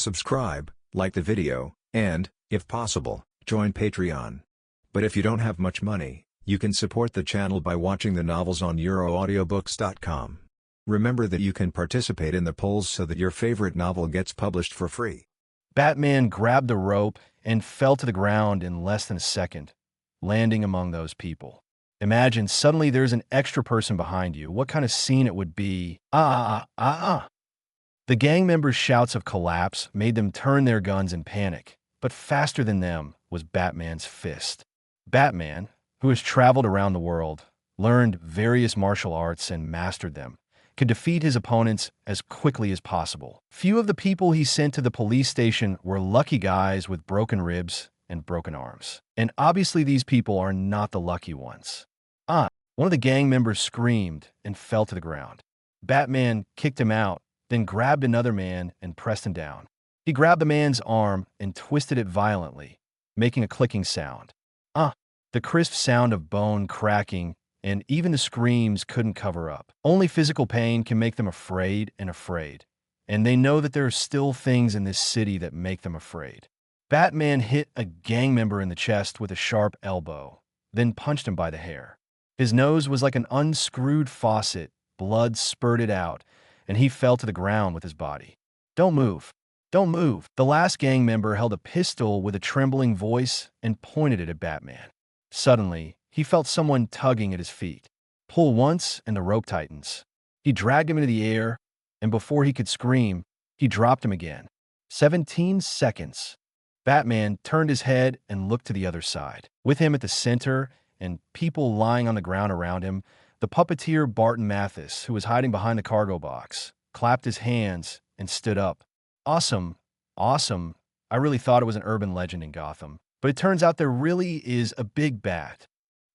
subscribe, like the video, and, if possible, join Patreon. But if you don't have much money, you can support the channel by watching the novels on euroaudiobooks.com. Remember that you can participate in the polls so that your favorite novel gets published for free. Batman grabbed the rope and fell to the ground in less than a second, landing among those people. Imagine suddenly there's an extra person behind you. What kind of scene it would be? The gang members' shouts of collapse made them turn their guns in panic, but faster than them was Batman's fist. Batman, who has traveled around the world, learned various martial arts and mastered them, could defeat his opponents as quickly as possible. Few of the people he sent to the police station were lucky guys with broken ribs and broken arms. And obviously these people are not the lucky ones. One of the gang members screamed and fell to the ground. Batman kicked him out, then grabbed another man and pressed him down. He grabbed the man's arm and twisted it violently, making a clicking sound. The crisp sound of bone cracking, and even the screams couldn't cover up. Only physical pain can make them afraid, and they know that there are still things in this city that make them afraid. Batman hit a gang member in the chest with a sharp elbow, then punched him by the hair. His nose was like an unscrewed faucet, blood spurted out, and he fell to the ground with his body. "Don't move. Don't move." The last gang member held a pistol with a trembling voice and pointed it at Batman. Suddenly, he felt someone tugging at his feet. Pull once, and the rope tightens. He dragged him into the air, and before he could scream, he dropped him again. 17 seconds. Batman turned his head and looked to the other side. With him at the center, and people lying on the ground around him, the puppeteer Barton Mathis, who was hiding behind the cargo box, clapped his hands and stood up. Awesome. I really thought it was an urban legend in Gotham, but it turns out there really is a big bat.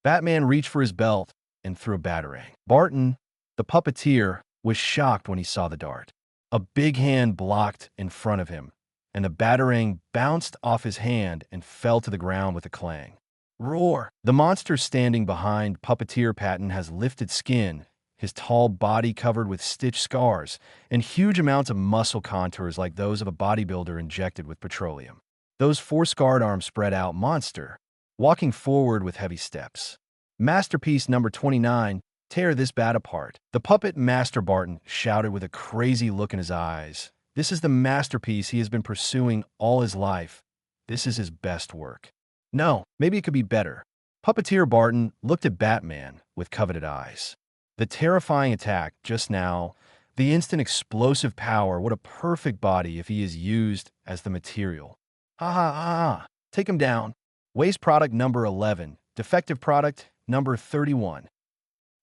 Batman reached for his belt and threw a batarang. Barton, the puppeteer, was shocked when he saw the dart. A big hand blocked in front of him, and the batarang bounced off his hand and fell to the ground with a clang. Roar! The monster standing behind puppeteer Patton has lifted skin, his tall body covered with stitch scars, and huge amounts of muscle contours like those of a bodybuilder injected with petroleum. Those four scarred arms spread out monster, walking forward with heavy steps. Masterpiece number 29, tear this bat apart. The puppet Master Barton shouted with a crazy look in his eyes. This is the masterpiece he has been pursuing all his life. This is his best work. No, maybe it could be better. Puppeteer Barton looked at Batman with coveted eyes. The terrifying attack just now, the instant explosive power, what a perfect body if he is used as the material. Take him down. Waste product number 11, defective product number 31.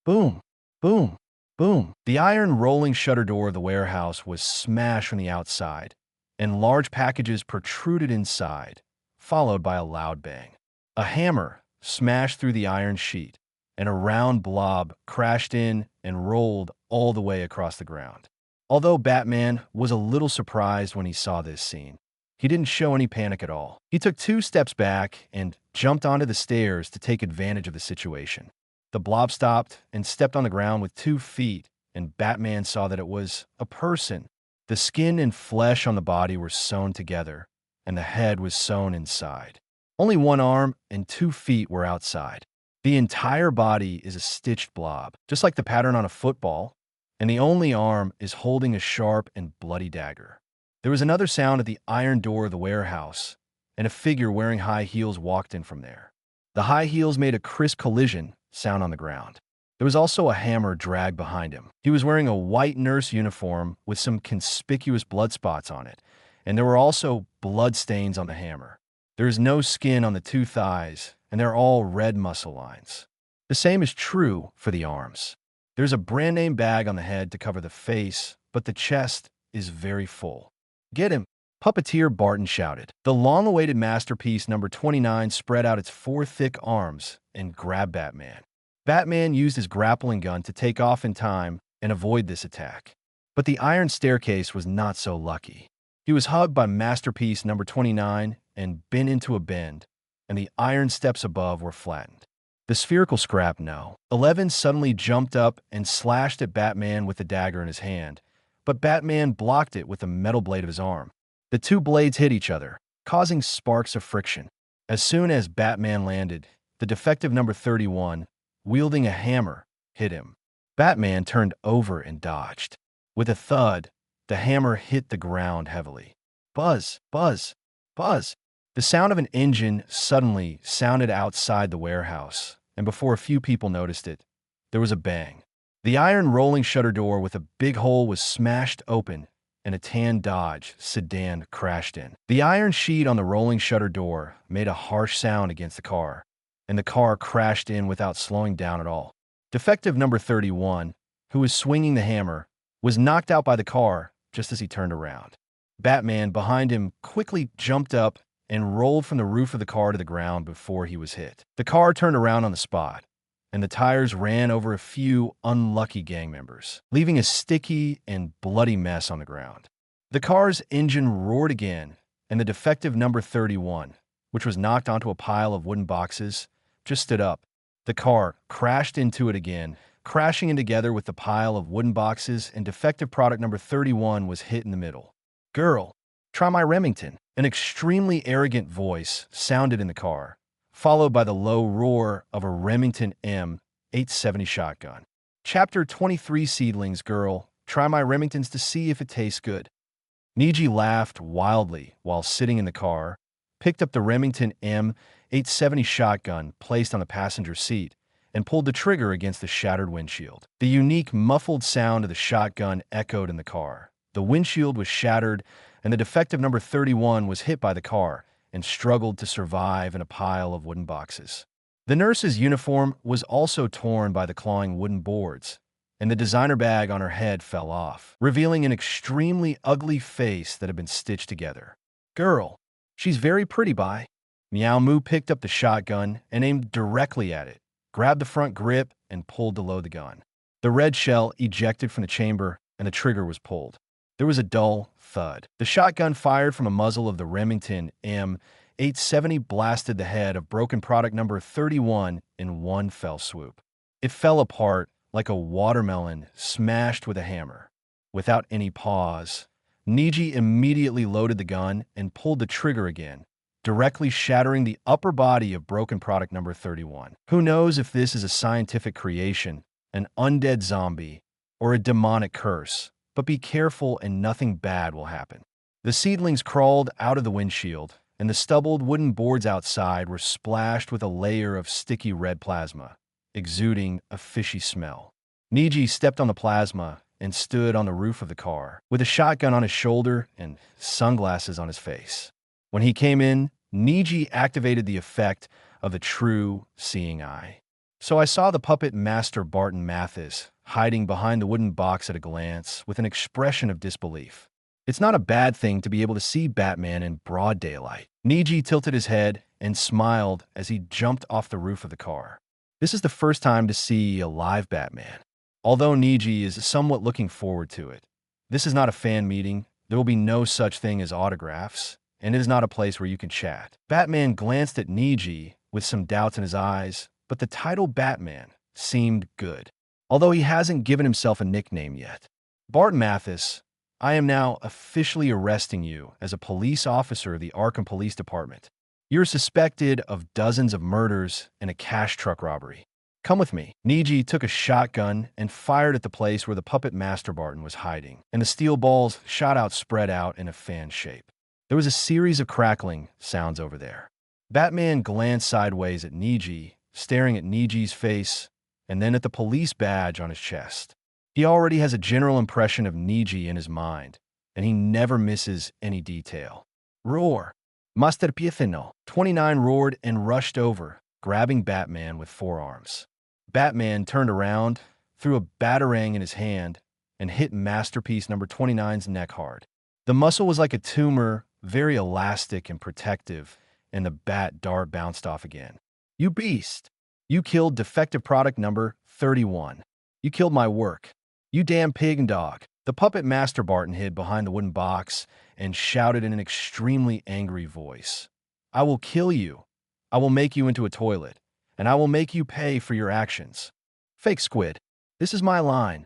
Boom, boom, boom. The iron rolling shutter door of the warehouse was smashed from the outside, and large packages protruded inside, followed by a loud bang. A hammer smashed through the iron sheet, and a round blob crashed in and rolled all the way across the ground. Although Batman was a little surprised when he saw this scene, he didn't show any panic at all. He took 2 steps back and jumped onto the stairs to take advantage of the situation. The blob stopped and stepped on the ground with 2 feet, and Batman saw that it was a person. The skin and flesh on the body were sewn together, and the head was sewn inside. Only 1 arm and 2 feet were outside. The entire body is a stitched blob, just like the pattern on a football, and the only arm is holding a sharp and bloody dagger. There was another sound at the iron door of the warehouse, and a figure wearing high heels walked in from there. The high heels made a crisp collision sound on the ground. There was also a hammer dragged behind him. He was wearing a white nurse uniform with some conspicuous blood spots on it, and there were also blood stains on the hammer. There is no skin on the 2 thighs, and they're all red muscle lines. The same is true for the arms. There's a brand name bag on the head to cover the face, but the chest is very full. Get him! Puppeteer Barton shouted. The long-awaited masterpiece number 29 spread out its 4 thick arms and grabbed Batman. Batman used his grappling gun to take off in time and avoid this attack. But the iron staircase was not so lucky. He was hugged by masterpiece number 29 and bent into a bend, and the iron steps above were flattened. The spherical scrap, no. 11 suddenly jumped up and slashed at Batman with the dagger in his hand, but Batman blocked it with the metal blade of his arm. The two blades hit each other, causing sparks of friction. As soon as Batman landed, the defective number 31, wielding a hammer, hit him. Batman turned over and dodged. With a thud, the hammer hit the ground heavily. Buzz, buzz, buzz. The sound of an engine suddenly sounded outside the warehouse, and before a few people noticed it, there was a bang. The iron rolling shutter door with a big hole was smashed open, and a tan Dodge sedan crashed in. The iron sheet on the rolling shutter door made a harsh sound against the car, and the car crashed in without slowing down at all. Defective number 31, who was swinging the hammer, was knocked out by the car just as he turned around. Batman, behind him, quickly jumped up and rolled from the roof of the car to the ground before he was hit. The car turned around on the spot, and the tires ran over a few unlucky gang members, leaving a sticky and bloody mess on the ground. The car's engine roared again, and the defective number 31, which was knocked onto a pile of wooden boxes, just stood up. The car crashed into it again, crashing in together with the pile of wooden boxes, and defective product number 31 was hit in the middle. "Girl, try my Remington." An extremely arrogant voice sounded in the car, followed by the low roar of a Remington M870 shotgun. Chapter 23 Seedlings. "Girl, try my Remingtons to see if it tastes good." Niji laughed wildly while sitting in the car, picked up the Remington M870 shotgun placed on the passenger seat, and pulled the trigger against the shattered windshield. The unique muffled sound of the shotgun echoed in the car. The windshield was shattered, and the defective number 31 was hit by the car and struggled to survive in a pile of wooden boxes. The nurse's uniform was also torn by the clawing wooden boards, and the designer bag on her head fell off, revealing an extremely ugly face that had been stitched together. "Girl, she's very pretty, bye." Meow Moo picked up the shotgun and aimed directly at it, grabbed the front grip, and pulled to load the gun. The red shell ejected from the chamber, and the trigger was pulled. There was a dull thud. The shotgun fired from a muzzle of the Remington M870 blasted the head of broken product number 31 in one fell swoop. It fell apart like a watermelon smashed with a hammer. Without any pause, Niji immediately loaded the gun and pulled the trigger again, directly shattering the upper body of broken product number 31. Who knows if this is a scientific creation, an undead zombie, or a demonic curse, but be careful and nothing bad will happen. The seedlings crawled out of the windshield, and the stubbled wooden boards outside were splashed with a layer of sticky red plasma, exuding a fishy smell. Niji stepped on the plasma and stood on the roof of the car, with a shotgun on his shoulder and sunglasses on his face. When he came in, Niji activated the effect of the true seeing eye. So I saw the puppet master Barton Mathis hiding behind the wooden box at a glance with an expression of disbelief. It's not a bad thing to be able to see Batman in broad daylight. Niji tilted his head and smiled as he jumped off the roof of the car. This is the first time to see a live Batman. Although Niji is somewhat looking forward to it, this is not a fan meeting. There will be no such thing as autographs, and it is not a place where you can chat. Batman glanced at Niji with some doubts in his eyes, but the title Batman seemed good, although he hasn't given himself a nickname yet. "Barton Mathis, I am now officially arresting you as a police officer of the Arkham Police Department. You're suspected of dozens of murders and a cash truck robbery. Come with me." Niji took a shotgun and fired at the place where the puppet master Barton was hiding, and the steel balls shot out spread out in a fan shape. There was a series of crackling sounds over there. Batman glanced sideways at Niji, staring at Niji's face, and then at the police badge on his chest. He already has a general impression of Niji in his mind, and he never misses any detail. "Roar!" Master Piethino. 29 roared and rushed over, grabbing Batman with forearms. Batman turned around, threw a batarang in his hand, and hit Masterpiece number 29's neck hard. The muscle was like a tumor, very elastic and protective, and the bat dart bounced off again. "You beast! You killed defective product number 31. You killed my work. You damn pig and dog." The puppet master Barton hid behind the wooden box and shouted in an extremely angry voice, "I will kill you. I will make you into a toilet, and I will make you pay for your actions. Fake squid, this is my line.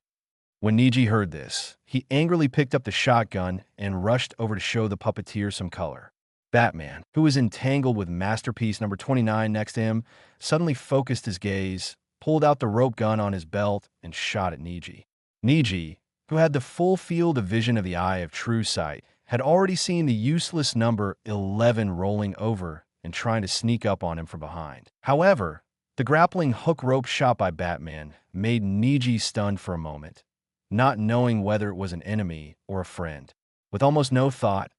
When Niji heard this, he angrily picked up the shotgun and rushed over to show the puppeteer some color. Batman, who was entangled with masterpiece number 29 next to him, suddenly focused his gaze, pulled out the rope gun on his belt, and shot at Niji. Niji, who had the full field of vision of the eye of true sight, had already seen the useless number 11 rolling over and trying to sneak up on him from behind. However, the grappling hook rope shot by Batman made Niji stunned for a moment, not knowing whether it was an enemy or a friend. With almost no thought,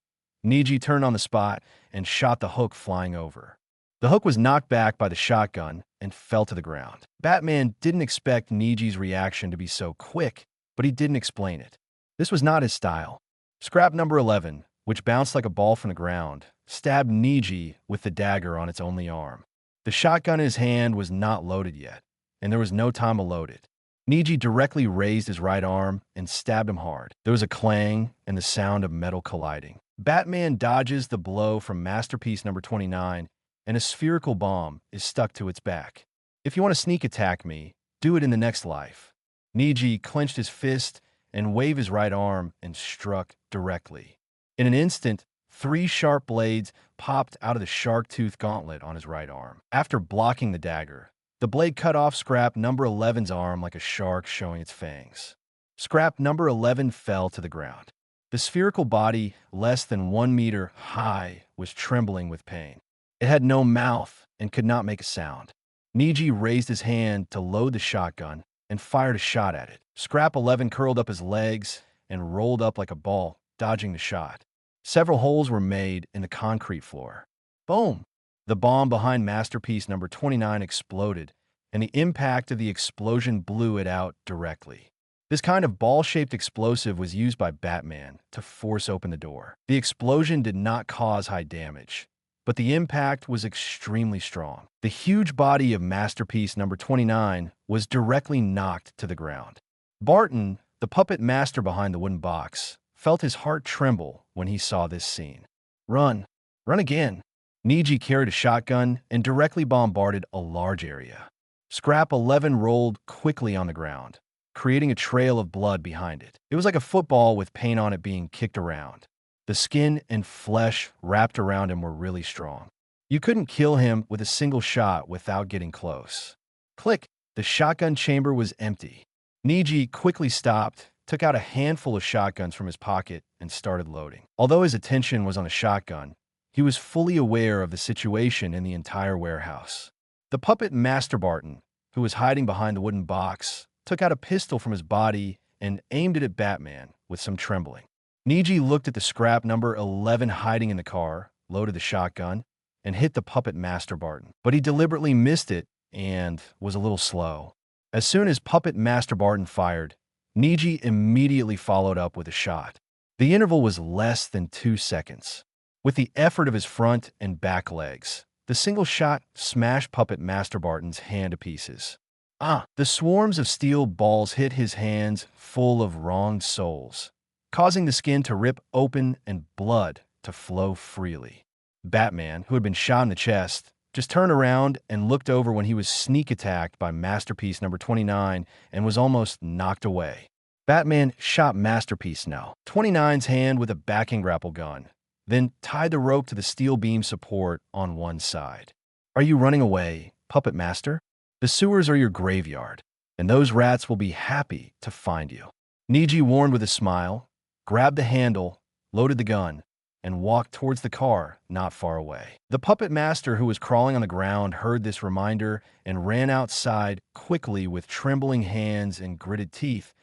Niji turned on the spot and shot the hook flying over. The hook was knocked back by the shotgun and fell to the ground. Batman didn't expect Niji's reaction to be so quick, but he didn't explain it. This was not his style. Scrap number 11, which bounced like a ball from the ground, stabbed Niji with the dagger on its only arm. The shotgun in his hand was not loaded yet, and there was no time to load it. Niji directly raised his right arm and stabbed him hard. There was a clang and the sound of metal colliding. Batman dodges the blow from masterpiece number 29, and a spherical bomb is stuck to its back. If you want to sneak attack me, do it in the next life. Niji clenched his fist and waved his right arm and struck directly. In an instant, 3 sharp blades popped out of the shark tooth gauntlet on his right arm. After blocking the dagger, the blade cut off Scrap number 11's arm like a shark showing its fangs. Scrap number 11 fell to the ground. The spherical body, less than 1 meter high, was trembling with pain. It had no mouth and could not make a sound. Niji raised his hand to load the shotgun and fired a shot at it. Scrap 11 curled up his legs and rolled up like a ball, dodging the shot. Several holes were made in the concrete floor. Boom! The bomb behind masterpiece number 29 exploded, and the impact of the explosion blew it out directly. This kind of ball-shaped explosive was used by Batman to force open the door. The explosion did not cause high damage, but the impact was extremely strong. The huge body of masterpiece number 29 was directly knocked to the ground. Barton, the puppet master behind the wooden box, felt his heart tremble when he saw this scene. Run! Run again! Niji carried a shotgun and directly bombarded a large area. Scrap 11 rolled quickly on the ground, creating a trail of blood behind it. It was like a football with paint on it being kicked around. The skin and flesh wrapped around him were really strong. You couldn't kill him with a single shot without getting close. Click! The shotgun chamber was empty. Niji quickly stopped, took out a handful of shotguns from his pocket, and started loading. Although his attention was on the shotgun, he was fully aware of the situation in the entire warehouse. The puppet Master Barton, who was hiding behind the wooden box, took out a pistol from his body and aimed it at Batman with some trembling. Niji looked at the scrap number 11 hiding in the car, loaded the shotgun, and hit the puppet Master Barton. But he deliberately missed it and was a little slow. As soon as puppet Master Barton fired, Niji immediately followed up with a shot. The interval was less than 2 seconds. With the effort of his front and back legs, the single shot smashed puppet Master Barton's hand to pieces. The swarms of steel balls hit his hands full of wronged souls, causing the skin to rip open and blood to flow freely. Batman, who had been shot in the chest, just turned around and looked over when he was sneak attacked by masterpiece number 29 and was almost knocked away. Batman shot masterpiece now, 29's hand with a backing grapple gun, then tied the rope to the steel beam support on one side. Are you running away, puppet master? The sewers are your graveyard, and those rats will be happy to find you. Niji warned with a smile, grabbed the handle, loaded the gun, and walked towards the car not far away. The puppet master, who was crawling on the ground, heard this reminder and ran outside quickly with trembling hands and gritted teeth,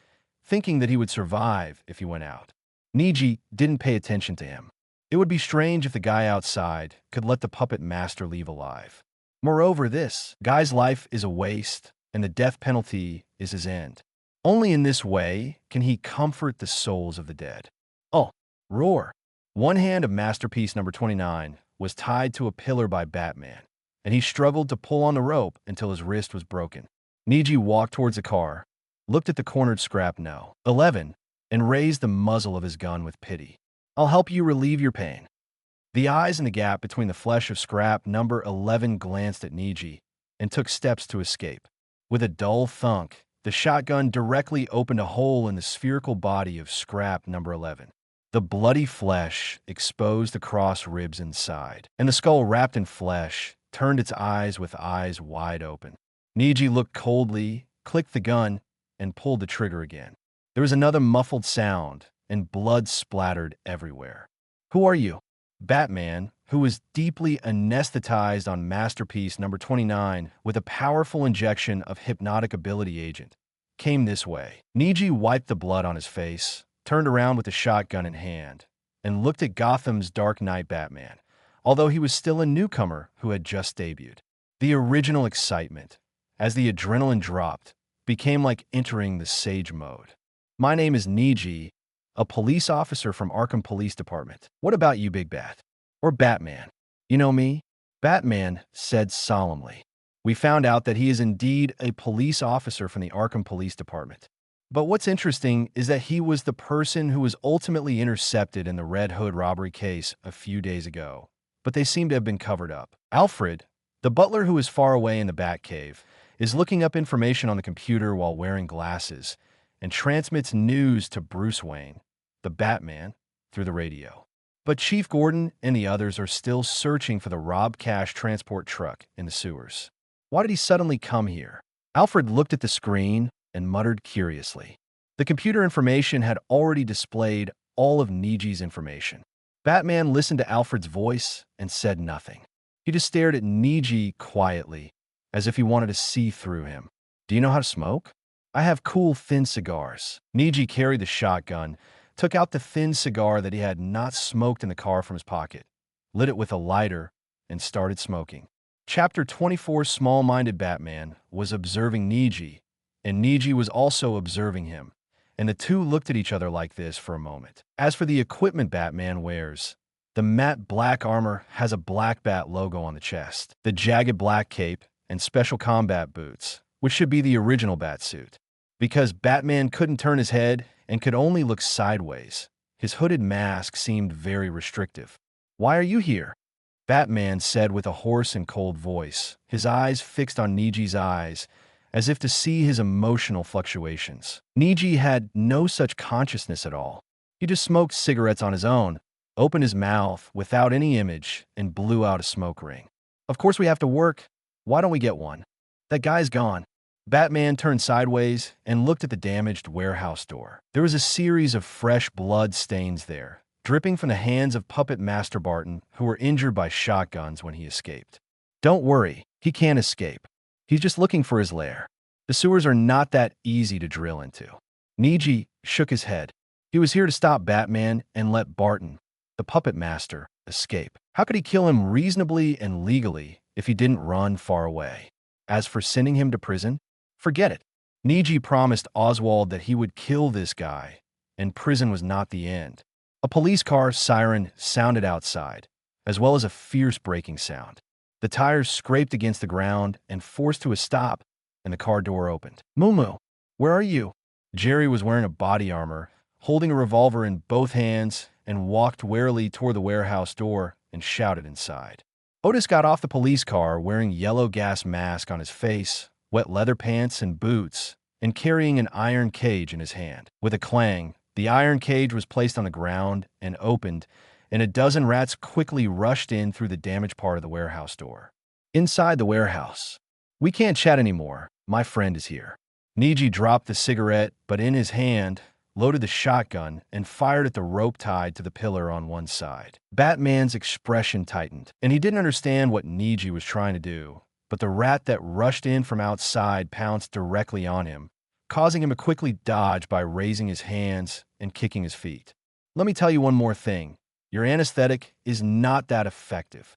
thinking that he would survive if he went out. Niji didn't pay attention to him. It would be strange if the guy outside could let the puppet master leave alive. Moreover, this guy's life is a waste, and the death penalty is his end. Only in this way can he comfort the souls of the dead. Oh, roar! One hand of masterpiece number 29 was tied to a pillar by Batman, and he struggled to pull on the rope until his wrist was broken. Niji walked towards the car, looked at the cornered scrap no. 11, and raised the muzzle of his gun with pity. I'll help you relieve your pain. The eyes in the gap between the flesh of scrap number 11 glanced at Niji and took steps to escape. With a dull thunk, The shotgun directly opened a hole in the spherical body of scrap number 11. The bloody flesh exposed the cross ribs inside, and the skull wrapped in flesh turned its eyes with eyes wide open. Niji looked coldly, clicked the gun, and pulled the trigger again. There was another muffled sound, and blood splattered everywhere. "Who are you?" Batman, who was deeply anesthetized on Masterpiece number 29 with a powerful injection of hypnotic ability agent, came this way. Niji wiped the blood on his face, turned around with the shotgun in hand, and looked at Gotham's Dark Knight Batman, although he was still a newcomer who had just debuted. The original excitement, as the adrenaline dropped, became like entering the Sage mode. "My name is Niji, a police officer from Arkham Police Department. What about you, Big Bat? Or Batman? You know me?" Batman said solemnly. "We found out that he is indeed a police officer from the Arkham Police Department. But what's interesting is that he was the person who was ultimately intercepted in the Red Hood robbery case a few days ago. But they seem to have been covered up. Alfred, the butler who is far away in the Batcave, is looking up information on the computer while wearing glasses and transmits news to Bruce Wayne, the Batman, through the radio. But Chief Gordon and the others are still searching for the robbed cash transport truck in the sewers. Why did he suddenly come here?" Alfred looked at the screen and muttered curiously. The computer information had already displayed all of Niji's information. Batman listened to Alfred's voice and said nothing. He just stared at Niji quietly, as if he wanted to see through him. "Do you know how to smoke?" "I have cool, thin cigars." Niji carried the shotgun, took out the thin cigar that he had not smoked in the car from his pocket, lit it with a lighter, and started smoking. Chapter 24 Small-Minded Batman was observing Niji, and Niji was also observing him, and the two looked at each other like this for a moment. As for the equipment Batman wears, the matte black armor has a Black Bat logo on the chest, the jagged black cape, and special combat boots, which should be the original Batsuit. Because Batman couldn't turn his head and could only look sideways, his hooded mask seemed very restrictive. "Why are you here?" Batman said with a hoarse and cold voice, his eyes fixed on Niji's eyes, as if to see his emotional fluctuations. Niji had no such consciousness at all. He just smoked cigarettes on his own, opened his mouth without any image, and blew out a smoke ring. "Of course we have to work. Why don't we get one?" "That guy's gone." Batman turned sideways and looked at the damaged warehouse door. There was a series of fresh blood stains there, dripping from the hands of Puppet Master Barton, who were injured by shotguns when he escaped. "Don't worry, he can't escape. He's just looking for his lair. The sewers are not that easy to drill into." Niji shook his head. He was here to stop Batman and let Barton, the Puppet Master, escape. How could he kill him reasonably and legally if he didn't run far away? As for sending him to prison, forget it. Niji promised Oswald that he would kill this guy, and prison was not the end. A police car siren sounded outside, as well as a fierce braking sound. The tires scraped against the ground and forced to a stop, and the car door opened. "Mumu, where are you?" Jerry was wearing a body armor, holding a revolver in both hands, and walked warily toward the warehouse door and shouted inside. Otis got off the police car wearing yellow gas mask on his face, wet leather pants and boots, and carrying an iron cage in his hand. With a clang, the iron cage was placed on the ground and opened, and a dozen rats quickly rushed in through the damaged part of the warehouse door. Inside the warehouse. "We can't chat anymore. My friend is here." Niji dropped the cigarette, but in his hand, loaded the shotgun, and fired at the rope tied to the pillar on one side. Batman's expression tightened, and he didn't understand what Niji was trying to do, but the rat that rushed in from outside pounced directly on him, causing him to quickly dodge by raising his hands and kicking his feet. "Let me tell you one more thing. Your anesthetic is not that effective."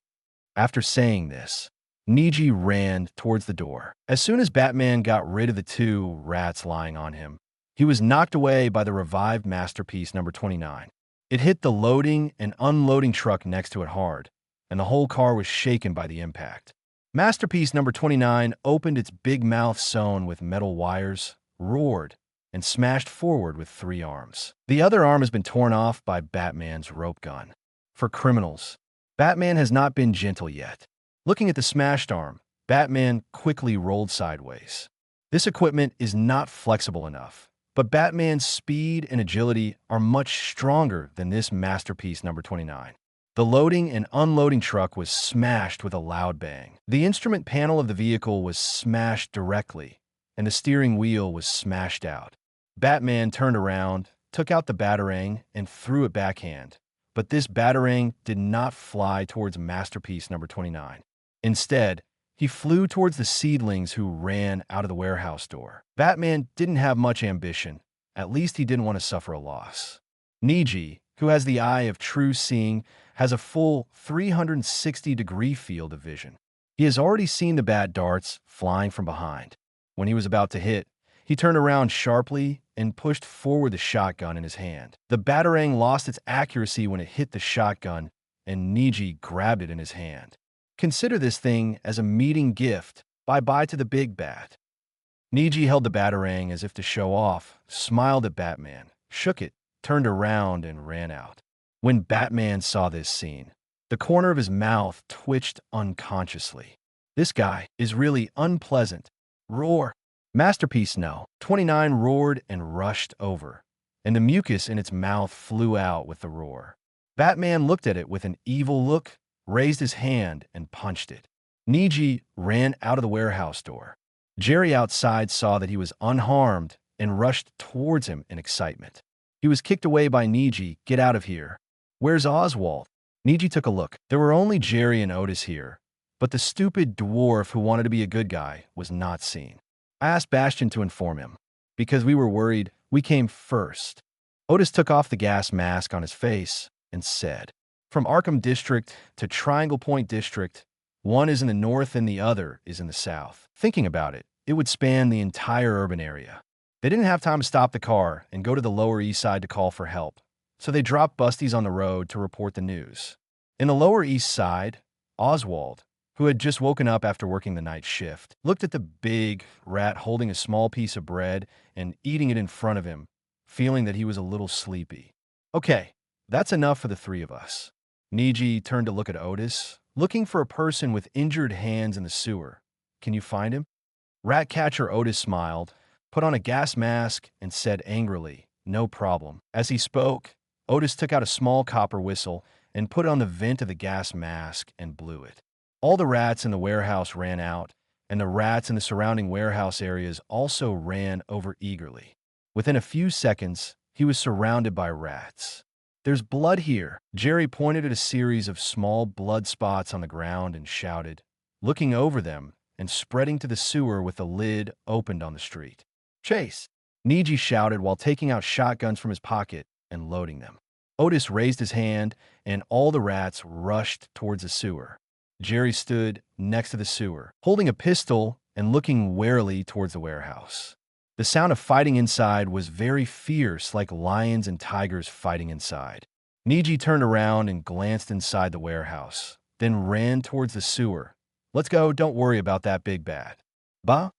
After saying this, Niji ran towards the door. As soon as Batman got rid of the two rats lying on him, he was knocked away by the revived Masterpiece number 29. It hit the loading and unloading truck next to it hard, and the whole car was shaken by the impact. Masterpiece number 29 opened its big mouth sewn with metal wires, roared, and smashed forward with 3 arms. The other arm has been torn off by Batman's rope gun. For criminals, Batman has not been gentle yet. Looking at the smashed arm, Batman quickly rolled sideways. This equipment is not flexible enough, but Batman's speed and agility are much stronger than this masterpiece number 29. The loading and unloading truck was smashed with a loud bang. The instrument panel of the vehicle was smashed directly, and the steering wheel was smashed out. Batman turned around, took out the Batarang, and threw it backhand. But this Batarang did not fly towards masterpiece number 29. Instead, he flew towards the seedlings who ran out of the warehouse door. Batman didn't have much ambition. At least he didn't want to suffer a loss. Niji, who has the eye of true seeing, has a full 360-degree field of vision. He has already seen the bat darts flying from behind. When he was about to hit, he turned around sharply and pushed forward the shotgun in his hand. The Batarang lost its accuracy when it hit the shotgun, and Niji grabbed it in his hand. Consider this thing as a meeting gift. Bye-bye to the big bat. Niji held the Batarang as if to show off, smiled at Batman, shook it, turned around, and ran out. When Batman saw this scene, the corner of his mouth twitched unconsciously. This guy is really unpleasant. Roar. Masterpiece No. 29 roared and rushed over, and the mucus in its mouth flew out with the roar. Batman looked at it with an evil look, raised his hand, and punched it. Niji ran out of the warehouse door. Jerry outside saw that he was unharmed and rushed towards him in excitement. He was kicked away by Niji. Get out of here. Where's Oswald? Niji took a look. There were only Jerry and Otis here, but the stupid dwarf who wanted to be a good guy was not seen. I asked Bastion to inform him. Because we were worried, we came first. Otis took off the gas mask on his face and said, from Arkham District to Triangle Point District, one is in the north and the other is in the south. Thinking about it, it would span the entire urban area. They didn't have time to stop the car and go to the Lower East Side to call for help, so they dropped busties on the road to report the news. In the Lower East Side, Oswald, who had just woken up after working the night shift, looked at the big rat holding a small piece of bread and eating it in front of him, feeling that he was a little sleepy. Okay, that's enough for the three of us. Niji turned to look at Otis, looking for a person with injured hands in the sewer. Can you find him? Ratcatcher Otis smiled, put on a gas mask, and said angrily, no problem. As he spoke, Otis took out a small copper whistle and put it on the vent of the gas mask and blew it. All the rats in the warehouse ran out, and the rats in the surrounding warehouse areas also ran over eagerly. Within a few seconds, he was surrounded by rats. There's blood here. Jerry pointed at a series of small blood spots on the ground and shouted, looking over them and spreading to the sewer with the lid opened on the street. Chase! Niji shouted while taking out shotguns from his pocket and loading them. Otis raised his hand, and all the rats rushed towards the sewer. Jerry stood next to the sewer, holding a pistol and looking warily towards the warehouse. The sound of fighting inside was very fierce, like lions and tigers fighting inside. Niji turned around and glanced inside the warehouse, then ran towards the sewer. Let's go, don't worry about that big bad. Bah?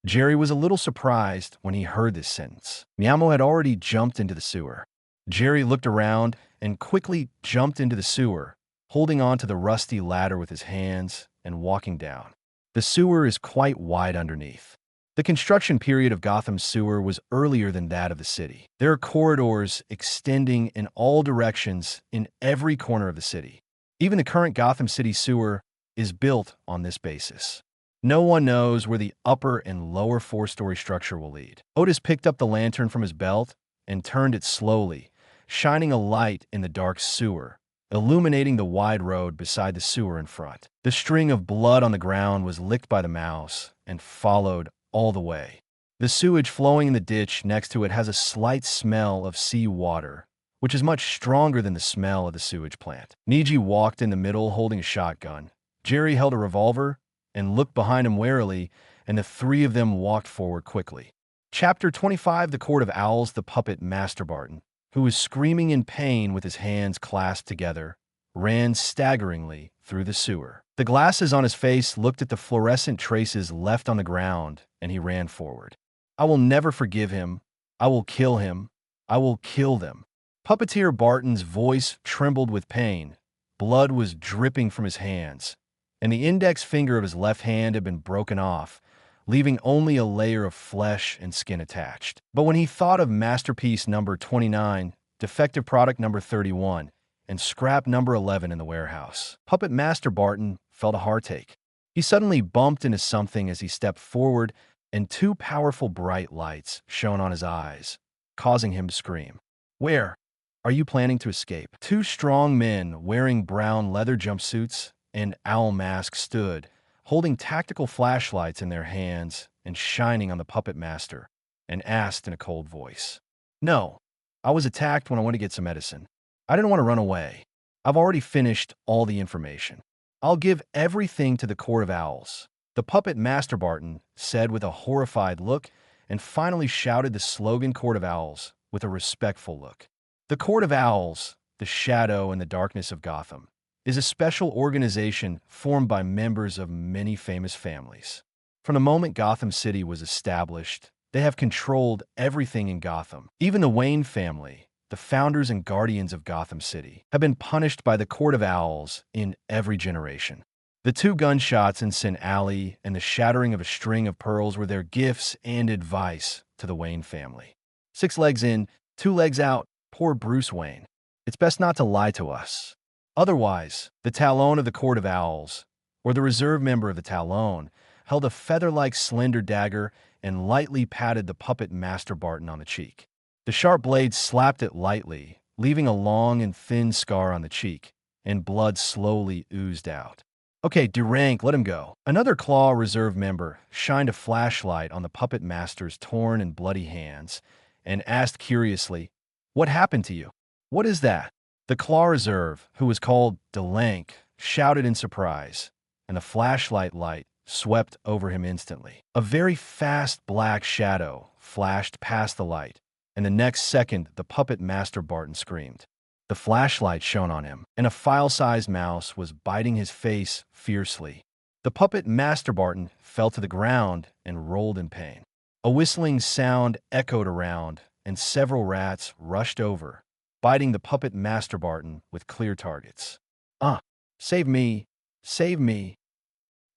Jerry was a little surprised when he heard this sentence. Miamo had already jumped into the sewer. Jerry looked around and quickly jumped into the sewer, holding on to the rusty ladder with his hands and walking down. The sewer is quite wide underneath. The construction period of Gotham's sewer was earlier than that of the city. There are corridors extending in all directions in every corner of the city. Even the current Gotham City sewer is built on this basis. No one knows where the upper and lower four-story structure will lead. Otis picked up the lantern from his belt and turned it slowly, shining a light in the dark sewer, illuminating the wide road beside the sewer in front. The string of blood on the ground was licked by the mouse and followed all the way. The sewage flowing in the ditch next to it has a slight smell of sea water, which is much stronger than the smell of the sewage plant. Niji walked in the middle holding a shotgun. Jerry held a revolver and looked behind him warily, and the three of them walked forward quickly. Chapter 25, The Court of Owls. The puppet Master Barton, who was screaming in pain with his hands clasped together, ran staggeringly through the sewer. The glasses on his face looked at the fluorescent traces left on the ground, and he ran forward. I will never forgive him. I will kill him. I will kill them. Puppeteer Barton's voice trembled with pain. Blood was dripping from his hands, and the index finger of his left hand had been broken off, leaving only a layer of flesh and skin attached. But when he thought of masterpiece number 29, defective product number 31, and scrap number 11 in the warehouse, Puppet Master Barton felt a heartache. He suddenly bumped into something as he stepped forward, and two powerful bright lights shone on his eyes, causing him to scream. Where are you planning to escape? Two strong men wearing brown leather jumpsuits and owl masks stood, holding tactical flashlights in their hands and shining on the Puppet Master, and asked in a cold voice. No, I was attacked when I went to get some medicine. I didn't want to run away. I've already finished all the information. I'll give everything to the Court of Owls. The Puppet Master Barton said with a horrified look, and finally shouted the slogan Court of Owls with a respectful look. The Court of Owls, the shadow and the darkness of Gotham, is a special organization formed by members of many famous families. From the moment Gotham City was established, they have controlled everything in Gotham. Even the Wayne family, the founders and guardians of Gotham City, have been punished by the Court of Owls in every generation. The two gunshots in Sin Alley and the shattering of a string of pearls were their gifts and advice to the Wayne family. 6 legs in, 2 legs out, poor Bruce Wayne. It's best not to lie to us. Otherwise, the Talon of the Court of Owls, or the reserve member of the Talon, held a feather-like slender dagger and lightly patted the Puppet Master Barton on the cheek. The sharp blade slapped it lightly, leaving a long and thin scar on the cheek, and blood slowly oozed out. Okay, Durank, let him go. Another Claw Reserve member shined a flashlight on the Puppet Master's torn and bloody hands and asked curiously, "What happened to you?" "What is that?" The Claw Reserve, who was called Delank, shouted in surprise, and the flashlight light swept over him instantly. A very fast black shadow flashed past the light, and the next second the Puppet Master Barton screamed. The flashlight shone on him, and a file-sized mouse was biting his face fiercely. The Puppet Master Barton fell to the ground and rolled in pain. A whistling sound echoed around, and several rats rushed over, biting the Puppet Master Barton with clear targets. Save me! Save me!"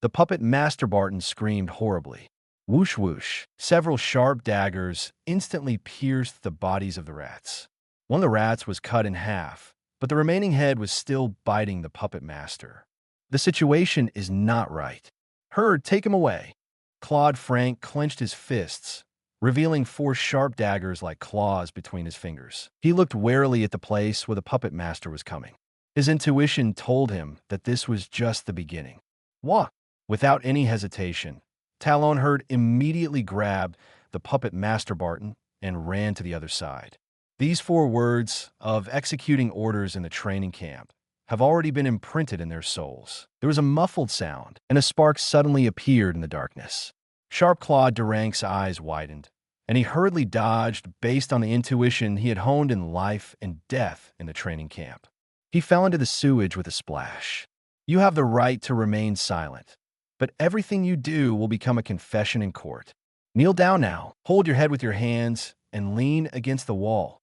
The Puppet Master Barton screamed horribly. Whoosh whoosh. Several sharp daggers instantly pierced the bodies of the rats. One of the rats was cut in half, but the remaining head was still biting the Puppet Master. The situation is not right. Herd, take him away. Claude Frank clenched his fists, revealing 4 sharp daggers like claws between his fingers. He looked warily at the place where the Puppet Master was coming. His intuition told him that this was just the beginning. Wah! Without any hesitation, Talon Herd immediately grabbed the Puppet Master Barton and ran to the other side. These 4 words of executing orders in the training camp have already been imprinted in their souls. There was a muffled sound, and a spark suddenly appeared in the darkness. Sharp Claude Durank's eyes widened, and he hurriedly dodged based on the intuition he had honed in life and death in the training camp. He fell into the sewage with a splash. You have the right to remain silent, but everything you do will become a confession in court. Kneel down now, hold your head with your hands, and lean against the wall.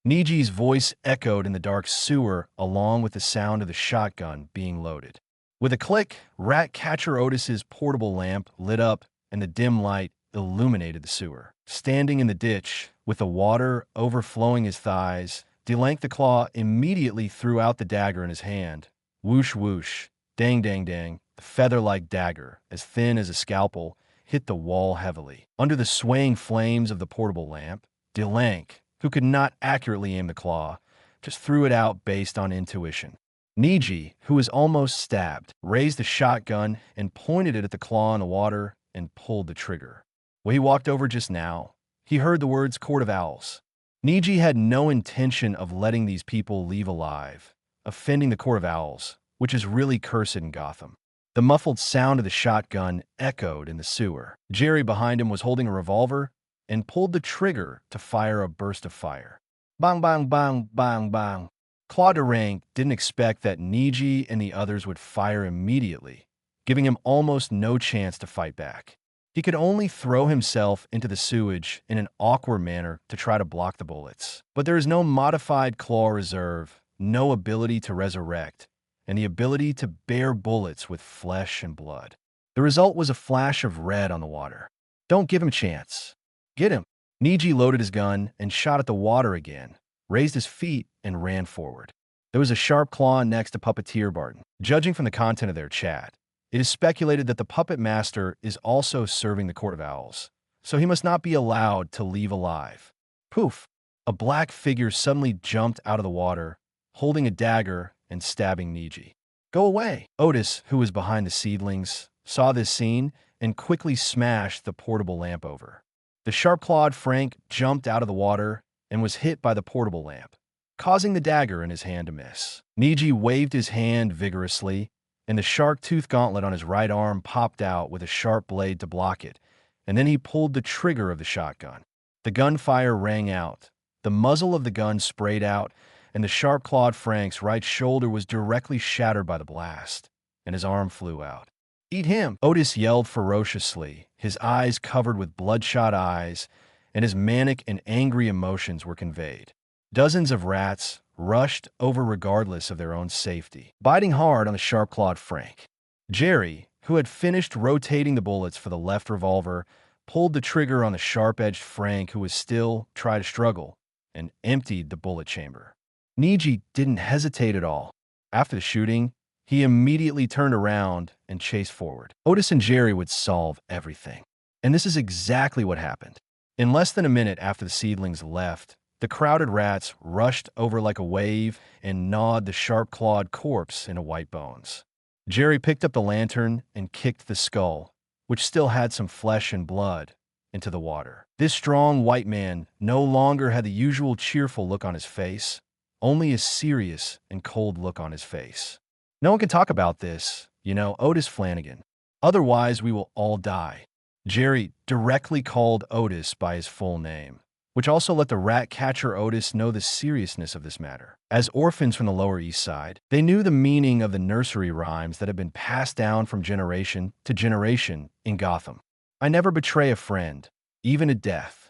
Niji's voice echoed in the dark sewer along with the sound of the shotgun being loaded. With a click, Ratcatcher Otis's portable lamp lit up and the dim light illuminated the sewer. Standing in the ditch, with the water overflowing his thighs, Delank the Claw immediately threw out the dagger in his hand. Whoosh whoosh, dang dang dang, the feather-like dagger, as thin as a scalpel, hit the wall heavily. Under the swaying flames of the portable lamp, Delank, who could not accurately aim the claw, just threw it out based on intuition. Niji, who was almost stabbed, raised the shotgun and pointed it at the claw in the water and pulled the trigger. When he walked over just now, he heard the words Court of Owls. Niji had no intention of letting these people leave alive, offending the Court of Owls, which is really cursed in Gotham. The muffled sound of the shotgun echoed in the sewer. Jerry behind him was holding a revolver and pulled the trigger to fire a burst of fire. Bang, bang, bang, bang, bang. Claude Rank didn't expect that Niji and the others would fire immediately, giving him almost no chance to fight back. He could only throw himself into the sewage in an awkward manner to try to block the bullets. But there is no modified Claw Reserve, no ability to resurrect, and the ability to bear bullets with flesh and blood. The result was a flash of red on the water. Don't give him a chance. Get him. Niji loaded his gun and shot at the water again, raised his feet, and ran forward. There was a sharp claw next to Puppeteer Barton. Judging from the content of their chat, it is speculated that the puppet master is also serving the Court of Owls, so he must not be allowed to leave alive. Poof! A black figure suddenly jumped out of the water, holding a dagger and stabbing Niji. Go away! Otis, who was behind the seedlings, saw this scene and quickly smashed the portable lamp over. The sharp-clawed Frank jumped out of the water and was hit by the portable lamp, causing the dagger in his hand to miss. Niji waved his hand vigorously, and the shark-tooth gauntlet on his right arm popped out with a sharp blade to block it, and then he pulled the trigger of the shotgun. The gunfire rang out. The muzzle of the gun sprayed out, and the sharp-clawed Frank's right shoulder was directly shattered by the blast, and his arm flew out. Eat him! Otis yelled ferociously, his eyes covered with bloodshot eyes, and his manic and angry emotions were conveyed. Dozens of rats rushed over regardless of their own safety, biting hard on the sharp-clawed Frank. Jerry, who had finished rotating the bullets for the left revolver, pulled the trigger on the sharp-edged Frank, who was still trying to struggle, and emptied the bullet chamber. Niji didn't hesitate at all. After the shooting, he immediately turned around and chased forward. Otis and Jerry would solve everything. And this is exactly what happened. In less than a minute after the seedlings left, the crowded rats rushed over like a wave and gnawed the sharp-clawed corpse into white bones. Jerry picked up the lantern and kicked the skull, which still had some flesh and blood, into the water. This strong white man no longer had the usual cheerful look on his face, only a serious and cold look on his face. No one can talk about this, Otis Flanagan. Otherwise, we will all die. Jerry directly called Otis by his full name, which also let the rat catcher Otis know the seriousness of this matter. As orphans from the Lower East Side, they knew the meaning of the nursery rhymes that had been passed down from generation to generation in Gotham. I never betray a friend, even at death,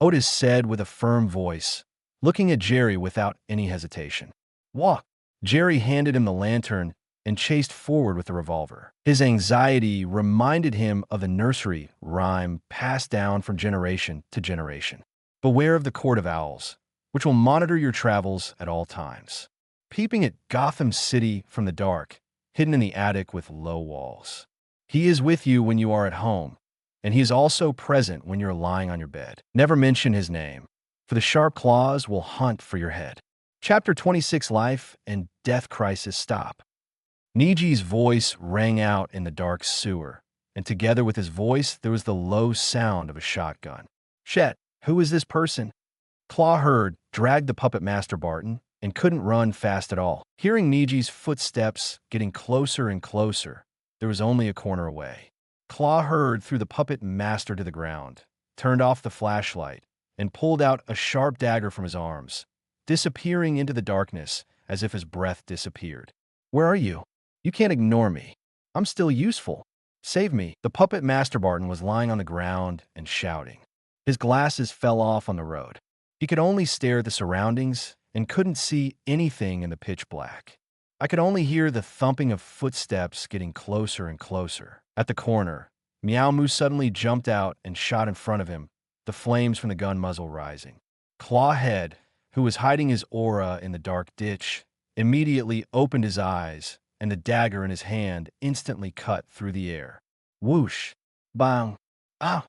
Otis said with a firm voice, looking at Jerry without any hesitation. Walk. Jerry handed him the lantern and chased forward with the revolver. His anxiety reminded him of the nursery rhyme passed down from generation to generation. Beware of the Court of Owls, which will monitor your travels at all times. Peeping at Gotham City from the dark, hidden in the attic with low walls. He is with you when you are at home, and he is also present when you're lying on your bed. Never mention his name, for the sharp claws will hunt for your head. Chapter 26, Life and Death Crisis Stop. Niji's voice rang out in the dark sewer, and together with his voice there was the low sound of a shotgun. Chet, who is this person? Clawherd dragged the puppet master Barton and couldn't run fast at all. Hearing Niji's footsteps getting closer and closer, there was only a corner away. Clawherd threw the puppet master to the ground, turned off the flashlight, and pulled out a sharp dagger from his arms, disappearing into the darkness as if his breath disappeared. Where are you? You can't ignore me. I'm still useful. Save me. The puppet master Barton was lying on the ground and shouting. His glasses fell off on the road. He could only stare at the surroundings and couldn't see anything in the pitch black. I could only hear the thumping of footsteps getting closer and closer. At the corner, Meow Moo suddenly jumped out and shot in front of him, the flames from the gun muzzle rising. Clawhead, who was hiding his aura in the dark ditch, immediately opened his eyes, and the dagger in his hand instantly cut through the air. Whoosh! Bang! Ah!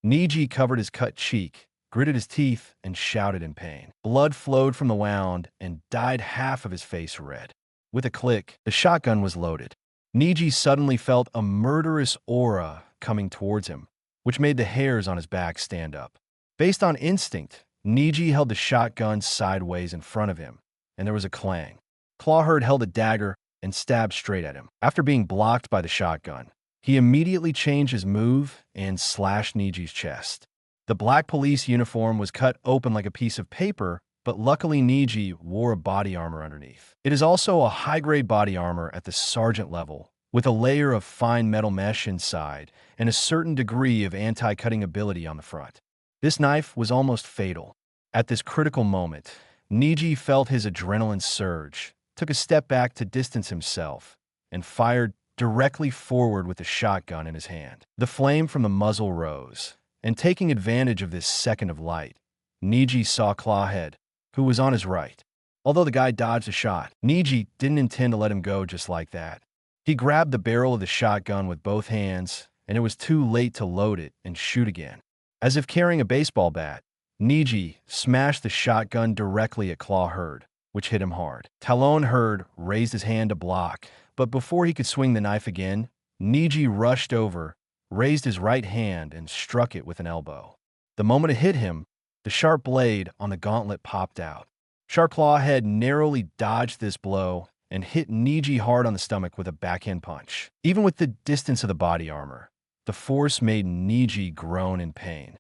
Niji covered his cut cheek, gritted his teeth, and shouted in pain. Blood flowed from the wound and dyed half of his face red. With a click, the shotgun was loaded. Niji suddenly felt a murderous aura coming towards him, which made the hairs on his back stand up. Based on instinct, Niji held the shotgun sideways in front of him, and there was a clang. Clawherd held a dagger and stabbed straight at him. After being blocked by the shotgun, he immediately changed his move and slashed Niji's chest. The black police uniform was cut open like a piece of paper, but luckily Niji wore a body armor underneath. It is also a high-grade body armor at the sergeant level, with a layer of fine metal mesh inside and a certain degree of anti-cutting ability on the front. This knife was almost fatal. At this critical moment, Niji felt his adrenaline surge, took a step back to distance himself, and fired directly forward with the shotgun in his hand. The flame from the muzzle rose, and taking advantage of this second of light, Niji saw Clawhead, who was on his right. Although the guy dodged the shot, Niji didn't intend to let him go just like that. He grabbed the barrel of the shotgun with both hands, and it was too late to load it and shoot again. As if carrying a baseball bat, Niji smashed the shotgun directly at Clawhead, which hit him hard. Talon Herd raised his hand to block, but before he could swing the knife again, Niji rushed over, raised his right hand, and struck it with an elbow. The moment it hit him, the sharp blade on the gauntlet popped out. Sharp Clawhead narrowly dodged this blow and hit Niji hard on the stomach with a backhand punch. Even with the distance of the body armor, the force made Niji groan in pain.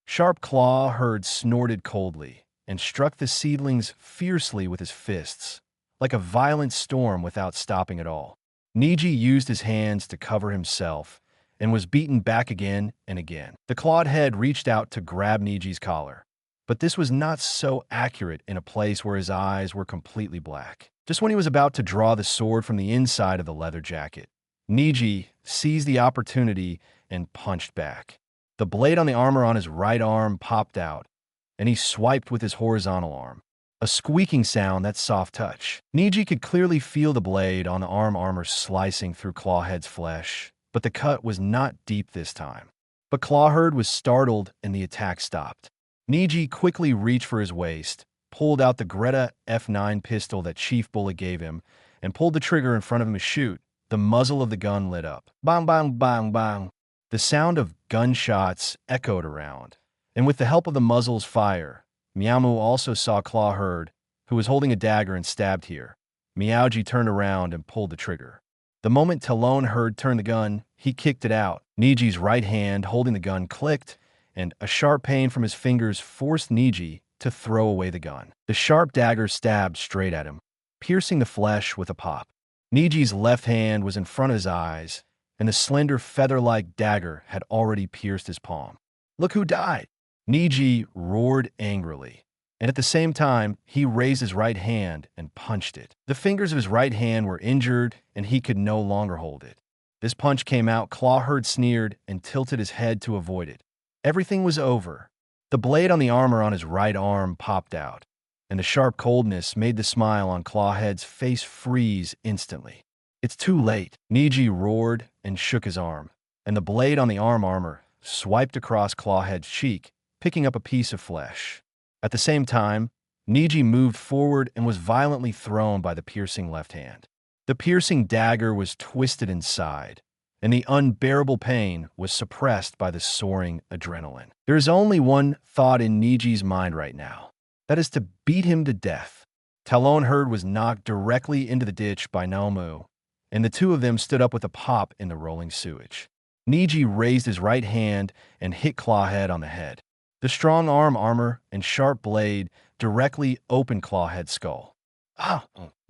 Sharp Clawhead snorted coldly and struck the seedlings fiercely with his fists, like a violent storm without stopping at all. Niji used his hands to cover himself and was beaten back again and again. The clawed head reached out to grab Niji's collar, but this was not so accurate in a place where his eyes were completely black. Just when he was about to draw the sword from the inside of the leather jacket, Niji seized the opportunity and punched back. The blade on the armor on his right arm popped out, and he swiped with his horizontal arm. A squeaking sound, that soft touch. Niji could clearly feel the blade on the armor slicing through Clawhead's flesh, but the cut was not deep this time. But Clawhead was startled and the attack stopped. Niji quickly reached for his waist, pulled out the Greta F9 pistol that Chief Bullet gave him, and pulled the trigger in front of him to shoot. The muzzle of the gun lit up. Bang, bang, bang, bang. The sound of gunshots echoed around, and with the help of the muzzle's fire, Miaomu also saw Clawhead, who was holding a dagger and stabbed here. Miaoji turned around and pulled the trigger. The moment Talon Herd turned the gun, he kicked it out. Niji's right hand holding the gun clicked, and a sharp pain from his fingers forced Niji to throw away the gun. The sharp dagger stabbed straight at him, piercing the flesh with a pop. Niji's left hand was in front of his eyes, and the slender feather-like dagger had already pierced his palm. Look who died! Niji roared angrily, and at the same time, he raised his right hand and punched it. The fingers of his right hand were injured, and he could no longer hold it. This punch came out, Clawhead sneered and tilted his head to avoid it. Everything was over. The blade on the armor on his right arm popped out, and the sharp coldness made the smile on Clawhead's face freeze instantly. It's too late, Niji roared and shook his arm, and the blade on the armor swiped across Clawhead's cheek, picking up a piece of flesh. At the same time, Niji moved forward and was violently thrown by the piercing left hand. The piercing dagger was twisted inside, and the unbearable pain was suppressed by the soaring adrenaline. There is only one thought in Niji's mind right now. That is to beat him to death. Talon Herd was knocked directly into the ditch by Naomu, and the two of them stood up with a pop in the rolling sewage. Niji raised his right hand and hit Clawhead on the head. The strong armor and sharp blade directly opened Clawhead's skull.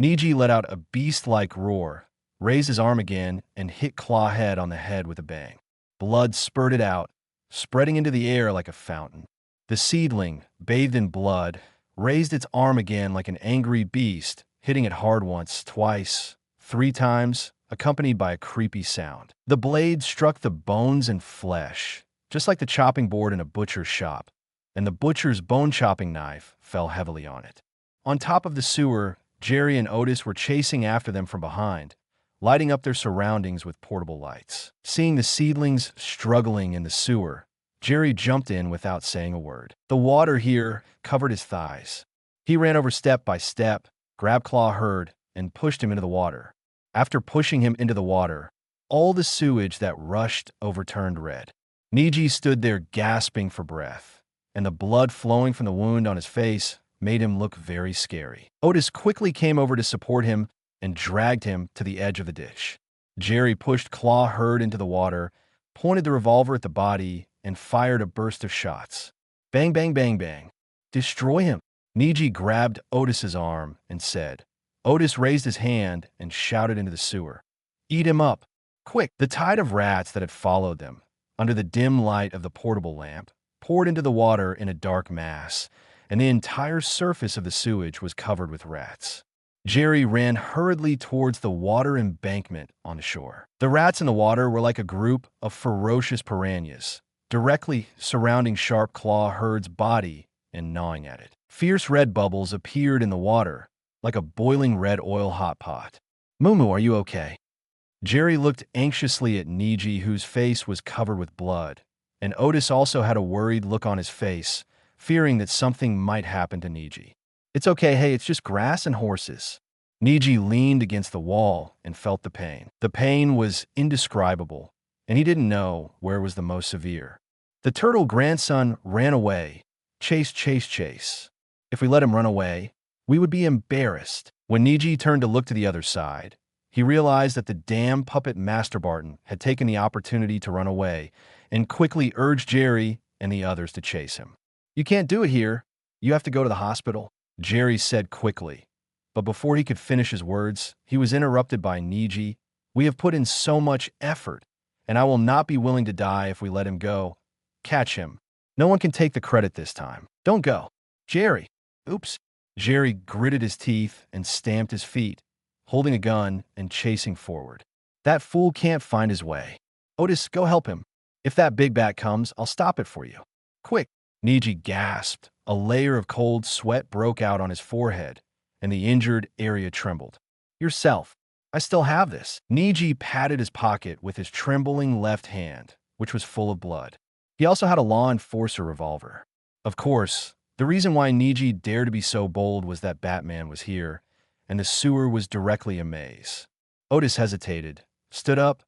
Niji let out a beast-like roar, raised his arm again, and hit Clawhead on the head with a bang. Blood spurted out, spreading into the air like a fountain. The seedling, bathed in blood, raised its arm again like an angry beast, hitting it hard once, twice, 3 times, accompanied by a creepy sound. The blade struck the bones and flesh, just like the chopping board in a butcher's shop, and the butcher's bone-chopping knife fell heavily on it. On top of the sewer, Jerry and Otis were chasing after them from behind, lighting up their surroundings with portable lights. Seeing the seedlings struggling in the sewer, Jerry jumped in without saying a word. The water here covered his thighs. He ran over step by step, grabbed Clawhead, and pushed him into the water. After pushing him into the water, all the sewage that rushed overturned red. Niji stood there gasping for breath, and the blood flowing from the wound on his face made him look very scary. Otis quickly came over to support him and dragged him to the edge of the ditch. Jerry pushed Clawhead into the water, pointed the revolver at the body, and fired a burst of shots. Bang, bang, bang, bang. Destroy him. Niji grabbed Otis's arm and said. Otis raised his hand and shouted into the sewer. Eat him up. Quick! The tide of rats that had followed them, under the dim light of the portable lamp, poured into the water in a dark mass, and the entire surface of the sewage was covered with rats. Jerry ran hurriedly towards the water embankment on the shore. The rats in the water were like a group of ferocious piranhas, directly surrounding Sharp Claw Herd's body and gnawing at it. Fierce red bubbles appeared in the water, like a boiling red oil hot pot. Mumu, are you okay? Jerry looked anxiously at Niji, whose face was covered with blood, and Otis also had a worried look on his face, fearing that something might happen to Niji. It's okay, hey, it's just grass and horses. Niji leaned against the wall and felt the pain. The pain was indescribable, and he didn't know where was the most severe. The turtle grandson ran away. Chase. If we let him run away, we would be embarrassed. When Niji turned to look to the other side, he realized that the damn puppet Master Barton had taken the opportunity to run away and quickly urged Jerry and the others to chase him. You can't do it here. You have to go to the hospital, Jerry said quickly. But before he could finish his words, he was interrupted by Niji. We have put in so much effort, and I will not be willing to die if we let him go. Catch him. No one can take the credit this time. Don't go. Jerry. Oops. Jerry gritted his teeth and stamped his feet, holding a gun and chasing forward. That fool can't find his way. Otis, go help him. If that big bat comes, I'll stop it for you. Quick. Niji gasped. A layer of cold sweat broke out on his forehead, and the injured area trembled. Yourself. I still have this. Niji patted his pocket with his trembling left hand, which was full of blood. He also had a law enforcer revolver. Of course, the reason why Niji dared to be so bold was that Batman was here, and the sewer was directly a maze. Otis hesitated, stood up,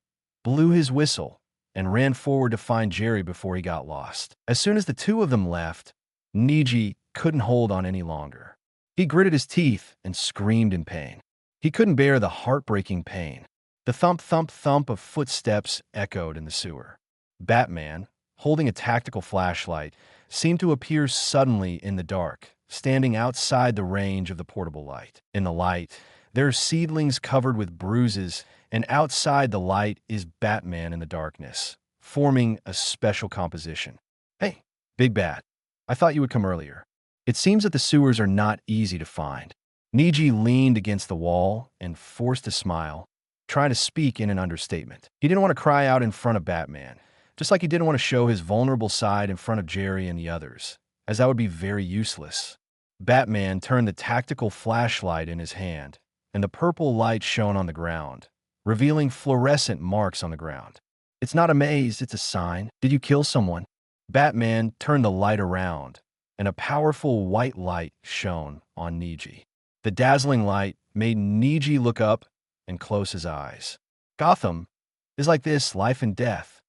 blew his whistle, and ran forward to find Jerry before he got lost. As soon as the two of them left, Niji couldn't hold on any longer. He gritted his teeth and screamed in pain. He couldn't bear the heartbreaking pain. The thump, thump, thump of footsteps echoed in the sewer. Batman, holding a tactical flashlight, seemed to appear suddenly in the dark, standing outside the range of the portable light. In the light, there are seedlings covered with bruises, and outside the light is Batman in the darkness, forming a special composition. Hey, Big Bat, I thought you would come earlier. It seems that the sewers are not easy to find. Niji leaned against the wall and forced a smile, trying to speak in an understatement. He didn't want to cry out in front of Batman, just like he didn't want to show his vulnerable side in front of Jerry and the others, as that would be very useless. Batman turned the tactical flashlight in his hand, and the purple light shone on the ground, revealing fluorescent marks on the ground. It's not a maze, it's a sign. Did you kill someone? Batman turned the light around, and a powerful white light shone on Niji. The dazzling light made Niji look up and close his eyes. Gotham is like this, life and death.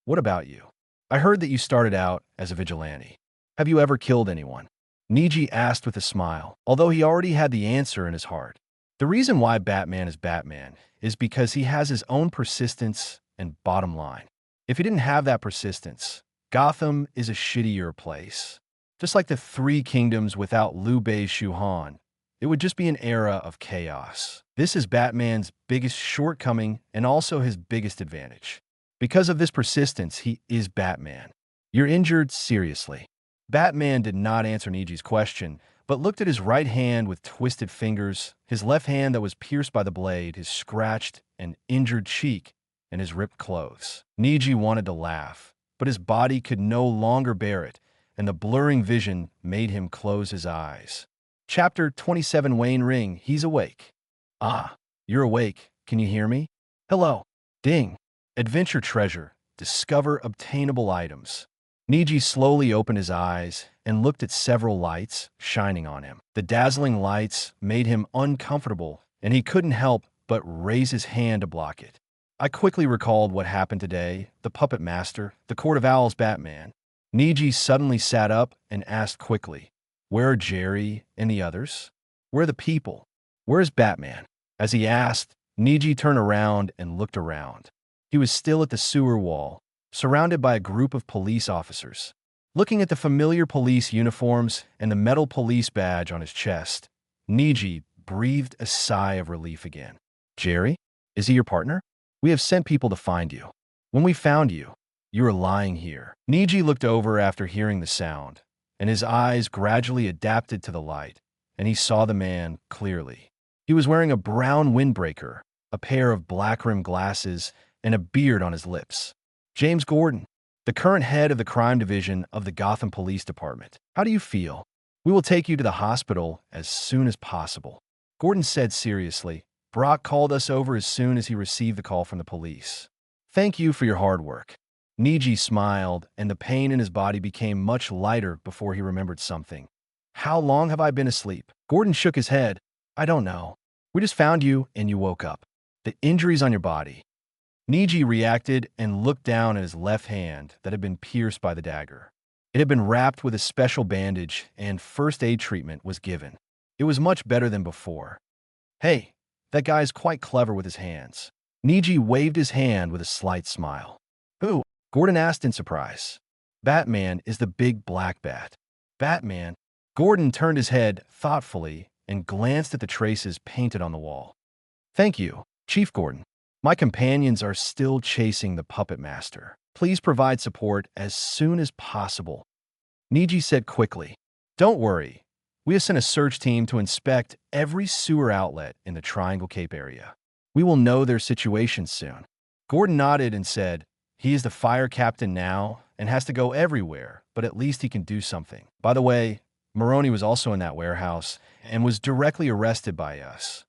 What about you? I heard that you started out as a vigilante. Have you ever killed anyone? Niji asked with a smile, although he already had the answer in his heart. The reason why Batman is because he has his own persistence and bottom line. If he didn't have that persistence, Gotham is a shittier place. Just like the Three Kingdoms without Liu Bei's Shuhan, it would just be an era of chaos. This is Batman's biggest shortcoming and also his biggest advantage. Because of this persistence, he is Batman. You're injured seriously. Batman did not answer Niji's question, but looked at his right hand with twisted fingers, his left hand that was pierced by the blade, his scratched and injured cheek, and his ripped clothes. Niji wanted to laugh, but his body could no longer bear it, and the blurring vision made him close his eyes. Chapter 27 Wayne Ring, he's awake. Ah, you're awake. Can you hear me? Hello. Ding. Adventure treasure. Discover obtainable items. Niji slowly opened his eyes and looked at several lights shining on him. The dazzling lights made him uncomfortable, and he couldn't help but raise his hand to block it. I quickly recalled what happened today, the Puppet Master, the Court of Owls Batman. Niji suddenly sat up and asked quickly, where are Jerry and the others? Where are the people? Where is Batman? As he asked, Niji turned around and looked around. He was still at the sewer wall, surrounded by a group of police officers. Looking at the familiar police uniforms and the metal police badge on his chest, Niji breathed a sigh of relief again. Jerry? Is he your partner? We have sent people to find you. When we found you, you were lying here. Niji looked over after hearing the sound, and his eyes gradually adapted to the light, and he saw the man clearly. He was wearing a brown windbreaker, a pair of black-rimmed glasses, and a beard on his lips. James Gordon, the current head of the crime division of the Gotham Police Department. How do you feel? We will take you to the hospital as soon as possible. Gordon said seriously. Brock called us over as soon as he received the call from the police. Thank you for your hard work. Niji smiled, and the pain in his body became much lighter before he remembered something. How long have I been asleep? Gordon shook his head. I don't know. We just found you, and you woke up. The injuries on your body. Niji reacted and looked down at his left hand that had been pierced by the dagger. It had been wrapped with a special bandage, and first aid treatment was given. It was much better than before. Hey, that guy's quite clever with his hands. Niji waved his hand with a slight smile. Who? Gordon asked in surprise. Batman is the big black bat. Batman? Gordon turned his head thoughtfully and glanced at the traces painted on the wall. Thank you, Chief Gordon. My companions are still chasing the puppet master. Please provide support as soon as possible. Niji said quickly. Don't worry. We have sent a search team to inspect every sewer outlet in the Triangle Cape area. We will know their situation soon. Gordon nodded and said, he is the fire captain now and has to go everywhere, but at least he can do something. By the way, Maroney was also in that warehouse and was directly arrested by us.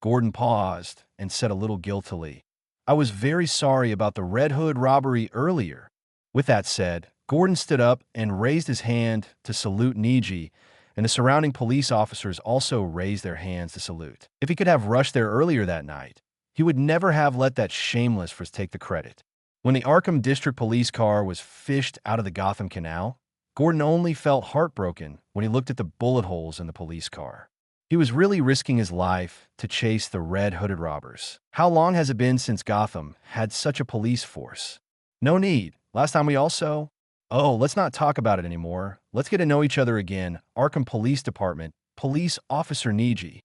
Gordon paused and said a little guiltily, I was very sorry about the Red Hood robbery earlier. With that said, Gordon stood up and raised his hand to salute Niji, and the surrounding police officers also raised their hands to salute. If he could have rushed there earlier that night, he would never have let that shameless first take the credit. When the Arkham District Police car was fished out of the Gotham Canal, Gordon only felt heartbroken when he looked at the bullet holes in the police car. He was really risking his life to chase the red-hooded robbers. How long has it been since Gotham had such a police force? No need. Last time we also... Oh, let's not talk about it anymore. Let's get to know each other again. Arkham Police Department, Police Officer Niji.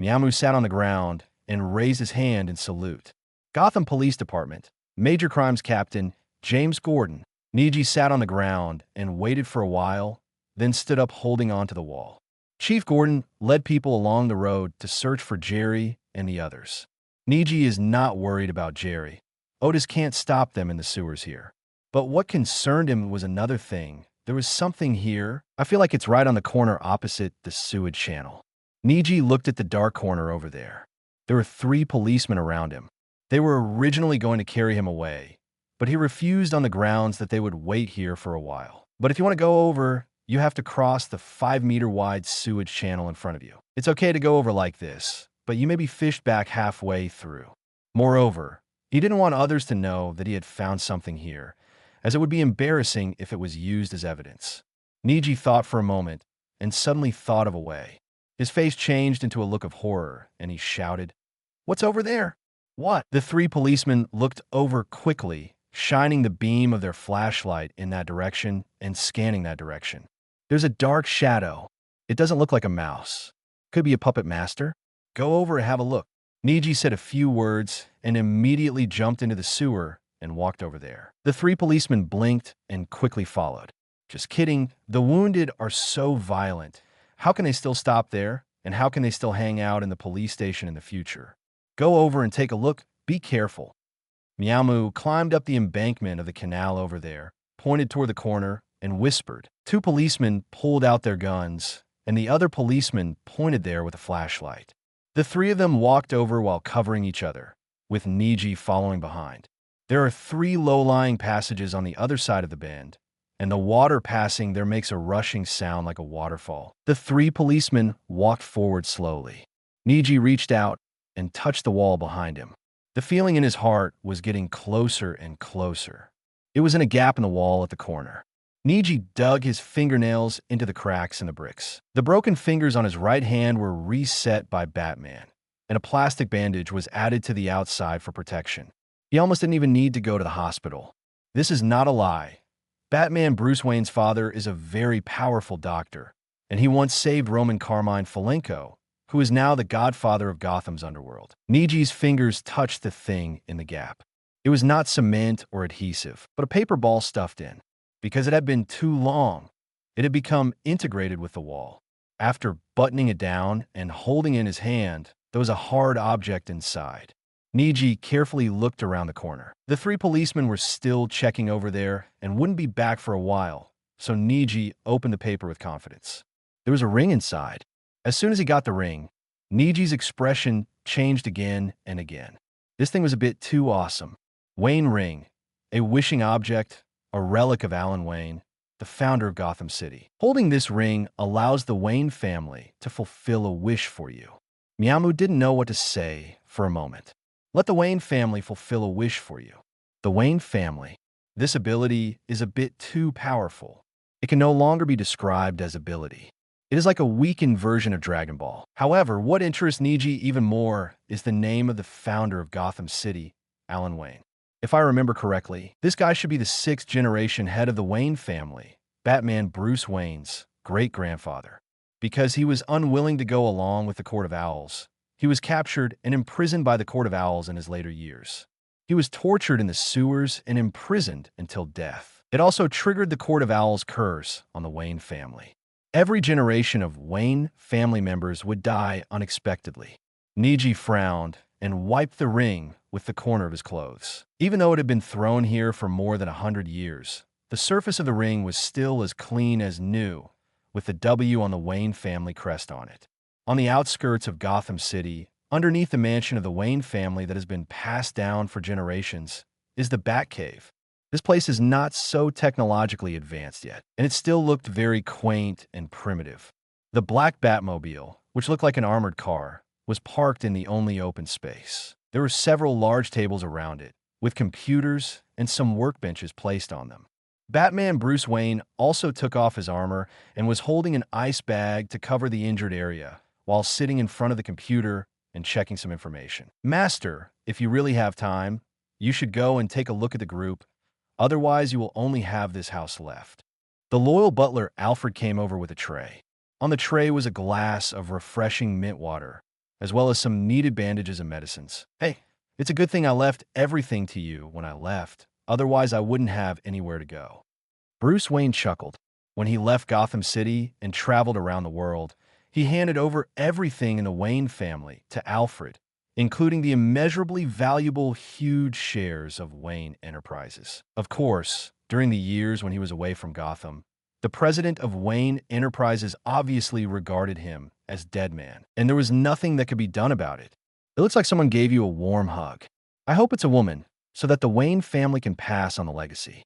Miyamu sat on the ground and raised his hand in salute. Gotham Police Department, Major Crimes Captain James Gordon. Niji sat on the ground and waited for a while, then stood up holding onto the wall. Chief Gordon led people along the road to search for Jerry and the others. Niji is not worried about Jerry. Otis can't stop them in the sewers here. But what concerned him was another thing. There was something here. I feel like it's right on the corner opposite the sewage channel. Niji looked at the dark corner over there. There were 3 policemen around him. They were originally going to carry him away, but he refused on the grounds that they would wait here for a while. But if you want to go over, you have to cross the 5-meter-wide sewage channel in front of you. It's okay to go over like this, but you may be fished back halfway through. Moreover, he didn't want others to know that he had found something here, as it would be embarrassing if it was used as evidence. Niji thought for a moment, and suddenly thought of a way. His face changed into a look of horror, and he shouted, What's over there? What? The 3 policemen looked over quickly, shining the beam of their flashlight in that direction and scanning that direction. There's a dark shadow. It doesn't look like a mouse. Could be a puppet master. Go over and have a look. Niji said a few words and immediately jumped into the sewer and walked over there. The 3 policemen blinked and quickly followed. Just kidding. The wounded are so violent. How can they still stop there? And how can they still hang out in the police station in the future? Go over and take a look. Be careful. Miyamu climbed up the embankment of the canal over there, pointed toward the corner, and whispered. 2 policemen pulled out their guns, and the other policeman pointed there with a flashlight. The 3 of them walked over while covering each other, with Niji following behind. There are 3 low-lying passages on the other side of the bend, and the water passing there makes a rushing sound like a waterfall. The 3 policemen walked forward slowly. Niji reached out and touched the wall behind him. The feeling in his heart was getting closer and closer. It was in a gap in the wall at the corner. Niji dug his fingernails into the cracks in the bricks. The broken fingers on his right hand were reset by Batman, and a plastic bandage was added to the outside for protection. He almost didn't even need to go to the hospital. This is not a lie. Batman Bruce Wayne's father is a very powerful doctor, and he once saved Roman Carmine Falenko, who is now the godfather of Gotham's underworld. Niji's fingers touched the thing in the gap. It was not cement or adhesive, but a paper ball stuffed in. Because it had been too long, it had become integrated with the wall. After buttoning it down and holding in his hand, there was a hard object inside. Niji carefully looked around the corner. The three policemen were still checking over there and wouldn't be back for a while, so Niji opened the paper with confidence. There was a ring inside. As soon as he got the ring, Niji's expression changed again and again. This thing was a bit too awesome. Wayne ring, a wishing object, a relic of Alan Wayne, the founder of Gotham City. Holding this ring allows the Wayne family to fulfill a wish for you. Miyamu didn't know what to say for a moment. Let the Wayne family fulfill a wish for you. The Wayne family. This ability is a bit too powerful. It can no longer be described as ability. It is like a weakened version of Dragon Ball. However, what interests Niji even more is the name of the founder of Gotham City, Alan Wayne. If I remember correctly, this guy should be the 6th generation head of the Wayne family, Batman Bruce Wayne's great-grandfather. Because he was unwilling to go along with the Court of Owls, he was captured and imprisoned by the Court of Owls in his later years. He was tortured in the sewers and imprisoned until death. It also triggered the Court of Owls' curse on the Wayne family. Every generation of Wayne family members would die unexpectedly. Niji frowned and wiped the ring with the corner of his clothes. Even though it had been thrown here for more than 100 years, the surface of the ring was still as clean as new, with the W on the Wayne family crest on it. On the outskirts of Gotham City, underneath the mansion of the Wayne family that has been passed down for generations, is the Batcave. This place is not so technologically advanced yet, and it still looked very quaint and primitive. The black Batmobile, which looked like an armored car, was parked in the only open space. There were several large tables around it, with computers and some workbenches placed on them. Batman Bruce Wayne also took off his armor and was holding an ice bag to cover the injured area, while sitting in front of the computer and checking some information. Master, if you really have time, you should go and take a look at the group. Otherwise, you will only have this house left. The loyal butler Alfred came over with a tray. On the tray was a glass of refreshing mint water, as well as some needed bandages and medicines. Hey, it's a good thing I left everything to you when I left. Otherwise, I wouldn't have anywhere to go. Bruce Wayne chuckled. When he left Gotham City and traveled around the world, he handed over everything in the Wayne family to Alfred, including the immeasurably valuable huge shares of Wayne Enterprises. Of course, during the years when he was away from Gotham, the president of Wayne Enterprises obviously regarded him as dead man, and there was nothing that could be done about it. It looks like someone gave you a warm hug. I hope it's a woman, so that the Wayne family can pass on the legacy.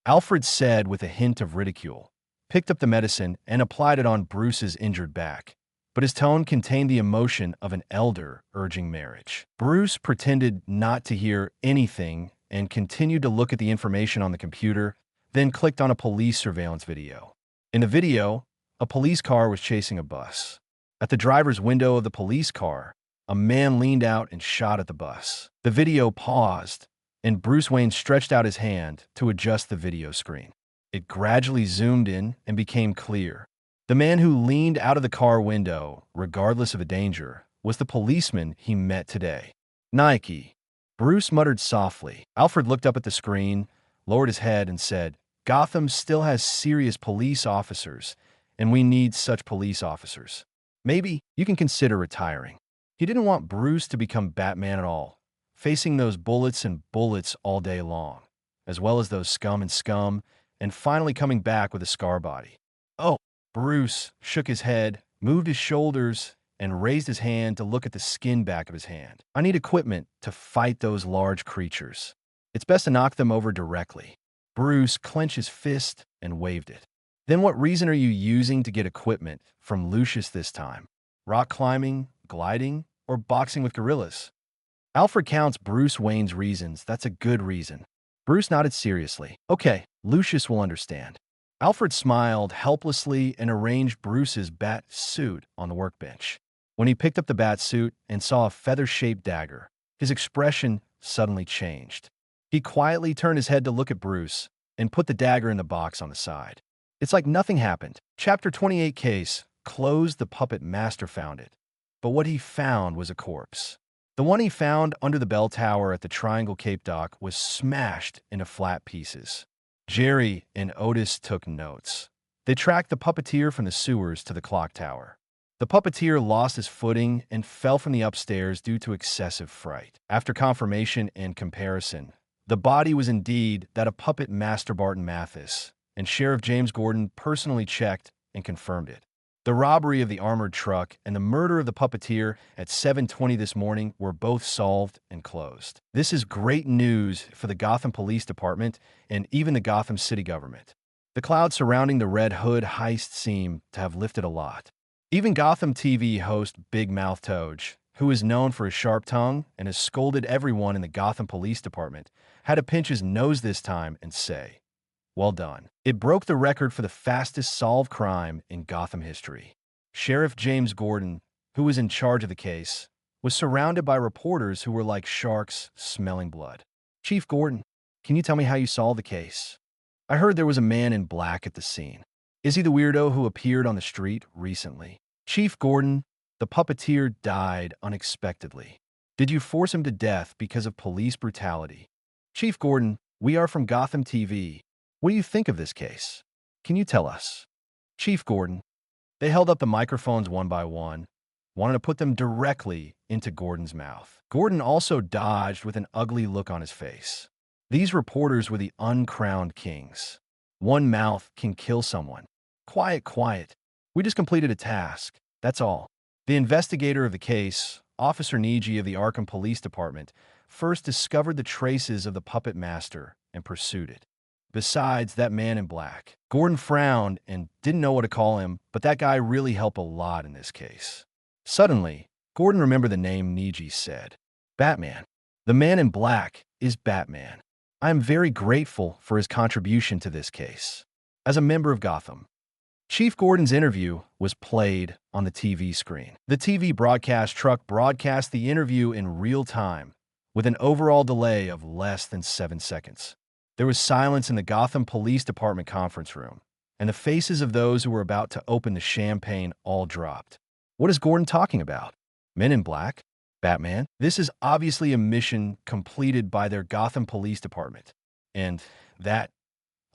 Alfred said with a hint of ridicule, picked up the medicine and applied it on Bruce's injured back, but his tone contained the emotion of an elder urging marriage. Bruce pretended not to hear anything and continued to look at the information on the computer, then clicked on a police surveillance video. In the video, a police car was chasing a bus. At the driver's window of the police car, a man leaned out and shot at the bus. The video paused, and Bruce Wayne stretched out his hand to adjust the video screen. It gradually zoomed in and became clear. The man who leaned out of the car window, regardless of a danger, was the policeman he met today. Nike. Bruce muttered softly. Alfred looked up at the screen, lowered his head, and said, Gotham still has serious police officers, and we need such police officers. Maybe you can consider retiring. He didn't want Bruce to become Batman at all, facing those bullets and bullets all day long, as well as those scum and scum, and finally coming back with a scar body. Oh, Bruce shook his head, moved his shoulders, and raised his hand to look at the skin back of his hand. I need equipment to fight those large creatures. It's best to knock them over directly. Bruce clenched his fist and waved it. Then what reason are you using to get equipment from Lucius this time? Rock climbing, gliding, or boxing with gorillas? Alfred counts Bruce Wayne's reasons. That's a good reason. Bruce nodded seriously. Okay, Lucius will understand. Alfred smiled helplessly and arranged Bruce's bat suit on the workbench. When he picked up the bat suit and saw a feather-shaped dagger, his expression suddenly changed. He quietly turned his head to look at Bruce and put the dagger in the box on the side. It's like nothing happened. Chapter 28 case closed. The puppet master found it. But what he found was a corpse. The one he found under the bell tower at the Triangle Cape Dock was smashed into flat pieces. Jerry and Otis took notes. They tracked the puppeteer from the sewers to the clock tower. The puppeteer lost his footing and fell from the upstairs due to excessive fright. After confirmation and comparison, the body was indeed that of puppet master Barton Mathis, and Sheriff James Gordon personally checked and confirmed it. The robbery of the armored truck and the murder of the puppeteer at 7:20 this morning were both solved and closed. This is great news for the Gotham Police Department and even the Gotham City government. The clouds surrounding the Red Hood heist seem to have lifted a lot. Even Gotham TV host Big Mouth Toge, who is known for his sharp tongue and has scolded everyone in the Gotham Police Department, had to pinch his nose this time and say, "Well done." It broke the record for the fastest solved crime in Gotham history. Sheriff James Gordon, who was in charge of the case, was surrounded by reporters who were like sharks smelling blood. "Chief Gordon, can you tell me how you solved the case? I heard there was a man in black at the scene. Is he the weirdo who appeared on the street recently?" "Chief Gordon, the puppeteer died unexpectedly. Did you force him to death because of police brutality?" "Chief Gordon, we are from Gotham TV. What do you think of this case? Can you tell us?" "Chief Gordon." They held up the microphones one by one, wanted to put them directly into Gordon's mouth. Gordon also dodged with an ugly look on his face. These reporters were the uncrowned kings. One mouth can kill someone. "Quiet, quiet. We just completed a task. That's all." The investigator of the case, Officer Niji of the Arkham Police Department, first discovered the traces of the puppet master and pursued it. Besides that man in black, Gordon frowned and didn't know what to call him, but that guy really helped a lot in this case. Suddenly, Gordon remembered the name Niji said. Batman. The man in black is Batman. I am very grateful for his contribution to this case. As a member of Gotham, Chief Gordon's interview was played on the TV screen. The TV broadcast truck broadcast the interview in real time, with an overall delay of less than 7 seconds. There was silence in the Gotham Police Department conference room, and the faces of those who were about to open the champagne all dropped. What is Gordon talking about? Men in black? Batman? This is obviously a mission completed by their Gotham Police Department. And that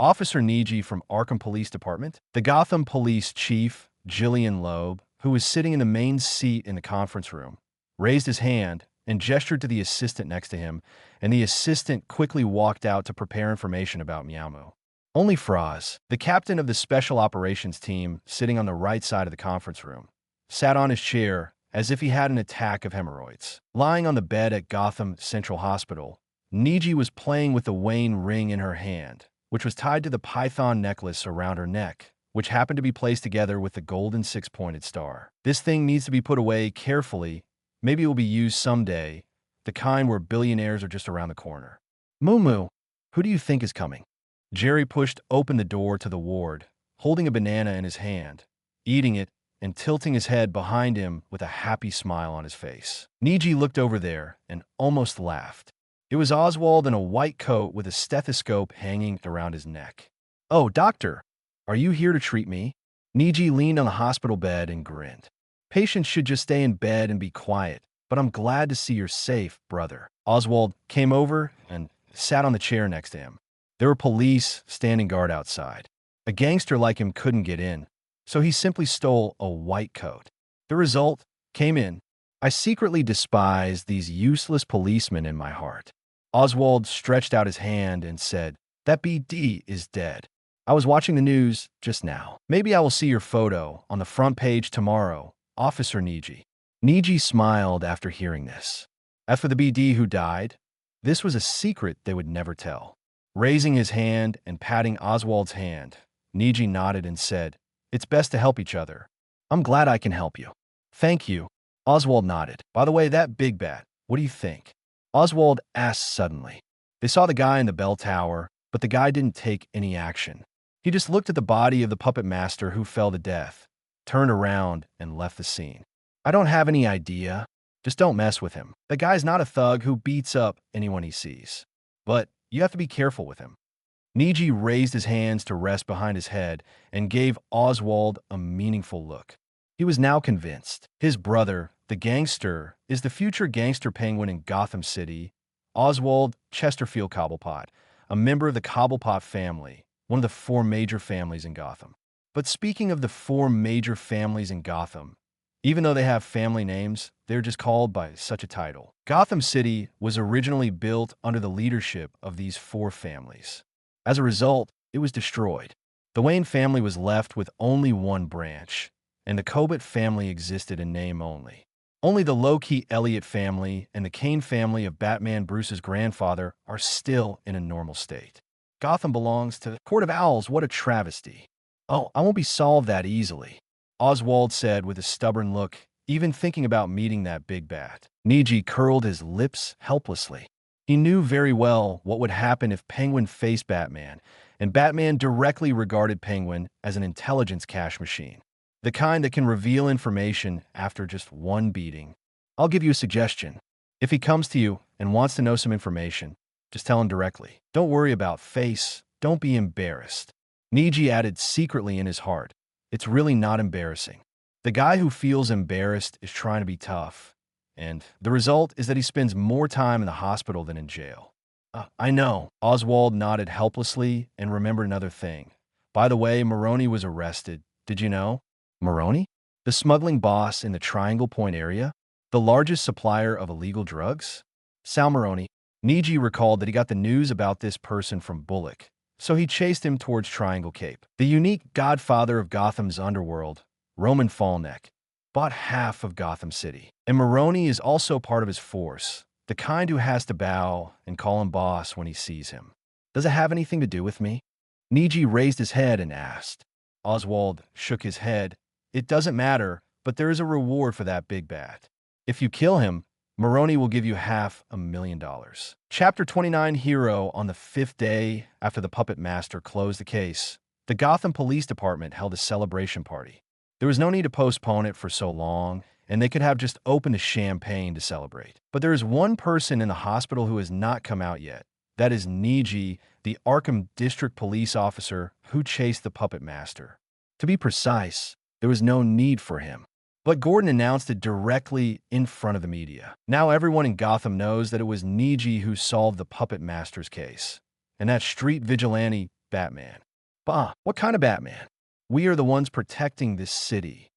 Officer Niji from Arkham Police Department, the Gotham Police Chief, Jillian Loeb, who was sitting in the main seat in the conference room, raised his hand and gestured to the assistant next to him, and the assistant quickly walked out to prepare information about Miamu. Only Fraz, the captain of the Special Operations Team sitting on the right side of the conference room, sat on his chair as if he had an attack of hemorrhoids. Lying on the bed at Gotham Central Hospital, Niji was playing with the Wayne ring in her hand, which was tied to the python necklace around her neck, which happened to be placed together with the golden six-pointed star. This thing needs to be put away carefully. Maybe it will be used someday, the kind where billionaires are just around the corner. Moo, who do you think is coming? Jerry pushed open the door to the ward, holding a banana in his hand, eating it, and tilting his head behind him with a happy smile on his face. Niji looked over there and almost laughed. It was Oswald in a white coat with a stethoscope hanging around his neck. "Oh, doctor, are you here to treat me?" Niji leaned on the hospital bed and grinned. "Patients should just stay in bed and be quiet, but I'm glad to see you're safe, brother." Oswald came over and sat on the chair next to him. There were police standing guard outside. A gangster like him couldn't get in, so he simply stole a white coat. The result came in. I secretly despise these useless policemen in my heart. Oswald stretched out his hand and said, "That BD is dead. I was watching the news just now. Maybe I will see your photo on the front page tomorrow, Officer Niji." Niji smiled after hearing this. As for the BD who died, this was a secret they would never tell. Raising his hand and patting Oswald's hand, Niji nodded and said, "It's best to help each other. I'm glad I can help you." "Thank you." Oswald nodded. "By the way, that big bat, what do you think?" Oswald asked suddenly. They saw the guy in the bell tower, but the guy didn't take any action. He just looked at the body of the puppet master who fell to death, turned around, and left the scene. "I don't have any idea. Just don't mess with him. The guy's not a thug who beats up anyone he sees. But you have to be careful with him." Niji raised his hands to rest behind his head and gave Oswald a meaningful look. He was now convinced. His brother, the gangster, is the future gangster penguin in Gotham City, Oswald Chesterfield Cobblepot, a member of the Cobblepot family, one of the 4 major families in Gotham. But speaking of the 4 major families in Gotham, Even though they have family names, they're just called by such a title. Gotham City was originally built under the leadership of these four families. As a result, it was destroyed. The Wayne family was left with only one branch, and the Cobalt family existed in name only. Only the low-key Elliott family and the Kane family of Batman Bruce's grandfather are still in a normal state. Gotham belongs to the Court of Owls. What a travesty. Oh, I won't be solved that easily, Oswald said with a stubborn look, even thinking about meeting that big bat. Niji curled his lips helplessly. He knew very well what would happen if Penguin faced Batman, and Batman directly regarded Penguin as an intelligence cache machine, the kind that can reveal information after just one beating. I'll give you a suggestion. If he comes to you and wants to know some information, just tell him directly. Don't worry about face. Don't be embarrassed. Niji added secretly in his heart, it's really not embarrassing. The guy who feels embarrassed is trying to be tough, and the result is that he spends more time in the hospital than in jail. I know. Oswald nodded helplessly and remembered another thing. By the way, Maroni was arrested. Did you know? Maroni? The smuggling boss in the Triangle Point area? The largest supplier of illegal drugs? Sal Maroni. Niji recalled that he got the news about this person from Bullock, so he chased him towards Triangle Cape. The unique godfather of Gotham's underworld, Roman Fallneck, bought half of Gotham City. And Maroni is also part of his force, the kind who has to bow and call him boss when he sees him. Does it have anything to do with me? Niji raised his head and asked. Oswald shook his head. It doesn't matter, but there is a reward for that big bat. If you kill him, Maroni will give you $500,000. Chapter 29 Hero. On the fifth day after the Puppet Master closed the case, the Gotham Police Department held a celebration party. There was no need to postpone it for so long, and they could have just opened the champagne to celebrate. But there is one person in the hospital who has not come out yet. That is Niji, the Arkham District Police officer who chased the Puppet Master. To be precise, there was no need for him. But Gordon announced it directly in front of the media. Now everyone in Gotham knows that it was Niji who solved the Puppet Master's case. And that street vigilante Batman. Bah, what kind of Batman? We are the ones protecting this city.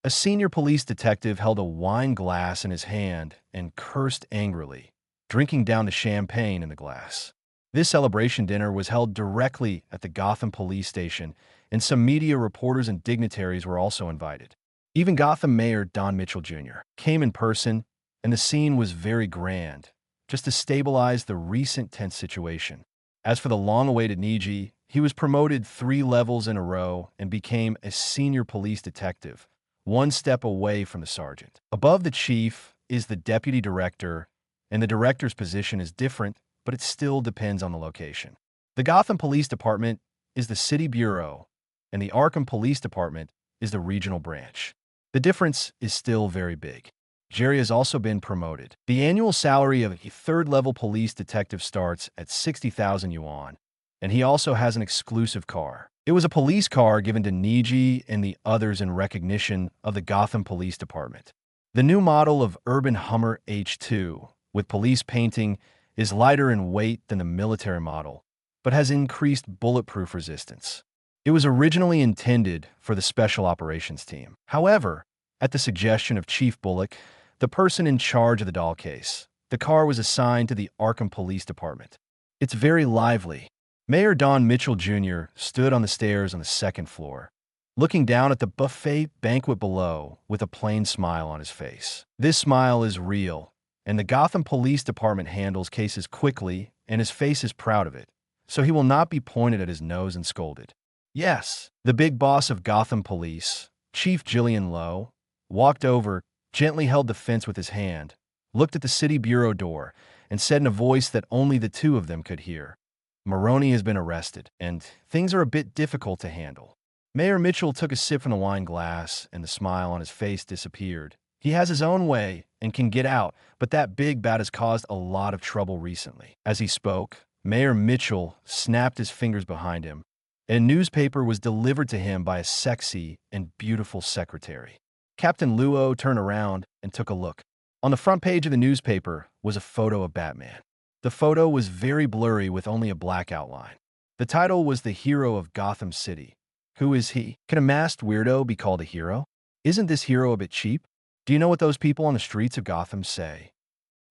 A senior police detective held a wine glass in his hand and cursed angrily, drinking down the champagne in the glass. This celebration dinner was held directly at the Gotham police station, and some media reporters and dignitaries were also invited. Even Gotham Mayor Don Mitchell Jr. came in person, and the scene was very grand, just to stabilize the recent tense situation. As for the long-awaited Niji, he was promoted 3 levels in a row and became a senior police detective, one step away from the sergeant. Above the chief is the deputy director, and the director's position is different, but it still depends on the location. The Gotham Police Department is the city bureau, and the Arkham Police Department is the regional branch. The difference is still very big. Jerry has also been promoted. The annual salary of a third-level police detective starts at 60,000 yuan, and he also has an exclusive car. It was a police car given to Niji and the others in recognition of the Gotham Police Department. The new model of Urban Hummer H2, with police painting, is lighter in weight than the military model, but has increased bulletproof resistance. It was originally intended for the Special Operations Team. However, at the suggestion of Chief Bullock, the person in charge of the doll case, the car was assigned to the Arkham Police Department. It's very lively. Mayor Don Mitchell Jr. stood on the stairs on the 2nd floor, looking down at the buffet banquet below with a plain smile on his face. This smile is real, and the Gotham Police Department handles cases quickly, and his face is proud of it, so he will not be pointed at his nose and scolded. Yes, the big boss of Gotham Police, Chief Jillian Lowe, walked over, gently held the fence with his hand, looked at the city bureau door, and said in a voice that only the two of them could hear, Maroni has been arrested, and things are a bit difficult to handle. Mayor Mitchell took a sip from the wine glass, and the smile on his face disappeared. He has his own way and can get out, but that big bat has caused a lot of trouble recently. As he spoke, Mayor Mitchell snapped his fingers behind him, and a newspaper was delivered to him by a sexy and beautiful secretary. Captain Luo turned around and took a look. On the front page of the newspaper was a photo of Batman. The photo was very blurry with only a black outline. The title was The Hero of Gotham City. Who is he? Can a masked weirdo be called a hero? Isn't this hero a bit cheap? Do you know what those people on the streets of Gotham say?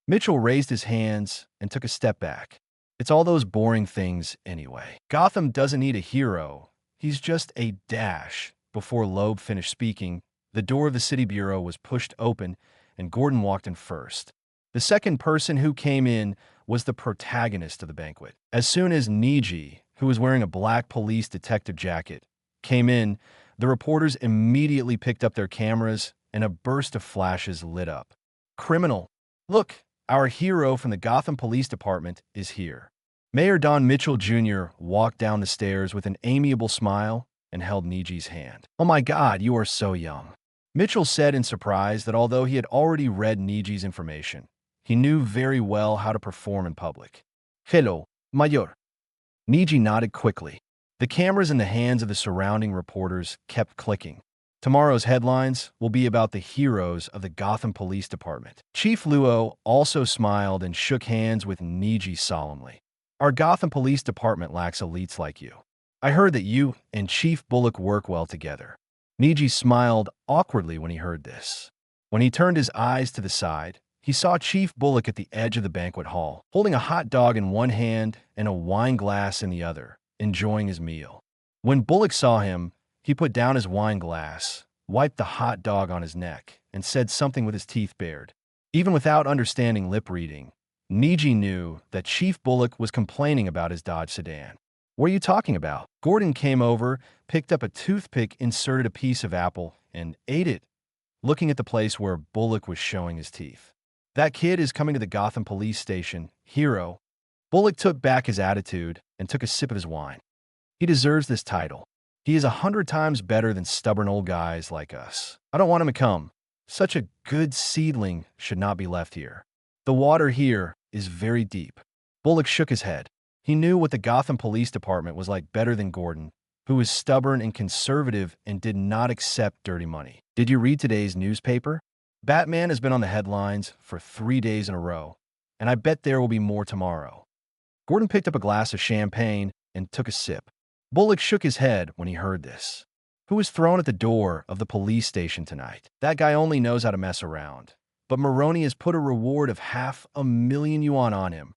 Mitchell raised his hands and took a step back. It's all those boring things anyway. Gotham doesn't need a hero. He's just a dash. Before Loeb finished speaking, the door of the city bureau was pushed open and Gordon walked in first. The second person who came in was the protagonist of the banquet. As soon as Niji, who was wearing a black police detective jacket, came in, the reporters immediately picked up their cameras and a burst of flashes lit up. Criminal! Look, our hero from the Gotham Police Department is here. Mayor Don Mitchell Jr. walked down the stairs with an amiable smile and held Niji's hand. "Oh my God, you are so young." Mitchell said in surprise that although he had already read Niji's information, he knew very well how to perform in public. "Hello, Mayor." Niji nodded quickly. The cameras in the hands of the surrounding reporters kept clicking. Tomorrow's headlines will be about the heroes of the Gotham Police Department. Chief Luo also smiled and shook hands with Niji solemnly. "Our Gotham Police Department lacks elites like you. I heard that you and Chief Bullock work well together." Niji smiled awkwardly when he heard this. When he turned his eyes to the side, he saw Chief Bullock at the edge of the banquet hall, holding a hot dog in one hand and a wine glass in the other, enjoying his meal. When Bullock saw him, he put down his wine glass, wiped the hot dog on his neck, and said something with his teeth bared. Even without understanding lip reading, Niji knew that Chief Bullock was complaining about his Dodge sedan. "What are you talking about?" Gordon came over, picked up a toothpick, inserted a piece of apple, and ate it, looking at the place where Bullock was showing his teeth. "That kid is coming to the Gotham Police Station, hero." Bullock took back his attitude and took a sip of his wine. "He deserves this title. He is 100 times better than stubborn old guys like us. I don't want him to come. Such a good seedling should not be left here. The water here is very deep." Bullock shook his head. He knew what the Gotham Police Department was like better than Gordon, who was stubborn and conservative and did not accept dirty money. "Did you read today's newspaper? Batman has been on the headlines for 3 days in a row, and I bet there will be more tomorrow." Gordon picked up a glass of champagne and took a sip. Bullock shook his head when he heard this. "Who was thrown at the door of the police station tonight? That guy only knows how to mess around. But Maroni has put a reward of 500,000 yuan on him."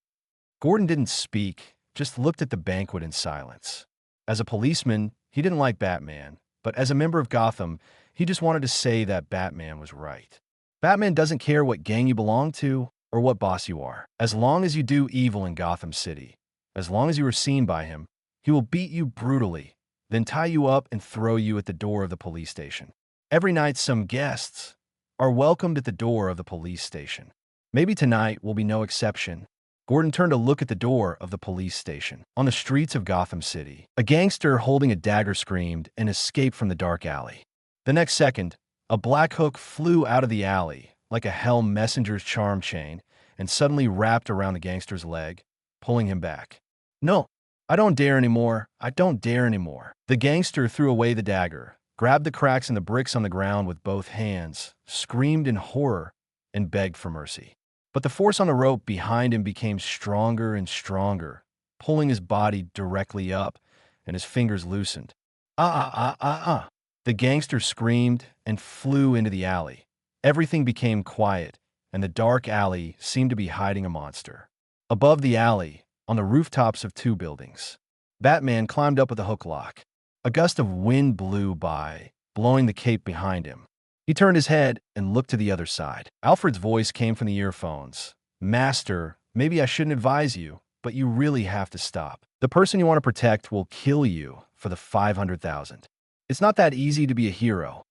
Gordon didn't speak, just looked at the banquet in silence. As a policeman, he didn't like Batman, but as a member of Gotham, he just wanted to say that Batman was right. Batman doesn't care what gang you belong to or what boss you are. As long as you do evil in Gotham City, as long as you are seen by him, he will beat you brutally, then tie you up and throw you at the door of the police station. Every night, some guests are welcomed at the door of the police station. Maybe tonight will be no exception. Gordon turned to look at the door of the police station. On the streets of Gotham City, a gangster holding a dagger screamed and escaped from the dark alley. The next second, a black hook flew out of the alley like a hell messenger's charm chain and suddenly wrapped around the gangster's leg, pulling him back. "No, I don't dare anymore. I don't dare anymore." The gangster threw away the dagger, grabbed the cracks in the bricks on the ground with both hands, screamed in horror, and begged for mercy. But the force on the rope behind him became stronger and stronger, pulling his body directly up, and his fingers loosened. Ah. The gangster screamed and flew into the alley. Everything became quiet, and the dark alley seemed to be hiding a monster. Above the alley, on the rooftops of 2 buildings, Batman climbed up with a hook lock. A gust of wind blew by, blowing the cape behind him. He turned his head and looked to the other side. Alfred's voice came from the earphones. "Master, maybe I shouldn't advise you, but you really have to stop. The person you want to protect will kill you for the 500,000. It's not that easy to be a hero.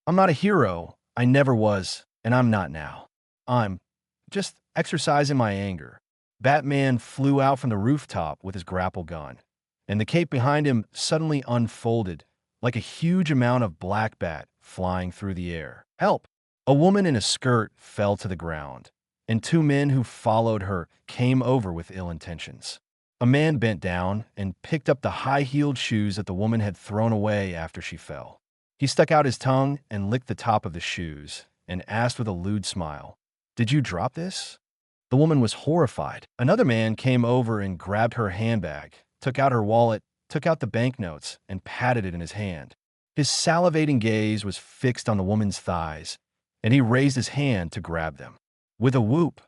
I'm not a hero. I never was, and I'm not now. I'm just exercising my anger." Batman flew out from the rooftop with his grapple gun, and the cape behind him suddenly unfolded like a huge amount of black bat flying through the air. "Help!" A woman in a skirt fell to the ground, and 2 men who followed her came over with ill intentions. A man bent down and picked up the high-heeled shoes that the woman had thrown away after she fell. He stuck out his tongue and licked the top of the shoes and asked with a lewd smile, "Did you drop this?" The woman was horrified. Another man came over and grabbed her handbag, took out her wallet, took out the banknotes, and patted it in his hand. His salivating gaze was fixed on the woman's thighs, and he raised his hand to grab them. With a whoop,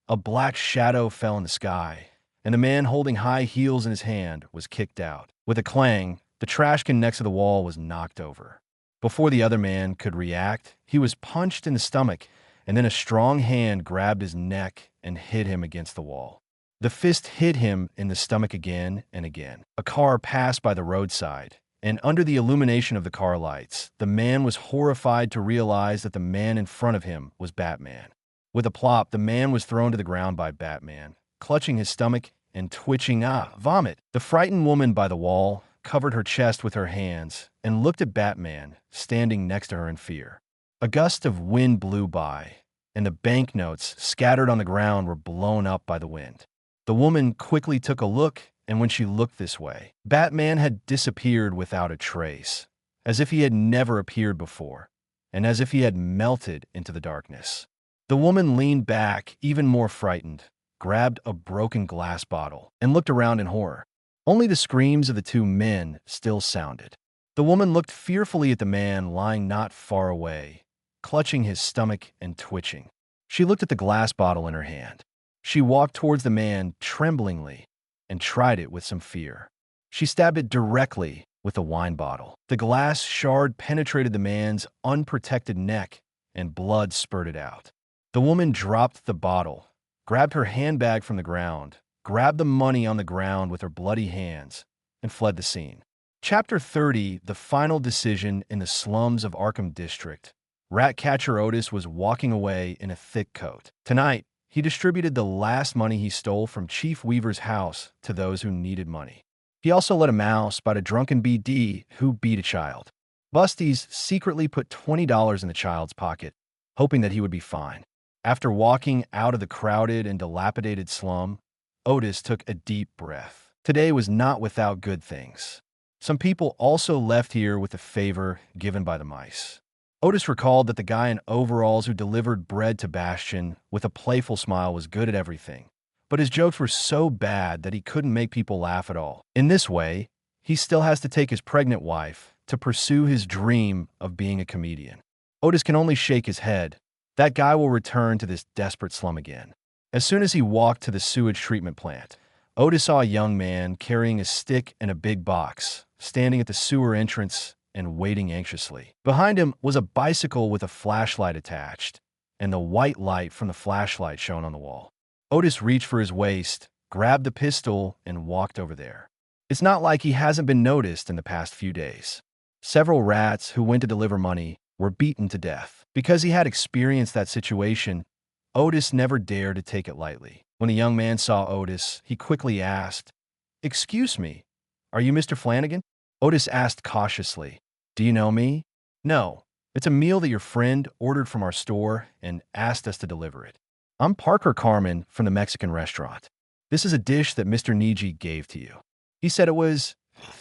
a black shadow fell in the sky, and the man holding high heels in his hand was kicked out. With a clang, the trash can next to the wall was knocked over. Before the other man could react, he was punched in the stomach, and then a strong hand grabbed his neck and hit him against the wall. The fist hit him in the stomach again and again. A car passed by the roadside, and under the illumination of the car lights, the man was horrified to realize that the man in front of him was Batman. With a plop, the man was thrown to the ground by Batman, clutching his stomach and twitching vomit. The frightened woman by the wall covered her chest with her hands and looked at Batman, standing next to her in fear. A gust of wind blew by, and the banknotes scattered on the ground were blown up by the wind. The woman quickly took a look, and when she looked this way, Batman had disappeared without a trace, as if he had never appeared before, and as if he had melted into the darkness. The woman leaned back, even more frightened, grabbed a broken glass bottle, and looked around in horror. Only the screams of the two men still sounded. The woman looked fearfully at the man lying not far away, clutching his stomach and twitching. She looked at the glass bottle in her hand. She walked towards the man tremblingly and tried it with some fear. She stabbed it directly with a wine bottle. The glass shard penetrated the man's unprotected neck, and blood spurted out. The woman dropped the bottle, grabbed her handbag from the ground, grabbed the money on the ground with her bloody hands, and fled the scene. Chapter 30, The Final Decision in the Slums of Arkham District. Ratcatcher Otis was walking away in a thick coat. Tonight, he distributed the last money he stole from Chief Weaver's house to those who needed money. He also let a mouse bite a drunken BD who beat a child. Busties secretly put $20 in the child's pocket, hoping that he would be fine. After walking out of the crowded and dilapidated slum, Otis took a deep breath. Today was not without good things. Some people also left here with a favor given by the mice. Otis recalled that the guy in overalls who delivered bread to Bastion with a playful smile was good at everything, but his jokes were so bad that he couldn't make people laugh at all. In this way, he still has to take his pregnant wife to pursue his dream of being a comedian. Otis can only shake his head. That guy will return to this desperate slum again. As soon as he walked to the sewage treatment plant, Otis saw a young man carrying a stick and a big box, standing at the sewer entrance and waiting anxiously. Behind him was a bicycle with a flashlight attached, and the white light from the flashlight shone on the wall. Otis reached for his waist, grabbed the pistol, and walked over there. It's not like he hasn't been noticed in the past few days. Several rats who went to deliver money were beaten to death. Because he had experienced that situation, Otis never dared to take it lightly. When the young man saw Otis, he quickly asked, "Excuse me, are you Mr. Flanagan?" Otis asked cautiously, "Do you know me?" "No. It's a meal that your friend ordered from our store and asked us to deliver it. I'm Parker Carmen from the Mexican restaurant. This is a dish that Mr. Niji gave to you. He said it was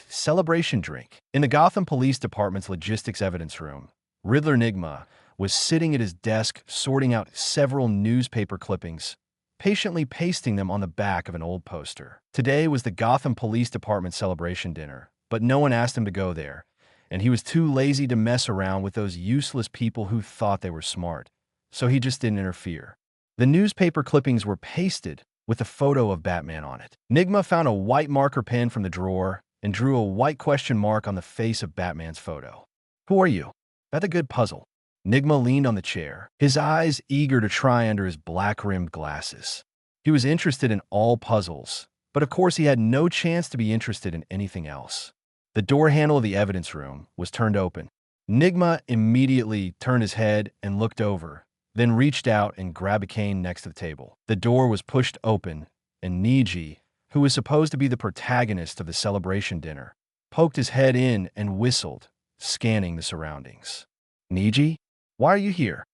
celebration drink." In the Gotham Police Department's logistics evidence room, Riddler Nigma was sitting at his desk sorting out several newspaper clippings, patiently pasting them on the back of an old poster. Today was the Gotham Police Department celebration dinner, but no one asked him to go there, and he was too lazy to mess around with those useless people who thought they were smart, so he just didn't interfere. The newspaper clippings were pasted with a photo of Batman on it. Nigma found a white marker pen from the drawer and drew a white question mark on the face of Batman's photo. "Who are you?" "That's a good puzzle." Nigma leaned on the chair, his eyes eager to try under his black-rimmed glasses. He was interested in all puzzles, but of course he had no chance to be interested in anything else. The door handle of the evidence room was turned open. Nigma immediately turned his head and looked over, then reached out and grabbed a cane next to the table. The door was pushed open, and Niji, who was supposed to be the protagonist of the celebration dinner, poked his head in and whistled, scanning the surroundings. "Niji? Why are you here?"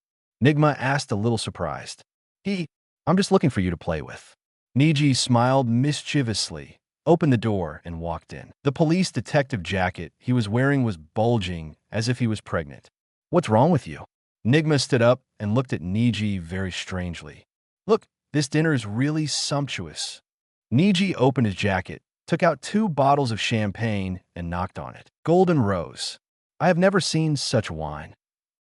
Nigma asked, a little surprised. "I'm just looking for you to play with." Niji smiled mischievously, opened the door, and walked in. The police detective jacket he was wearing was bulging as if he was pregnant. "What's wrong with you?" Nigma stood up and looked at Niji very strangely. "Look, this dinner is really sumptuous." Niji opened his jacket, took out 2 bottles of champagne, and knocked on it. "Golden Rose. I have never seen such wine.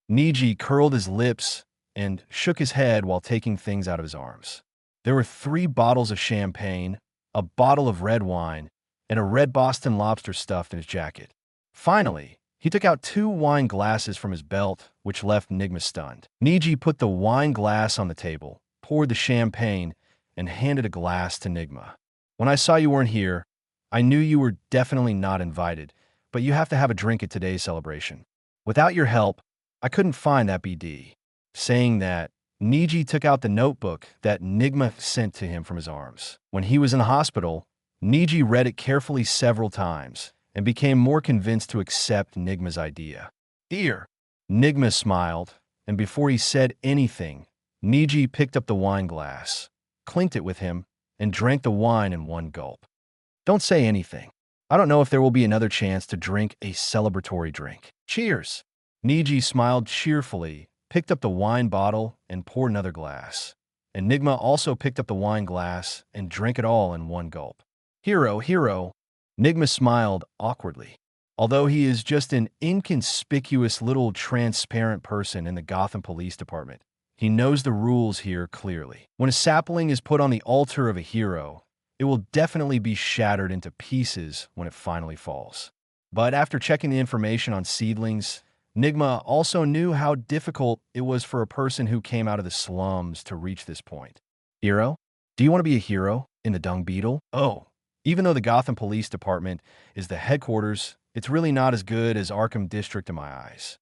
Niji curled his lips and shook his head while taking things out of his arms. There were 3 bottles of champagne, a bottle of red wine, and a red Boston lobster stuffed in his jacket. Finally, he took out 2 wine glasses from his belt, which left Nigma stunned. Niji put the wine glass on the table, poured the champagne, and handed a glass to Nigma. When I saw you weren't here, I knew you were definitely not invited, but you have to have a drink at today's celebration. Without your help, I couldn't find that BD. Saying that, Niji took out the notebook that Nigma sent to him from his arms. When he was in the hospital, Niji read it carefully several times and became more convinced to accept Nigma's idea. Dear, Nigma smiled, and before he said anything, Niji picked up the wine glass, clinked it with him, and drank the wine in one gulp. Don't say anything. I don't know if there will be another chance to drink a celebratory drink. Cheers! Niji smiled cheerfully, picked up the wine bottle, and poured another glass. Enigma also picked up the wine glass and drank it all in one gulp. Hero, Nigma smiled awkwardly. Although he is just an inconspicuous little transparent person in the Gotham Police Department, he knows the rules here clearly. When a sapling is put on the altar of a hero, it will definitely be shattered into pieces when it finally falls. But after checking the information on seedlings, Nigma also knew how difficult it was for a person who came out of the slums to reach this point. Hero? Do you want to be a hero in the Dung Beetle? Oh, even though the Gotham Police Department is the headquarters, it's really not as good as Arkham District in my eyes.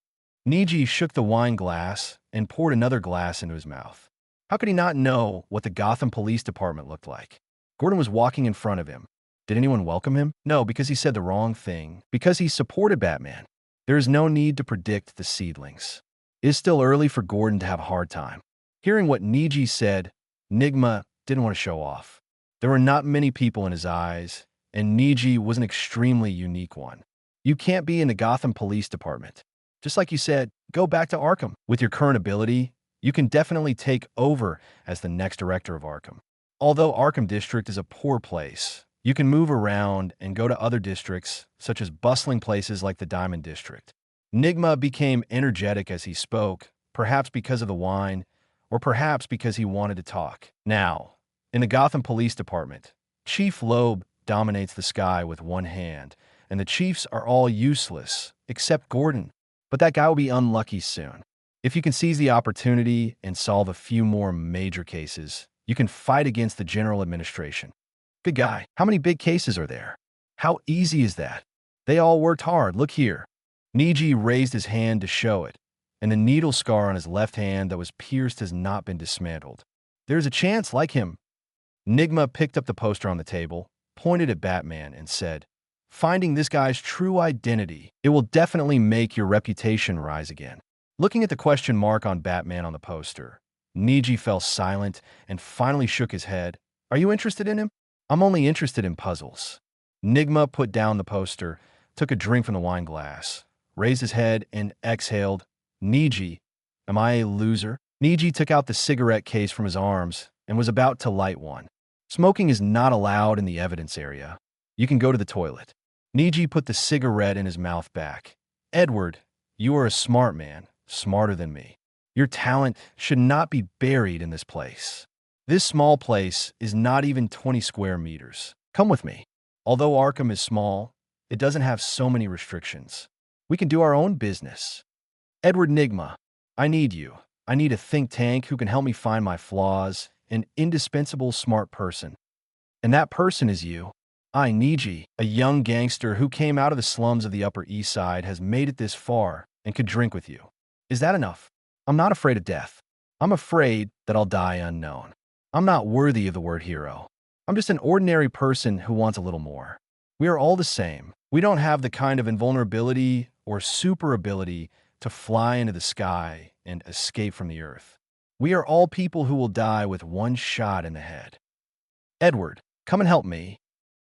Niji shook the wine glass and poured another glass into his mouth. How could he not know what the Gotham Police Department looked like? Gordon was walking in front of him. Did anyone welcome him? No, because he said the wrong thing. Because he supported Batman. There is no need to predict the seedlings. It is still early for Gordon to have a hard time. Hearing what Niji said, Nigma didn't want to show off. There were not many people in his eyes, and Niji was an extremely unique one. You can't be in the Gotham Police Department. Just like you said, go back to Arkham. With your current ability, you can definitely take over as the next director of Arkham. Although Arkham District is a poor place, you can move around and go to other districts, such as bustling places like the Diamond District. Nigma became energetic as he spoke, perhaps because of the wine, or perhaps because he wanted to talk. Now, in the Gotham Police Department, Chief Loeb dominates the sky with one hand, and the chiefs are all useless, except Gordon. But that guy will be unlucky soon. If you can seize the opportunity and solve a few more major cases, you can fight against the general administration. Good guy, how many big cases are there? How easy is that? They all worked hard, look here. Niji raised his hand to show it, and the needle scar on his left hand that was pierced has not been dismantled. There's a chance like him. Nigma picked up the poster on the table, pointed at Batman, and said, finding this guy's true identity, it will definitely make your reputation rise again. Looking at the question mark on Batman on the poster, Niji fell silent and finally shook his head. Are you interested in him? I'm only interested in puzzles. Nigma put down the poster, took a drink from the wine glass, raised his head, and exhaled. Niji, am I a loser? Niji took out the cigarette case from his arms and was about to light one. Smoking is not allowed in the evidence area. You can go to the toilet. Niji put the cigarette in his mouth back. Edward, you are a smart man, smarter than me. Your talent should not be buried in this place. This small place is not even 20 square meters. Come with me. Although Arkham is small, it doesn't have so many restrictions. We can do our own business. Edward Nigma, I need you. I need a think tank who can help me find my flaws, an indispensable smart person. And that person is you. I, Niji, a young gangster who came out of the slums of the Upper East Side, has made it this far and could drink with you. Is that enough? I'm not afraid of death. I'm afraid that I'll die unknown. I'm not worthy of the word hero. I'm just an ordinary person who wants a little more. We are all the same. We don't have the kind of invulnerability or super ability to fly into the sky and escape from the earth. We are all people who will die with one shot in the head. Edward, come and help me.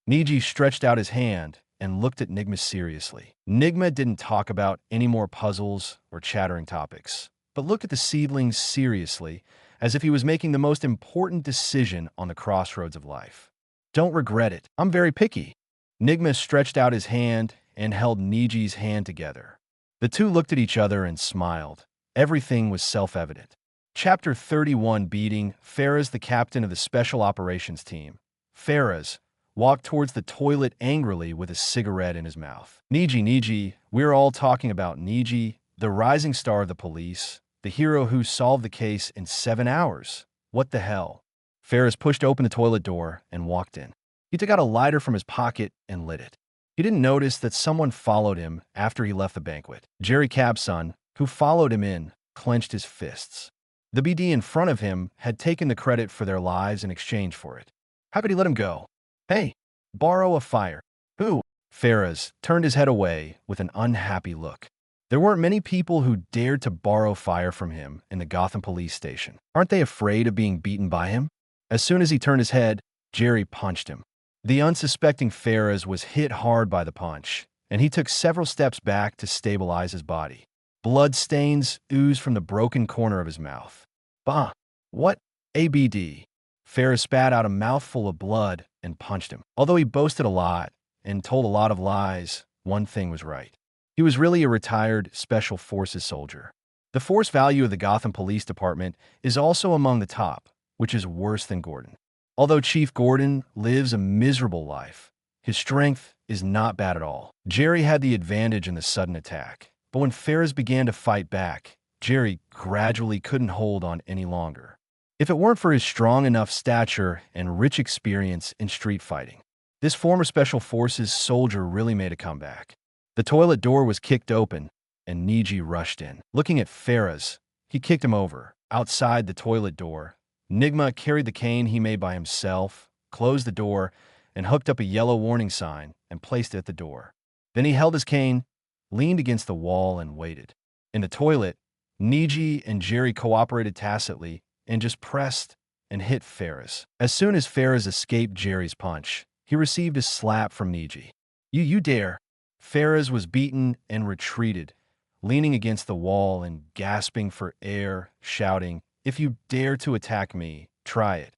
Niji stretched out his hand and looked at Nigma seriously. Nigma didn't talk about any more puzzles or chattering topics, but looked at the seedlings seriously, as if he was making the most important decision on the crossroads of life. Don't regret it. I'm very picky. Nigma stretched out his hand and held Niji's hand together. The two looked at each other and smiled. Everything was self-evident. Chapter 31 Beating. Faraz, the captain of the Special Operations Team. Faraz walked towards the toilet angrily with a cigarette in his mouth. Niji, we're all talking about Niji, the rising star of the police, the hero who solved the case in 7 hours. What the hell? Faraz pushed open the toilet door and walked in. He took out a lighter from his pocket and lit it. He didn't notice that someone followed him after he left the banquet. Jerry Cabson, who followed him in, clenched his fists. The BD in front of him had taken the credit for their lives in exchange for it. How could he let him go? Hey, borrow a fire. Who? Faraz turned his head away with an unhappy look. There weren't many people who dared to borrow fire from him in the Gotham police station. Aren't they afraid of being beaten by him? As soon as he turned his head, Jerry punched him. The unsuspecting Faraz was hit hard by the punch, and he took several steps back to stabilize his body. Blood stains oozed from the broken corner of his mouth. Bah! What? ABD. Faraz spat out a mouthful of blood and punched him. Although he boasted a lot and told a lot of lies, one thing was right. He was really a retired Special Forces soldier. The force value of the Gotham Police Department is also among the top, which is worse than Gordon. Although Chief Gordon lives a miserable life, his strength is not bad at all. Jerry had the advantage in the sudden attack, but when Faraz began to fight back, Jerry gradually couldn't hold on any longer. If it weren't for his strong enough stature and rich experience in street fighting, this former Special Forces soldier really made a comeback. The toilet door was kicked open, and Niji rushed in. Looking at Faraz, he kicked him over. Outside the toilet door, Nigma carried the cane he made by himself, closed the door, and hooked up a yellow warning sign and placed it at the door. Then he held his cane, leaned against the wall, and waited. In the toilet, Niji and Jerry cooperated tacitly and just pressed and hit Faraz. As soon as Faraz escaped Jerry's punch, he received a slap from Niji. You dare! Faraz was beaten and retreated, leaning against the wall and gasping for air, shouting, "If you dare to attack me, try it."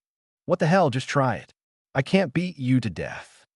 What the hell, just try it. I can't beat you to death.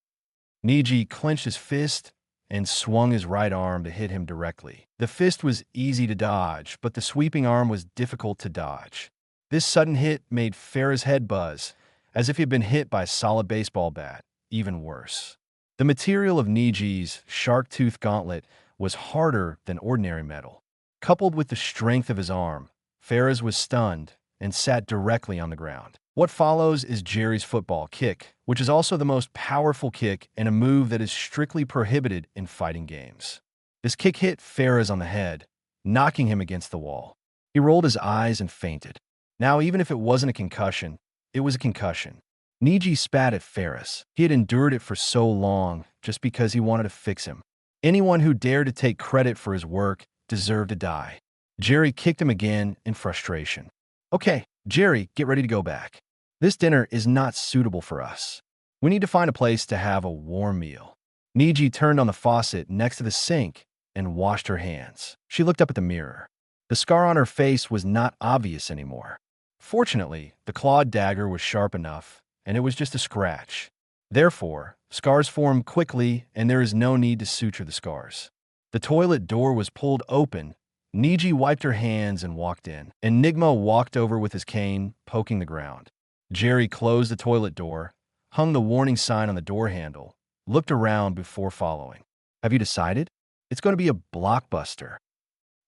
Niji clenched his fist and swung his right arm to hit him directly. The fist was easy to dodge, but the sweeping arm was difficult to dodge. This sudden hit made Faraz's head buzz, as if he had been hit by a solid baseball bat. Even worse. The material of Niji's shark-tooth gauntlet was harder than ordinary metal. Coupled with the strength of his arm, Faraz was stunned and sat directly on the ground. What follows is Jerry's football kick, which is also the most powerful kick and a move that is strictly prohibited in fighting games. This kick hit Faraz on the head, knocking him against the wall. He rolled his eyes and fainted. Now, even if it wasn't a concussion, it was a concussion. Niji spat at Faraz. He had endured it for so long just because he wanted to fix him. Anyone who dared to take credit for his work deserved to die. Jerry kicked him again in frustration. Okay, Jerry, get ready to go back. This dinner is not suitable for us. We need to find a place to have a warm meal. Niji turned on the faucet next to the sink and washed her hands. She looked up at the mirror. The scar on her face was not obvious anymore. Fortunately, the clawed dagger was sharp enough, and it was just a scratch. Therefore, scars form quickly, and there is no need to suture the scars. The toilet door was pulled open. Niji wiped her hands and walked in. Enigma walked over with his cane, poking the ground. Jerry closed the toilet door, hung the warning sign on the door handle, looked around before following. Have you decided? It's going to be a blockbuster.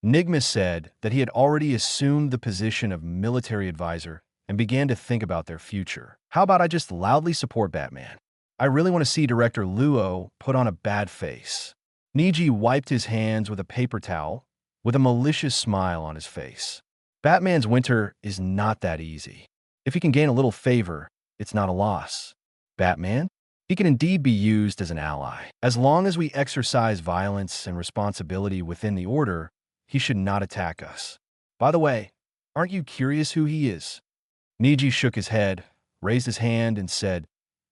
Nigma said that he had already assumed the position of military advisor and began to think about their future. How about I just loudly support Batman? I really want to see Director Luo put on a bad face. Niji wiped his hands with a paper towel, with a malicious smile on his face. Batman's winter is not that easy. If he can gain a little favor, it's not a loss. Batman? He can indeed be used as an ally. As long as we exercise violence and responsibility within the order, he should not attack us. By the way, aren't you curious who he is? Niji shook his head, raised his hand, and said,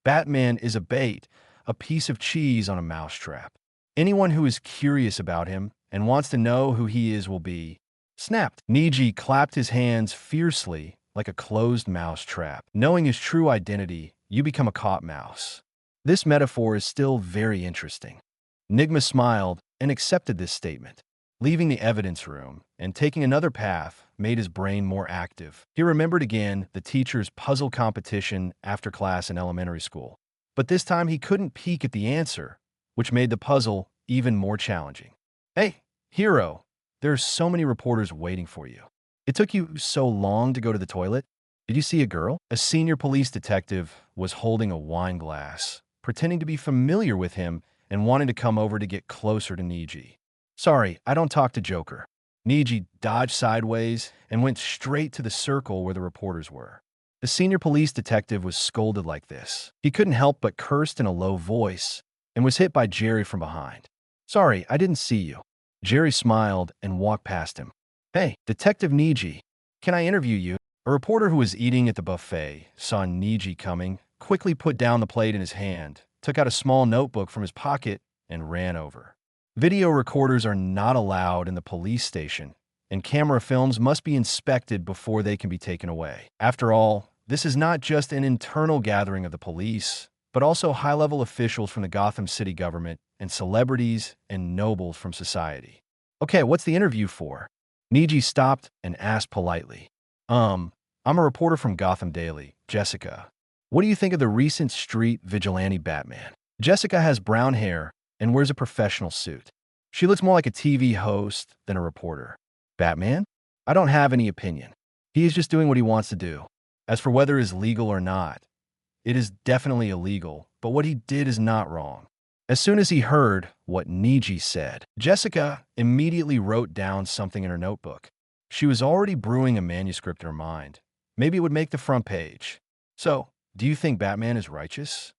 Batman is a bait, a piece of cheese on a mousetrap. Anyone who is curious about him and wants to know who he is will be snapped. Niji clapped his hands fiercely like a closed mouse trap. Knowing his true identity, you become a caught mouse. This metaphor is still very interesting. Nigma smiled and accepted this statement. Leaving the evidence room and taking another path made his brain more active. He remembered again the teacher's puzzle competition after class in elementary school. But this time he couldn't peek at the answer, which made the puzzle even more challenging. Hey, hero, there are so many reporters waiting for you. It took you so long to go to the toilet. Did you see a girl? A senior police detective was holding a wine glass, pretending to be familiar with him and wanting to come over to get closer to Niji. Sorry, I don't talk to Joker. Niji dodged sideways and went straight to the circle where the reporters were. The senior police detective was scolded like this. He couldn't help but cursed in a low voice and was hit by Jerry from behind. Sorry, I didn't see you. Jerry smiled and walked past him. Hey, Detective Niji, can I interview you? A reporter who was eating at the buffet saw Niji coming, quickly put down the plate in his hand, took out a small notebook from his pocket, and ran over. Video recorders are not allowed in the police station, and camera films must be inspected before they can be taken away. After all, this is not just an internal gathering of the police, but also high-level officials from the Gotham City government and celebrities and nobles from society. Okay, what's the interview for? Niji stopped and asked politely. I'm a reporter from Gotham Daily, Jessica. What do you think of the recent street vigilante Batman? Jessica has brown hair and wears a professional suit. She looks more like a TV host than a reporter. Batman? I don't have any opinion. He is just doing what he wants to do. As for whether it is legal or not, it is definitely illegal, but what he did is not wrong. As soon as he heard what Niji said, Jessica immediately wrote down something in her notebook. She was already brewing a manuscript in her mind. Maybe it would make the front page. So, do you think Batman is righteous?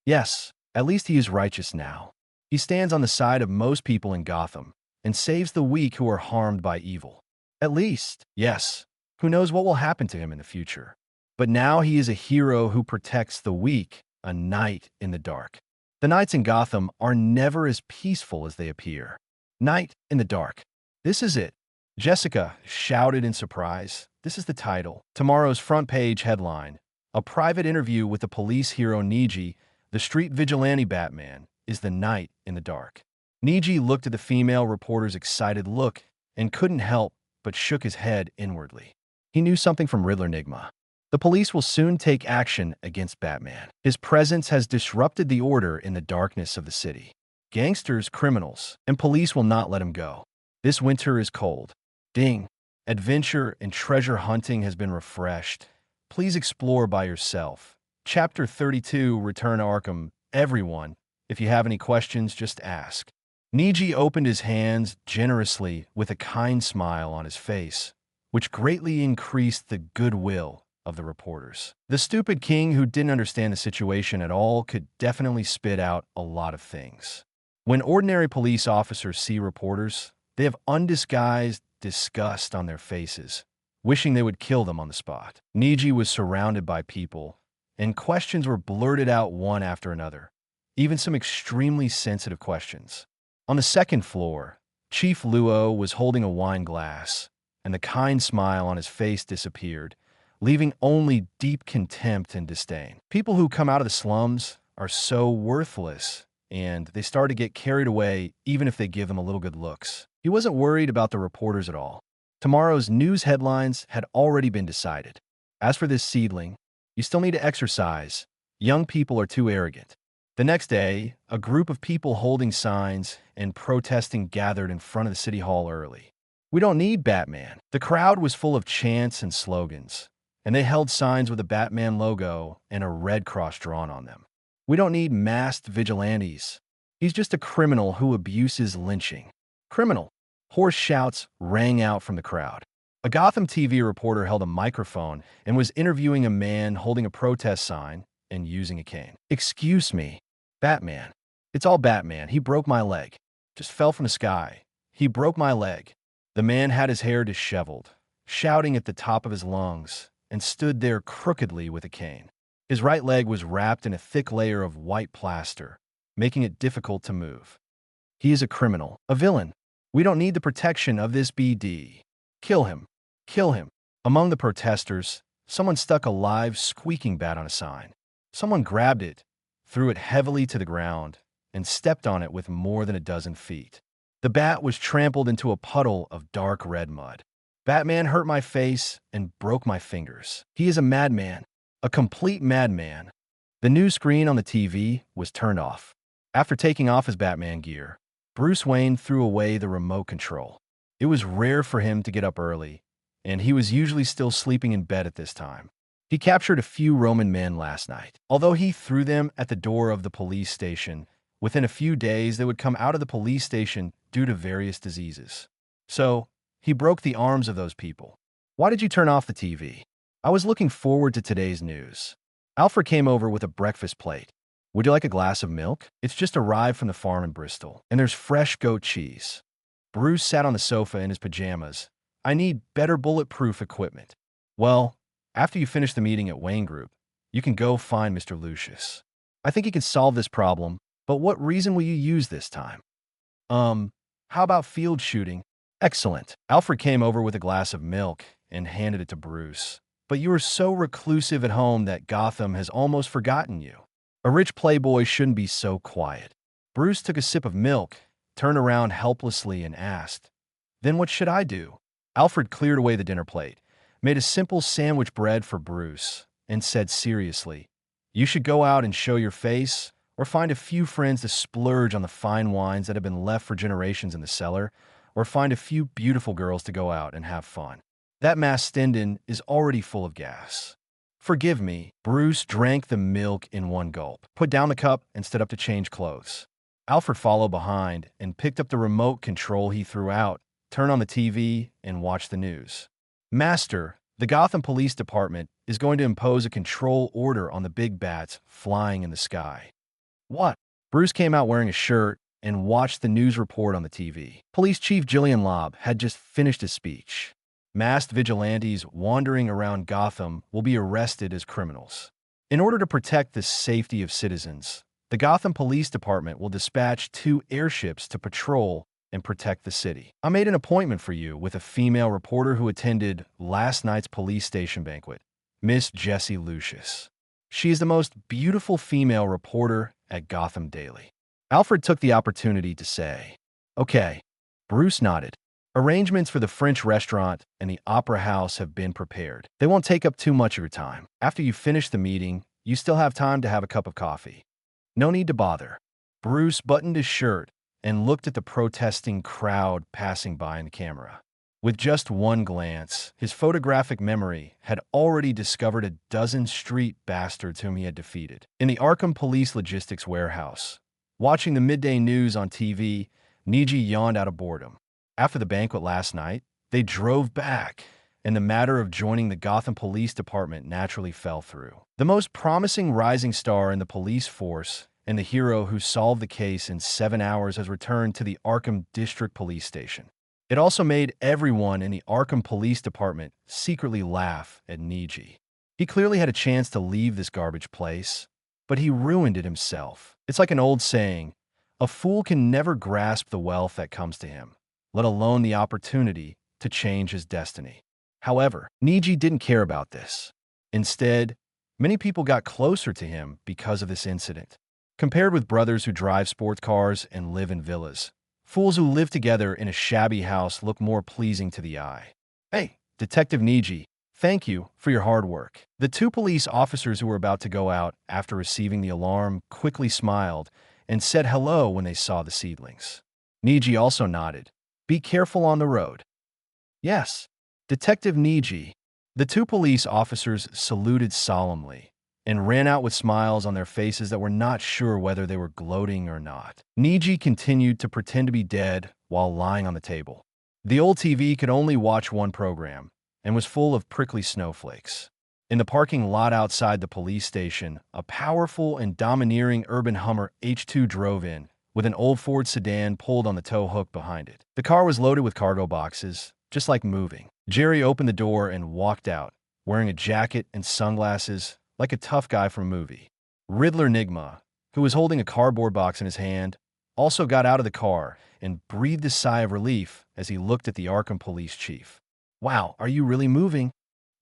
Yes, at least he is righteous now. He stands on the side of most people in Gotham and saves the weak who are harmed by evil. At least, yes. Who knows what will happen to him in the future? But now he is a hero who protects the weak, a knight in the dark. The nights in Gotham are never as peaceful as they appear. Night in the dark. This is it. Jessica shouted in surprise. This is the title. Tomorrow's front page headline. A private interview with the police hero Niji, the street vigilante Batman, is the night in the dark. Niji looked at the female reporter's excited look and couldn't help but shook his head inwardly. He knew something from Riddler Enigma. The police will soon take action against Batman. His presence has disrupted the order in the darkness of the city. Gangsters, criminals, and police will not let him go. This winter is cold. Ding. Adventure and treasure hunting has been refreshed. Please explore by yourself. Chapter 32, Return to Arkham. Everyone, if you have any questions, just ask. Niji opened his hands generously with a kind smile on his face, which greatly increased the goodwill of the reporters. The stupid king who didn't understand the situation at all could definitely spit out a lot of things. When ordinary police officers see reporters, they have undisguised disgust on their faces, wishing they would kill them on the spot. Niji was surrounded by people, and questions were blurted out one after another, even some extremely sensitive questions. On the second floor, Chief Luo was holding a wine glass, and the kind smile on his face disappeared, leaving only deep contempt and disdain. People who come out of the slums are so worthless, and they start to get carried away even if they give them a little good looks. He wasn't worried about the reporters at all. Tomorrow's news headlines had already been decided. As for this seedling, you still need to exercise. Young people are too arrogant. The next day, a group of people holding signs and protesting gathered in front of the city hall early. We don't need Batman. The crowd was full of chants and slogans, and they held signs with a Batman logo and a red cross drawn on them. We don't need masked vigilantes. He's just a criminal who abuses lynching. Criminal. Hoarse shouts rang out from the crowd. A Gotham TV reporter held a microphone and was interviewing a man holding a protest sign and using a cane. Excuse me, Batman. It's all Batman. He broke my leg. Just fell from the sky. He broke my leg. The man had his hair disheveled, shouting at the top of his lungs, and stood there crookedly with a cane. His right leg was wrapped in a thick layer of white plaster, making it difficult to move. He is a criminal, a villain. We don't need the protection of this BD. Kill him. Kill him. Among the protesters, someone stuck a live squeaking bat on a sign. Someone grabbed it, threw it heavily to the ground, and stepped on it with more than a dozen feet. The bat was trampled into a puddle of dark red mud. Batman hurt my face and broke my fingers. He is a madman, a complete madman. The news screen on the TV was turned off. After taking off his Batman gear, Bruce Wayne threw away the remote control. It was rare for him to get up early, and he was usually still sleeping in bed at this time. He captured a few Roman men last night. Although he threw them at the door of the police station, within a few days they would come out of the police station due to various diseases. So, he broke the arms of those people. Why did you turn off the TV? I was looking forward to today's news. Alfred came over with a breakfast plate. Would you like a glass of milk? It's just arrived from the farm in Bristol, and there's fresh goat cheese. Bruce sat on the sofa in his pajamas. I need better bulletproof equipment. Well, after you finish the meeting at Wayne Group, you can go find Mr. Lucius. I think he can solve this problem, but what reason will you use this time? How about field shooting? Excellent. Alfred came over with a glass of milk and handed it to Bruce. But you are so reclusive at home that Gotham has almost forgotten you. A rich playboy shouldn't be so quiet. Bruce took a sip of milk, turned around helplessly and asked, "Then what should I do?" Alfred cleared away the dinner plate, made a simple sandwich bread for Bruce, and said seriously, "You should go out and show your face, or find a few friends to splurge on the fine wines that have been left for generations in the cellar, or find a few beautiful girls to go out and have fun. That Mass Stendon is already full of gas." Forgive me. Bruce drank the milk in one gulp, put down the cup, and stood up to change clothes. Alfred followed behind and picked up the remote control he threw out, turned on the TV, and watched the news. "Master, the Gotham Police Department is going to impose a control order on the big bats flying in the sky." What? Bruce came out wearing a shirt and watched the news report on the TV. Police Chief Gillian Lobb had just finished his speech. Masked vigilantes wandering around Gotham will be arrested as criminals. In order to protect the safety of citizens, the Gotham Police Department will dispatch 2 airships to patrol and protect the city. I made an appointment for you with a female reporter who attended last night's police station banquet, Miss Jessie Lucius. She is the most beautiful female reporter at Gotham Daily. Alfred took the opportunity to say, "Okay." Bruce nodded. "Arrangements for the French restaurant and the opera house have been prepared. They won't take up too much of your time. After you finish the meeting, you still have time to have a cup of coffee. No need to bother." Bruce buttoned his shirt and looked at the protesting crowd passing by in the camera. With just one glance, his photographic memory had already discovered a dozen street bastards whom he had defeated. In the Arkham Police Logistics Warehouse, watching the midday news on TV, Niji yawned out of boredom. After the banquet last night, they drove back, and the matter of joining the Gotham Police Department naturally fell through. The most promising rising star in the police force and the hero who solved the case in 7 hours has returned to the Arkham District Police Station. It also made everyone in the Arkham Police Department secretly laugh at Niji. He clearly had a chance to leave this garbage place, but he ruined it himself. It's like an old saying, a fool can never grasp the wealth that comes to him, let alone the opportunity to change his destiny. However, Niji didn't care about this. Instead, many people got closer to him because of this incident. Compared with brothers who drive sports cars and live in villas, fools who live together in a shabby house look more pleasing to the eye. "Hey, Detective Niji, thank you for your hard work." The 2 police officers who were about to go out after receiving the alarm quickly smiled and said hello when they saw the seedlings. Niji also nodded. "Be careful on the road." "Yes, Detective Niji." The 2 police officers saluted solemnly and ran out with smiles on their faces that were not sure whether they were gloating or not. Niji continued to pretend to be dead while lying on the table. The old TV could only watch one program and was full of prickly snowflakes. In the parking lot outside the police station, a powerful and domineering urban Hummer H2 drove in, with an old Ford sedan pulled on the tow hook behind it. The car was loaded with cargo boxes, just like moving. Jerry opened the door and walked out, wearing a jacket and sunglasses, like a tough guy from a movie. Riddler Nigma, who was holding a cardboard box in his hand, also got out of the car and breathed a sigh of relief as he looked at the Arkham police chief. "Wow, are you really moving?"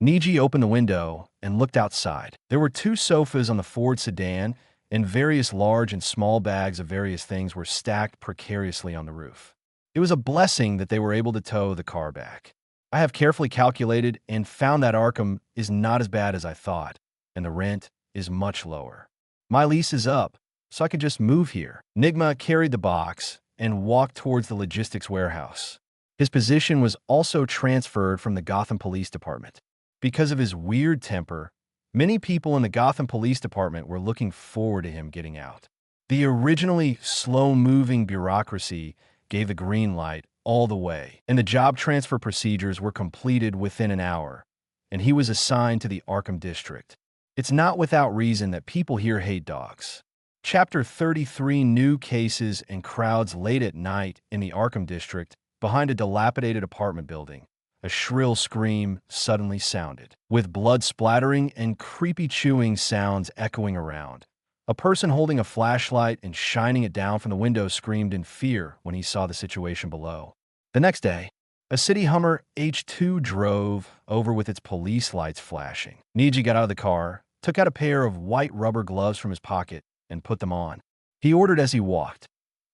Niji opened the window and looked outside. There were 2 sofas on the Ford sedan, and various large and small bags of various things were stacked precariously on the roof. It was a blessing that they were able to tow the car back. I have carefully calculated and found that Arkham is not as bad as I thought, and the rent is much lower. My lease is up, so I could just move here. Nigma carried the box and walked towards the logistics warehouse. His position was also transferred from the Gotham Police Department. Because of his weird temper, many people in the Gotham Police Department were looking forward to him getting out. The originally slow-moving bureaucracy gave the green light all the way, and the job transfer procedures were completed within an hour, and he was assigned to the Arkham District. It's not without reason that people here hate dogs. Chapter 33: New cases and crowds late at night in the Arkham District behind a dilapidated apartment building. A shrill scream suddenly sounded, with blood splattering and creepy chewing sounds echoing around. A person holding a flashlight and shining it down from the window screamed in fear when he saw the situation below. The next day, a city Hummer H2 drove over with its police lights flashing. Niji got out of the car, took out a pair of white rubber gloves from his pocket, and put them on. He ordered as he walked,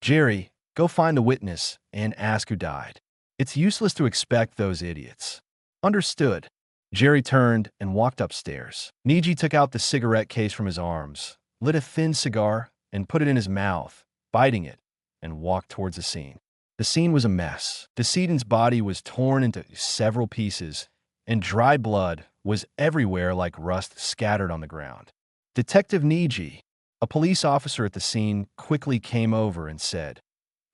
"Jerry, go find the witness and ask who died. It's useless to expect those idiots." "Understood." Jerry turned and walked upstairs. Niji took out the cigarette case from his arms, lit a thin cigar, and put it in his mouth, biting it, and walked towards the scene. The scene was a mess. The decedent's body was torn into several pieces, and dried blood was everywhere like rust scattered on the ground. Detective Niji, a police officer at the scene, quickly came over and said,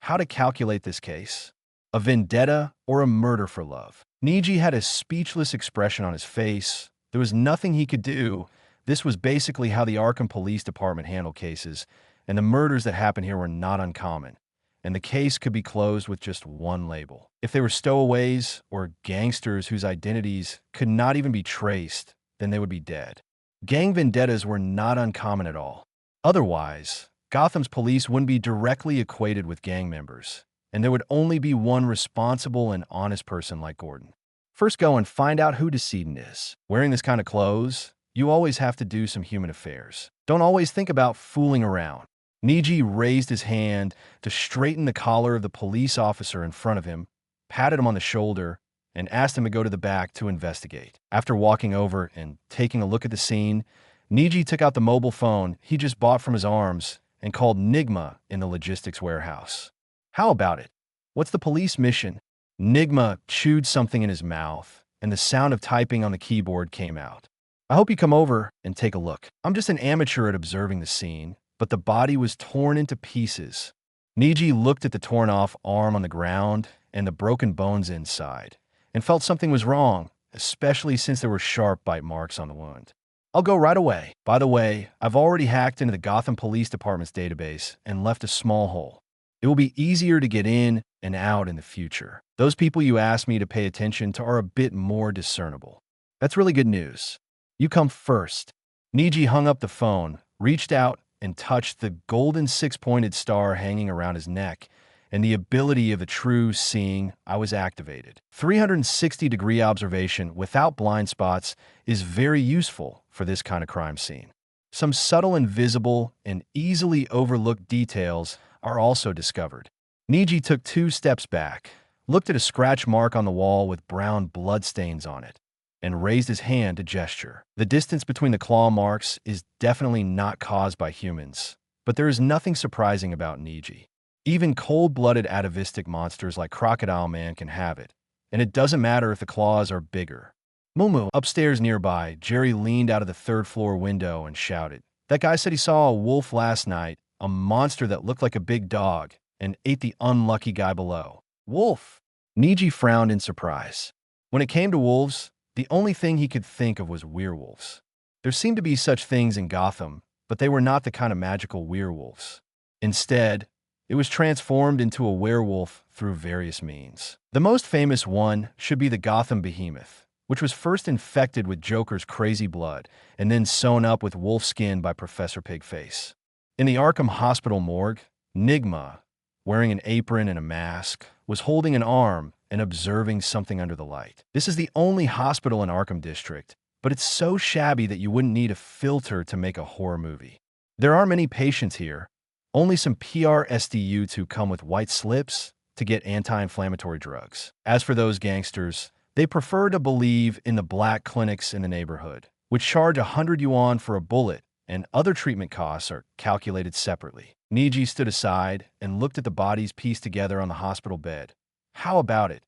"How to calculate this case? A vendetta or a murder for love?" Niji had a speechless expression on his face. There was nothing he could do. This was basically how the Arkham Police Department handled cases, and the murders that happened here were not uncommon, and the case could be closed with just one label. If they were stowaways or gangsters whose identities could not even be traced, then they would be dead. Gang vendettas were not uncommon at all. Otherwise, Gotham's police wouldn't be directly equated with gang members, and there would only be one responsible and honest person like Gordon. First, go and find out who decedent is. Wearing this kind of clothes, you always have to do some human affairs. Don't always think about fooling around. Niji raised his hand to straighten the collar of the police officer in front of him, patted him on the shoulder, and asked him to go to the back to investigate. After walking over and taking a look at the scene, Niji took out the mobile phone he just bought from his arms and called Nigma in the logistics warehouse. "How about it? What's the police mission?" Nigma chewed something in his mouth, and the sound of typing on the keyboard came out. "I hope you come over and take a look. I'm just an amateur at observing the scene, but the body was torn into pieces." Niji looked at the torn-off arm on the ground and the broken bones inside, and felt something was wrong, especially since there were sharp bite marks on the wound. "I'll go right away. By the way, I've already hacked into the Gotham Police Department's database and left a small hole. It will be easier to get in and out in the future. Those people you asked me to pay attention to are a bit more discernible." "That's really good news. You come first." Niji hung up the phone, reached out, and touched the golden six-pointed star hanging around his neck, and the ability of the true seeing eye was activated. 360-degree observation without blind spots is very useful for this kind of crime scene. Some subtle, invisible, and easily overlooked details are also discovered. Niji took 2 steps back, looked at a scratch mark on the wall with brown bloodstains on it, and raised his hand to gesture. The distance between the claw marks is definitely not caused by humans, but there is nothing surprising about Niji. Even cold-blooded atavistic monsters like Crocodile Man can have it, and it doesn't matter if the claws are bigger. "Mumu." Upstairs nearby, Jerry leaned out of the 3rd-floor window and shouted, "That guy said he saw a wolf last night, a monster that looked like a big dog, and ate the unlucky guy below." "Wolf?" Niji frowned in surprise. When it came to wolves, the only thing he could think of was werewolves. There seemed to be such things in Gotham, but they were not the kind of magical werewolves. Instead, it was transformed into a werewolf through various means. The most famous one should be the Gotham Behemoth, which was first infected with Joker's crazy blood and then sewn up with wolf skin by Professor Pigface. In the Arkham Hospital morgue, Nigma, wearing an apron and a mask, was holding an arm and observing something under the light. This is the only hospital in Arkham District, but it's so shabby that you wouldn't need a filter to make a horror movie. There aren't many patients here, only some PR SDUs who come with white slips to get anti-inflammatory drugs. As for those gangsters, they prefer to believe in the black clinics in the neighborhood, which charge 100 yuan for a bullet, and other treatment costs are calculated separately. Niji stood aside and looked at the bodies pieced together on the hospital bed. How about it?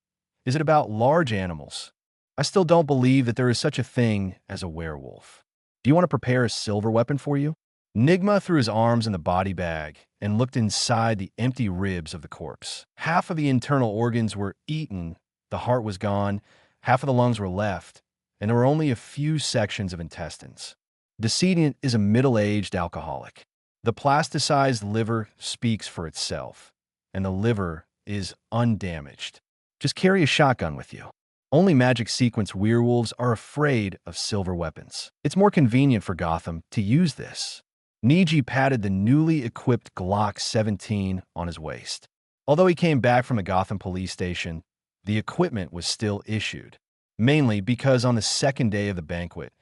Is it about large animals? I still don't believe that there is such a thing as a werewolf. Do you want to prepare a silver weapon for you? Nigma threw his arms in the body bag and looked inside the empty ribs of the corpse. Half of the internal organs were eaten, the heart was gone, half of the lungs were left, and there were only a few sections of intestines. The decedent is a middle-aged alcoholic. The plasticized liver speaks for itself, and the liver is undamaged. Just carry a shotgun with you. Only magic sequence werewolves are afraid of silver weapons. It's more convenient for Gotham to use this. Niji patted the newly equipped Glock 17 on his waist. Although he came back from a Gotham police station, the equipment was still issued, mainly because on the second day of the banquet,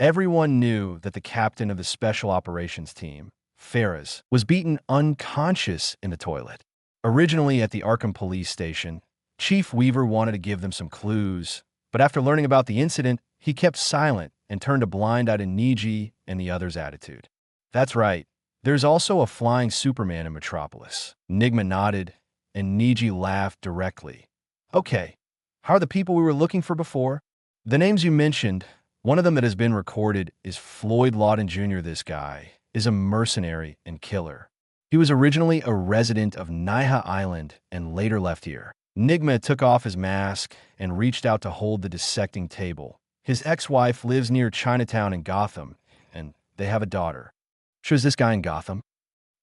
everyone knew that the captain of the special operations team, Ferris, was beaten unconscious in the toilet. Originally at the Arkham police station, Chief Weaver wanted to give them some clues, but after learning about the incident, he kept silent and turned a blind eye to Niji and the others' attitude. That's right. There's also a flying Superman in Metropolis. Nigma nodded, and Niji laughed directly. Okay, how are the people we were looking for before? The names you mentioned, one of them that has been recorded is Floyd Lawton Jr. This guy is a mercenary and killer. He was originally a resident of Naiha Island and later left here. Nigma took off his mask and reached out to hold the dissecting table. His ex-wife lives near Chinatown in Gotham, and they have a daughter. So is this guy in Gotham?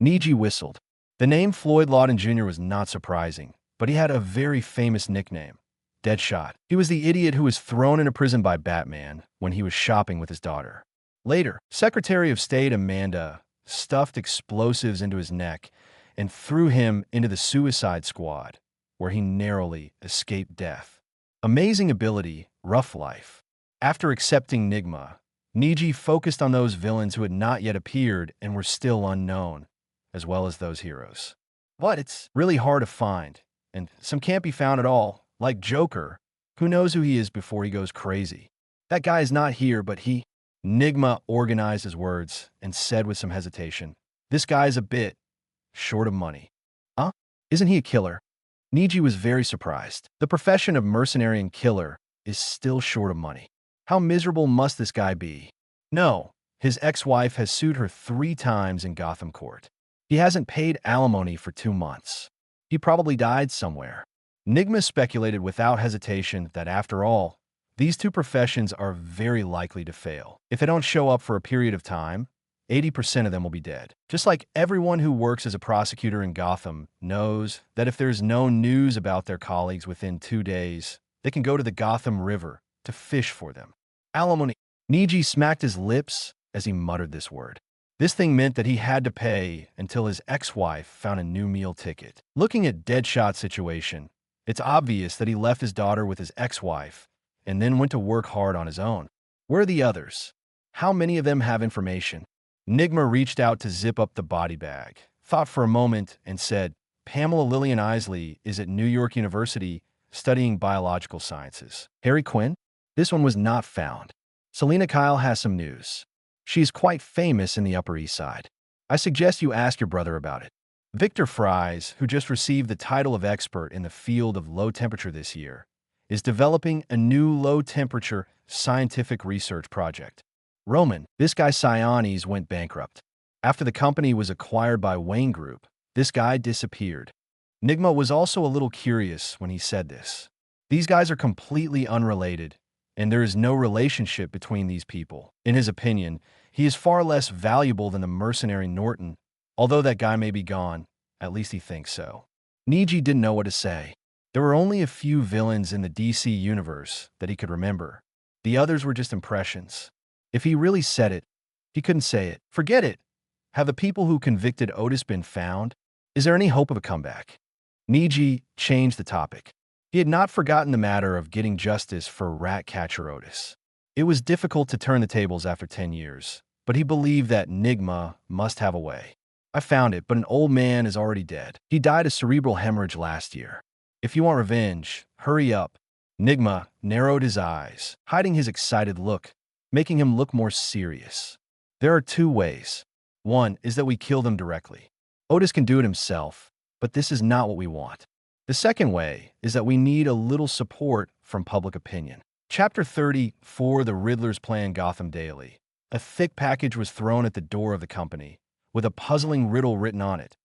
Niji whistled. The name Floyd Lawton Jr. was not surprising, but he had a very famous nickname, Deadshot. He was the idiot who was thrown into prison by Batman when he was shopping with his daughter. Later, Secretary of State Amanda stuffed explosives into his neck and threw him into the Suicide Squad, where he narrowly escaped death. Amazing ability, rough life. After accepting Nigma, Niji focused on those villains who had not yet appeared and were still unknown, as well as those heroes. But it's really hard to find, and some can't be found at all, like Joker. Who knows who he is before he goes crazy? That guy is not here, but he... Nigma organized his words and said with some hesitation, this guy is a bit short of money. Huh? Isn't he a killer? Niji was very surprised. The profession of mercenary and killer is still short of money. How miserable must this guy be? No, his ex-wife has sued her 3 times in Gotham Court. He hasn't paid alimony for 2 months. He probably died somewhere. Nigma speculated without hesitation that after all, these 2 professions are very likely to fail. If they don't show up for a period of time, 80% of them will be dead. Just like everyone who works as a prosecutor in Gotham knows that if there's no news about their colleagues within 2 days, they can go to the Gotham River to fish for them. Alimony. Niji smacked his lips as he muttered this word. This thing meant that he had to pay until his ex-wife found a new meal ticket. Looking at Deadshot's situation, it's obvious that he left his daughter with his ex-wife and then went to work hard on his own. Where are the others? How many of them have information? Nigma reached out to zip up the body bag, thought for a moment, and said, Pamela Lillian Isley is at New York University studying biological sciences. Harry Quinn? This one was not found. Selena Kyle has some news. She is quite famous in the Upper East Side. I suggest you ask your brother about it. Victor Fries, who just received the title of expert in the field of low temperature this year, is developing a new low-temperature scientific research project. Roman, this guy Siones went bankrupt. After the company was acquired by Wayne Group, this guy disappeared. Nigma was also a little curious when he said this. These guys are completely unrelated, and there is no relationship between these people. In his opinion, he is far less valuable than the mercenary Norton. Although that guy may be gone, at least he thinks so. Niji didn't know what to say. There were only a few villains in the DC universe that he could remember. The others were just impressions. If he really said it, he couldn't say it. Forget it. Have the people who convicted Otis been found? Is there any hope of a comeback? Niji changed the topic. He had not forgotten the matter of getting justice for rat catcher Otis. It was difficult to turn the tables after 10 years, but he believed that Nigma must have a way. I found it, but an old man is already dead. He died of cerebral hemorrhage last year. If you want revenge, hurry up. Nigma narrowed his eyes, hiding his excited look, making him look more serious. There are two ways. One is that we kill them directly. Otis can do it himself, but this is not what we want. The second way is that we need a little support from public opinion. Chapter 34, The Riddler's Plan, Gotham Daily. A thick package was thrown at the door of the company, with a puzzling riddle written on it.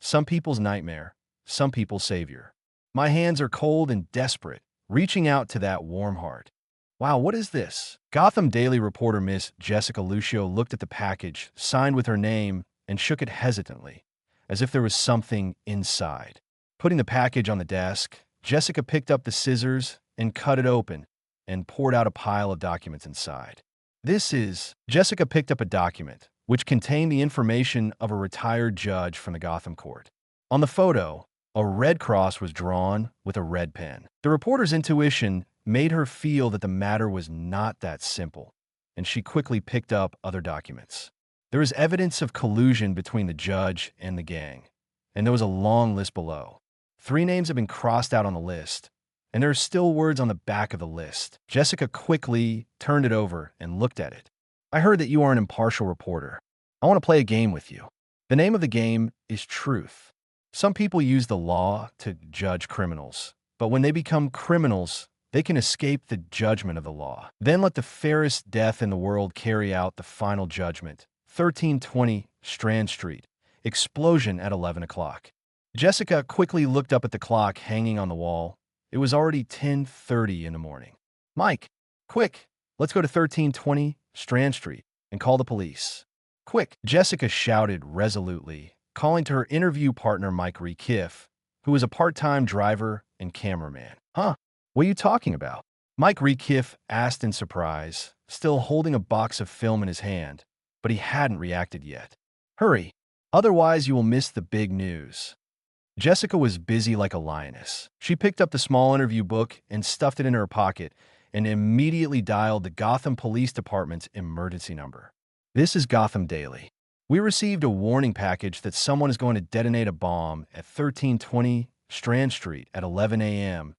Some people's nightmare, some people's savior. My hands are cold and desperate, reaching out to that warm heart. Wow, what is this? Gotham Daily reporter Miss Jessica Lucio looked at the package, signed with her name, and shook it hesitantly, as if there was something inside. Putting the package on the desk, Jessica picked up the scissors and cut it open, and poured out a pile of documents inside. Jessica picked up a document, which contained the information of a retired judge from the Gotham court. On the photo, a red cross was drawn with a red pen. The reporter's intuition made her feel that the matter was not that simple, and she quickly picked up other documents. There is evidence of collusion between the judge and the gang, and there was a long list below. 3 names have been crossed out on the list, and there are still words on the back of the list. Jessica quickly turned it over and looked at it. I heard that you are an impartial reporter. I want to play a game with you. The name of the game is Truth. Some people use the law to judge criminals, but when they become criminals, they can escape the judgment of the law. Then let the fairest death in the world carry out the final judgment. 1320 Strand Street. Explosion at 11 o'clock. Jessica quickly looked up at the clock hanging on the wall. It was already 10:30 in the morning. Mike, quick, let's go to 1320 Strand Street and call the police. Quick, Jessica shouted resolutely, calling to her interview partner Mike Rekiff, who was a part-time driver and cameraman. Huh? What are you talking about? Mike Rekiff asked in surprise, still holding a box of film in his hand, but he hadn't reacted yet. Hurry, otherwise you will miss the big news. Jessica was busy like a lioness. She picked up the small interview book and stuffed it in her pocket and immediately dialed the Gotham Police Department's emergency number. This is Gotham Daily. We received a warning package that someone is going to detonate a bomb at 1320 Strand Street at 11 a.m.,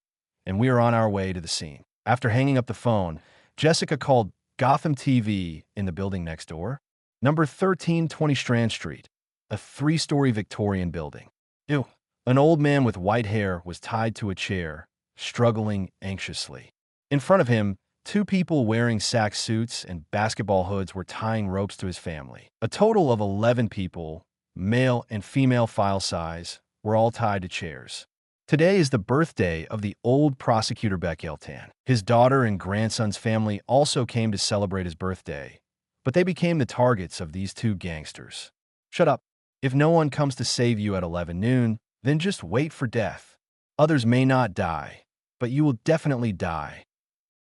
and we are on our way to the scene. After hanging up the phone, Jessica called Gotham TV in the building next door. Number 1320 Strand Street, a 3-story Victorian building. Ew. An old man with white hair was tied to a chair, struggling anxiously. In front of him, 2 people wearing sack suits and basketball hoods were tying ropes to his family. A total of 11 people, male and female file size, were all tied to chairs. Today is the birthday of the old prosecutor Beck Eltan. His daughter and grandson's family also came to celebrate his birthday, but they became the targets of these 2 gangsters. Shut up. If no one comes to save you at 11 noon, then just wait for death. Others may not die, but you will definitely die.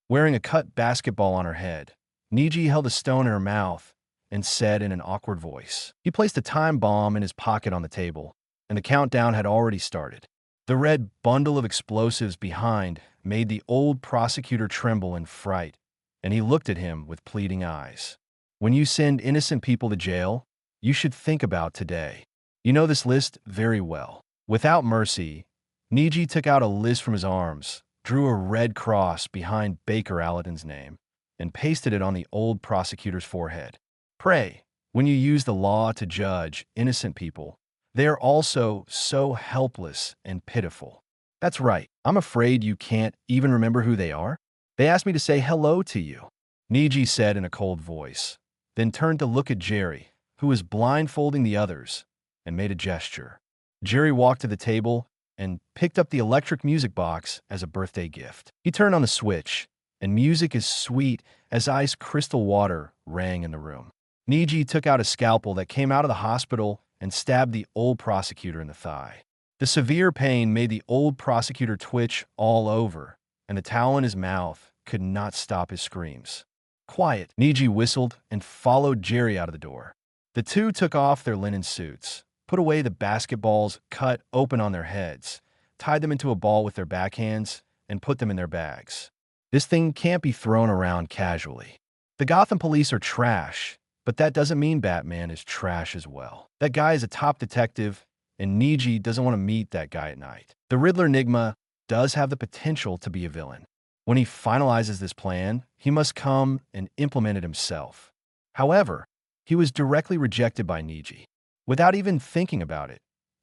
Wearing a cut basketball on her head, Niji held a stone in her mouth and said in an awkward voice. He placed a time bomb in his pocket on the table, and the countdown had already started. The red bundle of explosives behind made the old prosecutor tremble in fright, and he looked at him with pleading eyes. When you send innocent people to jail, you should think about today. You know this list very well. Without mercy, Niji took out a list from his arms, drew a red cross behind Baker Aladdin's name, and pasted it on the old prosecutor's forehead. Pray, when you use the law to judge innocent people, they are also so helpless and pitiful. That's right, I'm afraid you can't even remember who they are. They asked me to say hello to you, Niji said in a cold voice, then turned to look at Jerry, who was blindfolding the others, and made a gesture. Jerry walked to the table and picked up the electric music box as a birthday gift. He turned on the switch, and music as sweet as ice crystal water rang in the room. Niji took out a scalpel that came out of the hospital and stabbed the old prosecutor in the thigh. The severe pain made the old prosecutor twitch all over, and the towel in his mouth could not stop his screams. Quiet, Niji whistled and followed Jerry out of the door. The 2 took off their linen suits, put away the basketballs cut open on their heads, tied them into a ball with their backhands, and put them in their bags. This thing can't be thrown around casually. The Gotham police are trash, But that doesn't mean Batman is trash as well. That guy is a top detective, and Niji doesn't want to meet that guy at night. The Riddler Enigma does have the potential to be a villain. When he finalizes this plan, he must come and implement it himself. However, he was directly rejected by Niji. Without even thinking about it,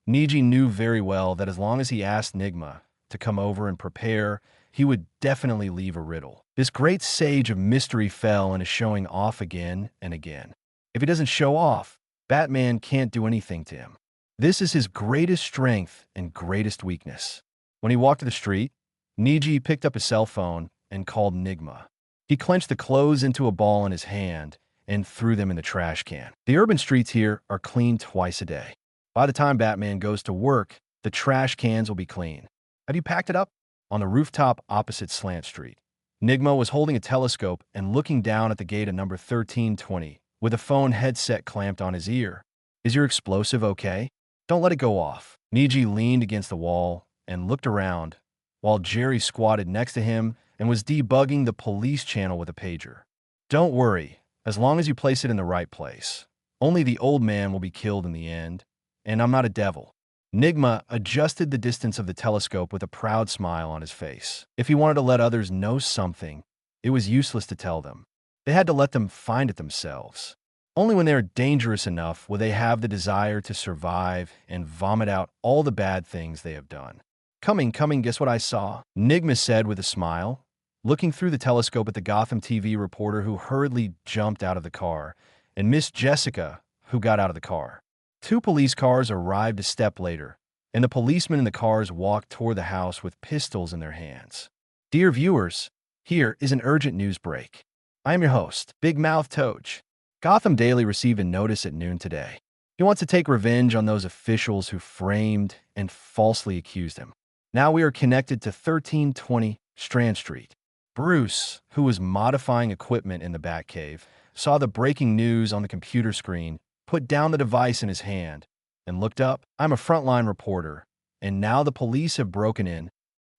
Niji knew very well that as long as he asked Nigma to come over and prepare, he would definitely leave a riddle. This great sage of mystery fell and is showing off again and again. If he doesn't show off, Batman can't do anything to him. This is his greatest strength and greatest weakness. When he walked to the street, Niji picked up his cell phone and called Nigma. He clenched the clothes into a ball in his hand and threw them in the trash can. The urban streets here are cleaned twice a day. By the time Batman goes to work, the trash cans will be clean. Have you packed it up? On the rooftop opposite Slant Street, Nigma was holding a telescope and looking down at the gate of number 1320 with a phone headset clamped on his ear. Is your explosive okay? Don't let it go off. Niji leaned against the wall and looked around while Jerry squatted next to him and was debugging the police channel with a pager. Don't worry, as long as you place it in the right place. Only the old man will be killed in the end, and I'm not a devil. Nigma adjusted the distance of the telescope with a proud smile on his face. If he wanted to let others know something, it was useless to tell them. They had to let them find it themselves. Only when they are dangerous enough will they have the desire to survive and vomit out all the bad things they have done. Coming, guess what I saw? Nigma said with a smile, looking through the telescope at the Gotham TV reporter who hurriedly jumped out of the car, and Miss Jessica, who got out of the car. 2 police cars arrived a step later, and the policemen in the cars walked toward the house with pistols in their hands. Dear viewers, here is an urgent news break. I am your host, Big Mouth Toge. Gotham Daily received a notice at noon today. He wants to take revenge on those officials who framed and falsely accused him. Now we are connected to 1320 Strand Street. Bruce, who was modifying equipment in the Batcave, saw the breaking news on the computer screen, put down the device in his hand, and looked up. I'm a frontline reporter, and now the police have broken in.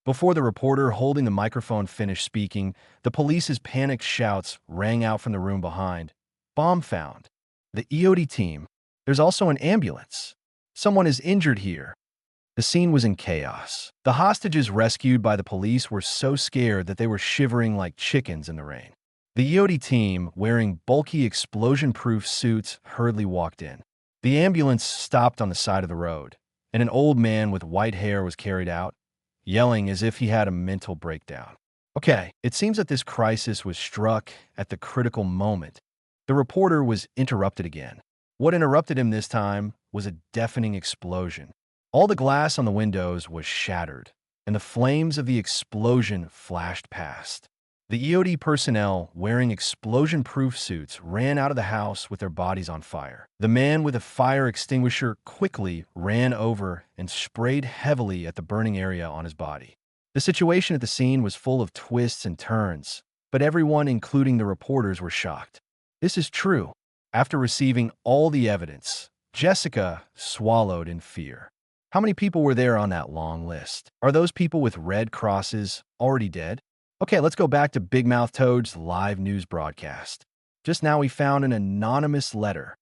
Before the reporter holding the microphone finished speaking, the police's panicked shouts rang out from the room behind. Bomb found. The EOD team. There's also an ambulance. Someone is injured here. The scene was in chaos. The hostages rescued by the police were so scared that they were shivering like chickens in the rain. The EOD team, wearing bulky explosion-proof suits, hurriedly walked in. The ambulance stopped on the side of the road, and an old man with white hair was carried out, yelling as if he had a mental breakdown. Okay, it seems that this crisis was struck at the critical moment. The reporter was interrupted again. What interrupted him this time was a deafening explosion. All the glass on the windows was shattered, and the flames of the explosion flashed past. The EOD personnel, wearing explosion-proof suits, ran out of the house with their bodies on fire. The man with a fire extinguisher quickly ran over and sprayed heavily at the burning area on his body. The situation at the scene was full of twists and turns, but everyone, including the reporters, were shocked. This is true. After receiving all the evidence, Jessica swallowed in fear. How many people were there on that long list? Are those people with red crosses already dead? Okay, let's go back to Big Mouth Toad's live news broadcast. Just now we found an anonymous letter.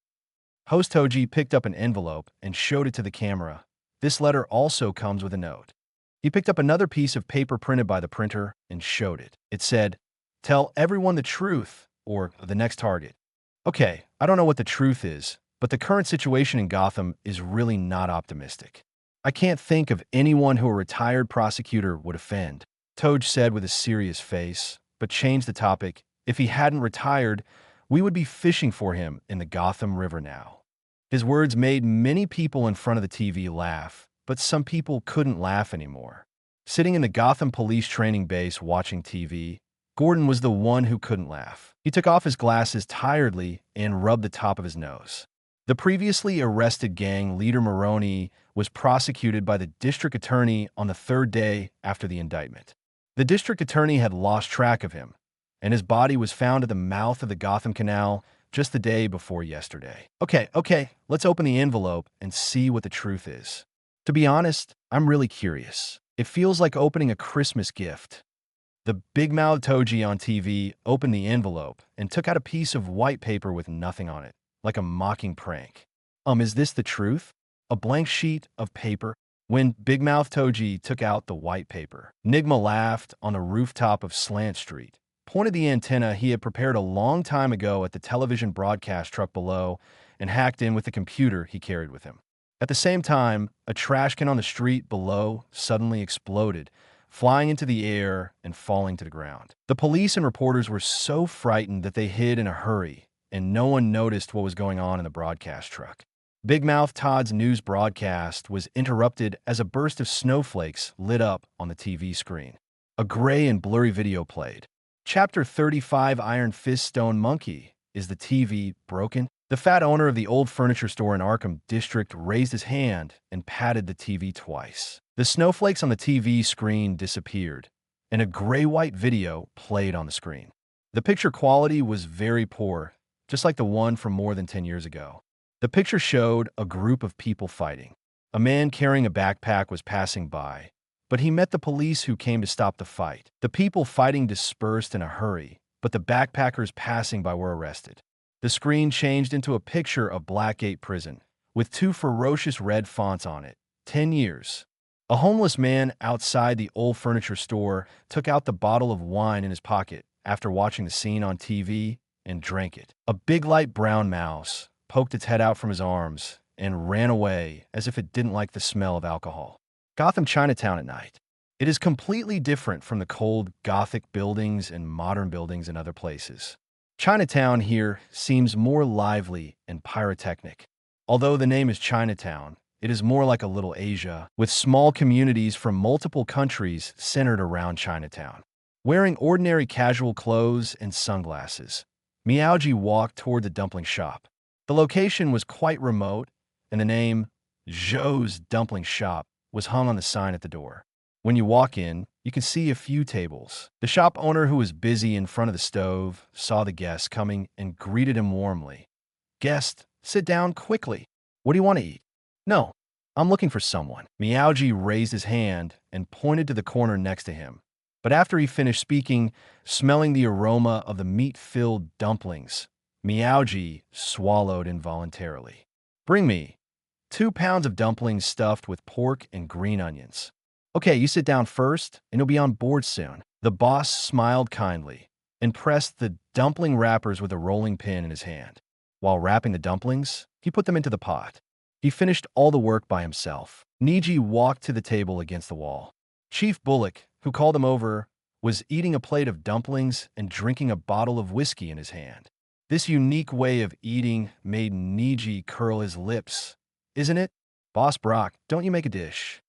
Host Toji picked up an envelope and showed it to the camera. This letter also comes with a note. He picked up another piece of paper printed by the printer and showed it. It said, "Tell everyone the truth, or the next target." Okay, I don't know what the truth is, but the current situation in Gotham is really not optimistic. I can't think of anyone who a retired prosecutor would offend, Toge said with a serious face, but changed the topic. If he hadn't retired, we would be fishing for him in the Gotham River now. His words made many people in front of the TV laugh, but some people couldn't laugh anymore. Sitting in the Gotham police training base watching TV, Gordon was the one who couldn't laugh. He took off his glasses tiredly and rubbed the top of his nose. The previously arrested gang leader Maroney was prosecuted by the district attorney on the 3rd day after the indictment. The district attorney had lost track of him, and his body was found at the mouth of the Gotham Canal just the day before yesterday. Okay, let's open the envelope and see what the truth is. To be honest, I'm really curious. It feels like opening a Christmas gift. The big-mouthed Toji on TV opened the envelope and took out a piece of white paper with nothing on it, like a mocking prank. Is this the truth? A blank sheet of paper? When Big Mouth Toji took out the white paper, Nigma laughed on the rooftop of Slant Street, pointed the antenna he had prepared a long time ago at the television broadcast truck below, and hacked in with the computer he carried with him. At the same time, a trash can on the street below suddenly exploded, flying into the air and falling to the ground. The police and reporters were so frightened that they hid in a hurry, and no one noticed what was going on in the broadcast truck. Big Mouth Todd's news broadcast was interrupted as a burst of snowflakes lit up on the TV screen. A gray and blurry video played. Chapter 35 Iron Fist Stone Monkey. Is the TV broken? The fat owner of the old furniture store in Arkham District raised his hand and patted the TV twice. The snowflakes on the TV screen disappeared, and a gray-white video played on the screen. The picture quality was very poor, just like the one from more than 10 years ago. The picture showed a group of people fighting. A man carrying a backpack was passing by, but he met the police who came to stop the fight. The people fighting dispersed in a hurry, but the backpackers passing by were arrested. The screen changed into a picture of Blackgate Prison, with two ferocious red fonts on it. 10 years. A homeless man outside the old furniture store took out the bottle of wine in his pocket after watching the scene on TV and drank it. A big light brown mouse poked its head out from his arms and ran away as if it didn't like the smell of alcohol. Gotham Chinatown at night. It is completely different from the cold Gothic buildings and modern buildings in other places. Chinatown here seems more lively and pyrotechnic. Although the name is Chinatown, it is more like a little Asia, with small communities from multiple countries centered around Chinatown. Wearing ordinary casual clothes and sunglasses, Miyaoji walked toward the dumpling shop. The location was quite remote, and the name, Zhou's Dumpling Shop, was hung on the sign at the door. When you walk in, you can see a few tables. The shop owner, who was busy in front of the stove, saw the guest coming and greeted him warmly. "Guest, sit down quickly. What do you want to eat?" "No, I'm looking for someone." Miyaoji raised his hand and pointed to the corner next to him. But after he finished speaking, smelling the aroma of the meat-filled dumplings, Miyaoji swallowed involuntarily. "Bring me 2 pounds of dumplings stuffed with pork and green onions." "Okay, you sit down first, and you'll be on board soon." The boss smiled kindly and pressed the dumpling wrappers with a rolling pin in his hand. While wrapping the dumplings, he put them into the pot. He finished all the work by himself. Niji walked to the table against the wall. Chief Bullock, who called him over, was eating a plate of dumplings and drinking a bottle of whiskey in his hand. This unique way of eating made Niji curl his lips. "Isn't it? Boss Brock, don't you make a dish?"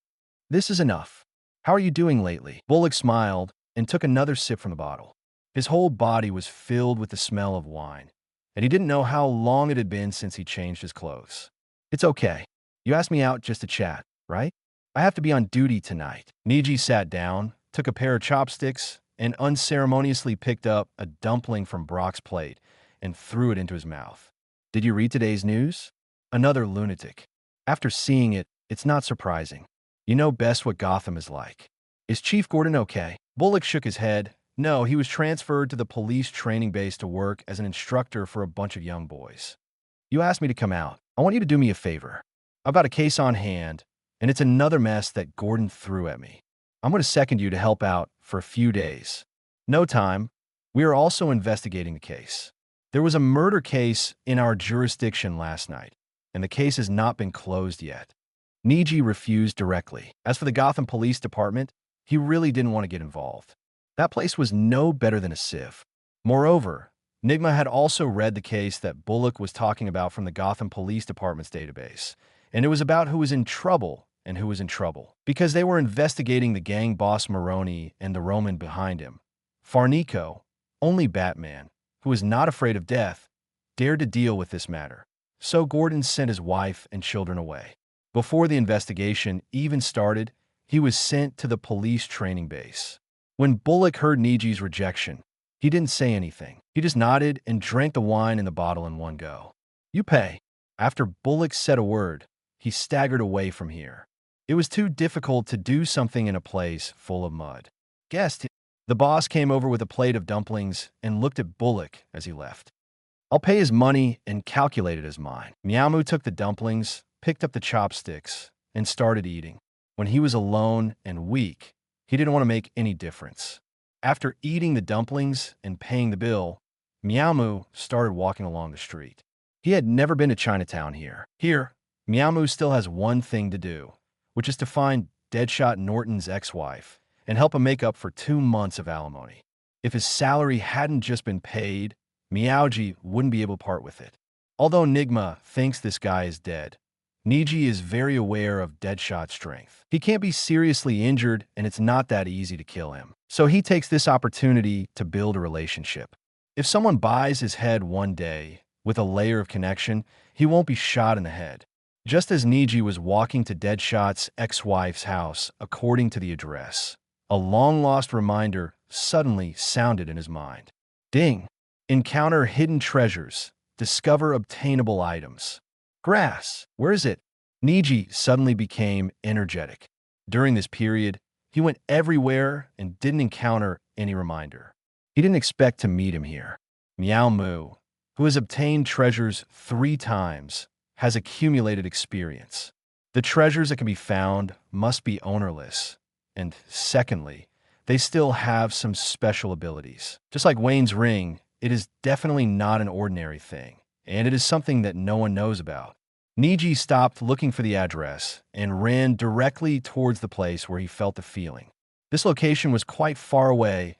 "This is enough. How are you doing lately?" Bullock smiled and took another sip from the bottle. His whole body was filled with the smell of wine, and he didn't know how long it had been since he changed his clothes. "It's okay. You asked me out just to chat, right? I have to be on duty tonight." Niji sat down, took a pair of chopsticks, and unceremoniously picked up a dumpling from Brock's plate and threw it into his mouth. "Did you read today's news?" Another lunatic. After seeing it, it's not surprising. You know best what Gotham is like. "Is Chief Gordon okay?" Bullock shook his head. "No, he was transferred to the police training base to work as an instructor for a bunch of young boys." "You asked me to come out. I want you to do me a favor. I've got a case on hand, and it's another mess that Gordon threw at me. I'm going to second you to help out for a few days." "No time. We are also investigating the case. There was a murder case in our jurisdiction last night, and the case has not been closed yet." Niji refused directly. As for the Gotham Police Department, he really didn't want to get involved. That place was no better than a sieve. Moreover, Nigma had also read the case that Bullock was talking about from the Gotham Police Department's database, and it was about who was in trouble and who was in trouble. Because they were investigating the gang boss Maroni and the Roman behind him. Farnico, only Batman, who was not afraid of death, dared to deal with this matter. So Gordon sent his wife and children away. Before the investigation even started, he was sent to the police training base. When Bullock heard Niji's rejection, he didn't say anything. He just nodded and drank the wine in the bottle in one go. "You pay." After Bullock said a word, he staggered away from here. It was too difficult to do something in a place full of mud. "Guest, The boss came over with a plate of dumplings and looked at Bullock as he left. "I'll pay his money and calculate it as mine." Miamu took the dumplings, picked up the chopsticks, and started eating. When he was alone and weak, he didn't want to make any difference. After eating the dumplings and paying the bill, Miamu started walking along the street. He had never been to Chinatown here. Here, Miamu still has one thing to do, which is to find Deadshot Norton's ex-wife and help him make up for 2 months of alimony. If his salary hadn't just been paid, Miyaoji wouldn't be able to part with it. Although Nigma thinks this guy is dead, Niji is very aware of Deadshot's strength. He can't be seriously injured, and it's not that easy to kill him. So he takes this opportunity to build a relationship. If someone buys his head one day with a layer of connection, he won't be shot in the head. Just as Niji was walking to Deadshot's ex-wife's house according to the address, a long-lost reminder suddenly sounded in his mind. Ding! Encounter hidden treasures. Discover obtainable items. Grass. Where is it? Niji suddenly became energetic. During this period, he went everywhere and didn't encounter any reminder. He didn't expect to meet him here. Miao Mu, who has obtained treasures 3 times, has accumulated experience. The treasures that can be found must be ownerless. And secondly, they still have some special abilities. Just like Wayne's ring, it is definitely not an ordinary thing, and it is something that no one knows about. Niji stopped looking for the address and ran directly towards the place where he felt the feeling. This location was quite far away,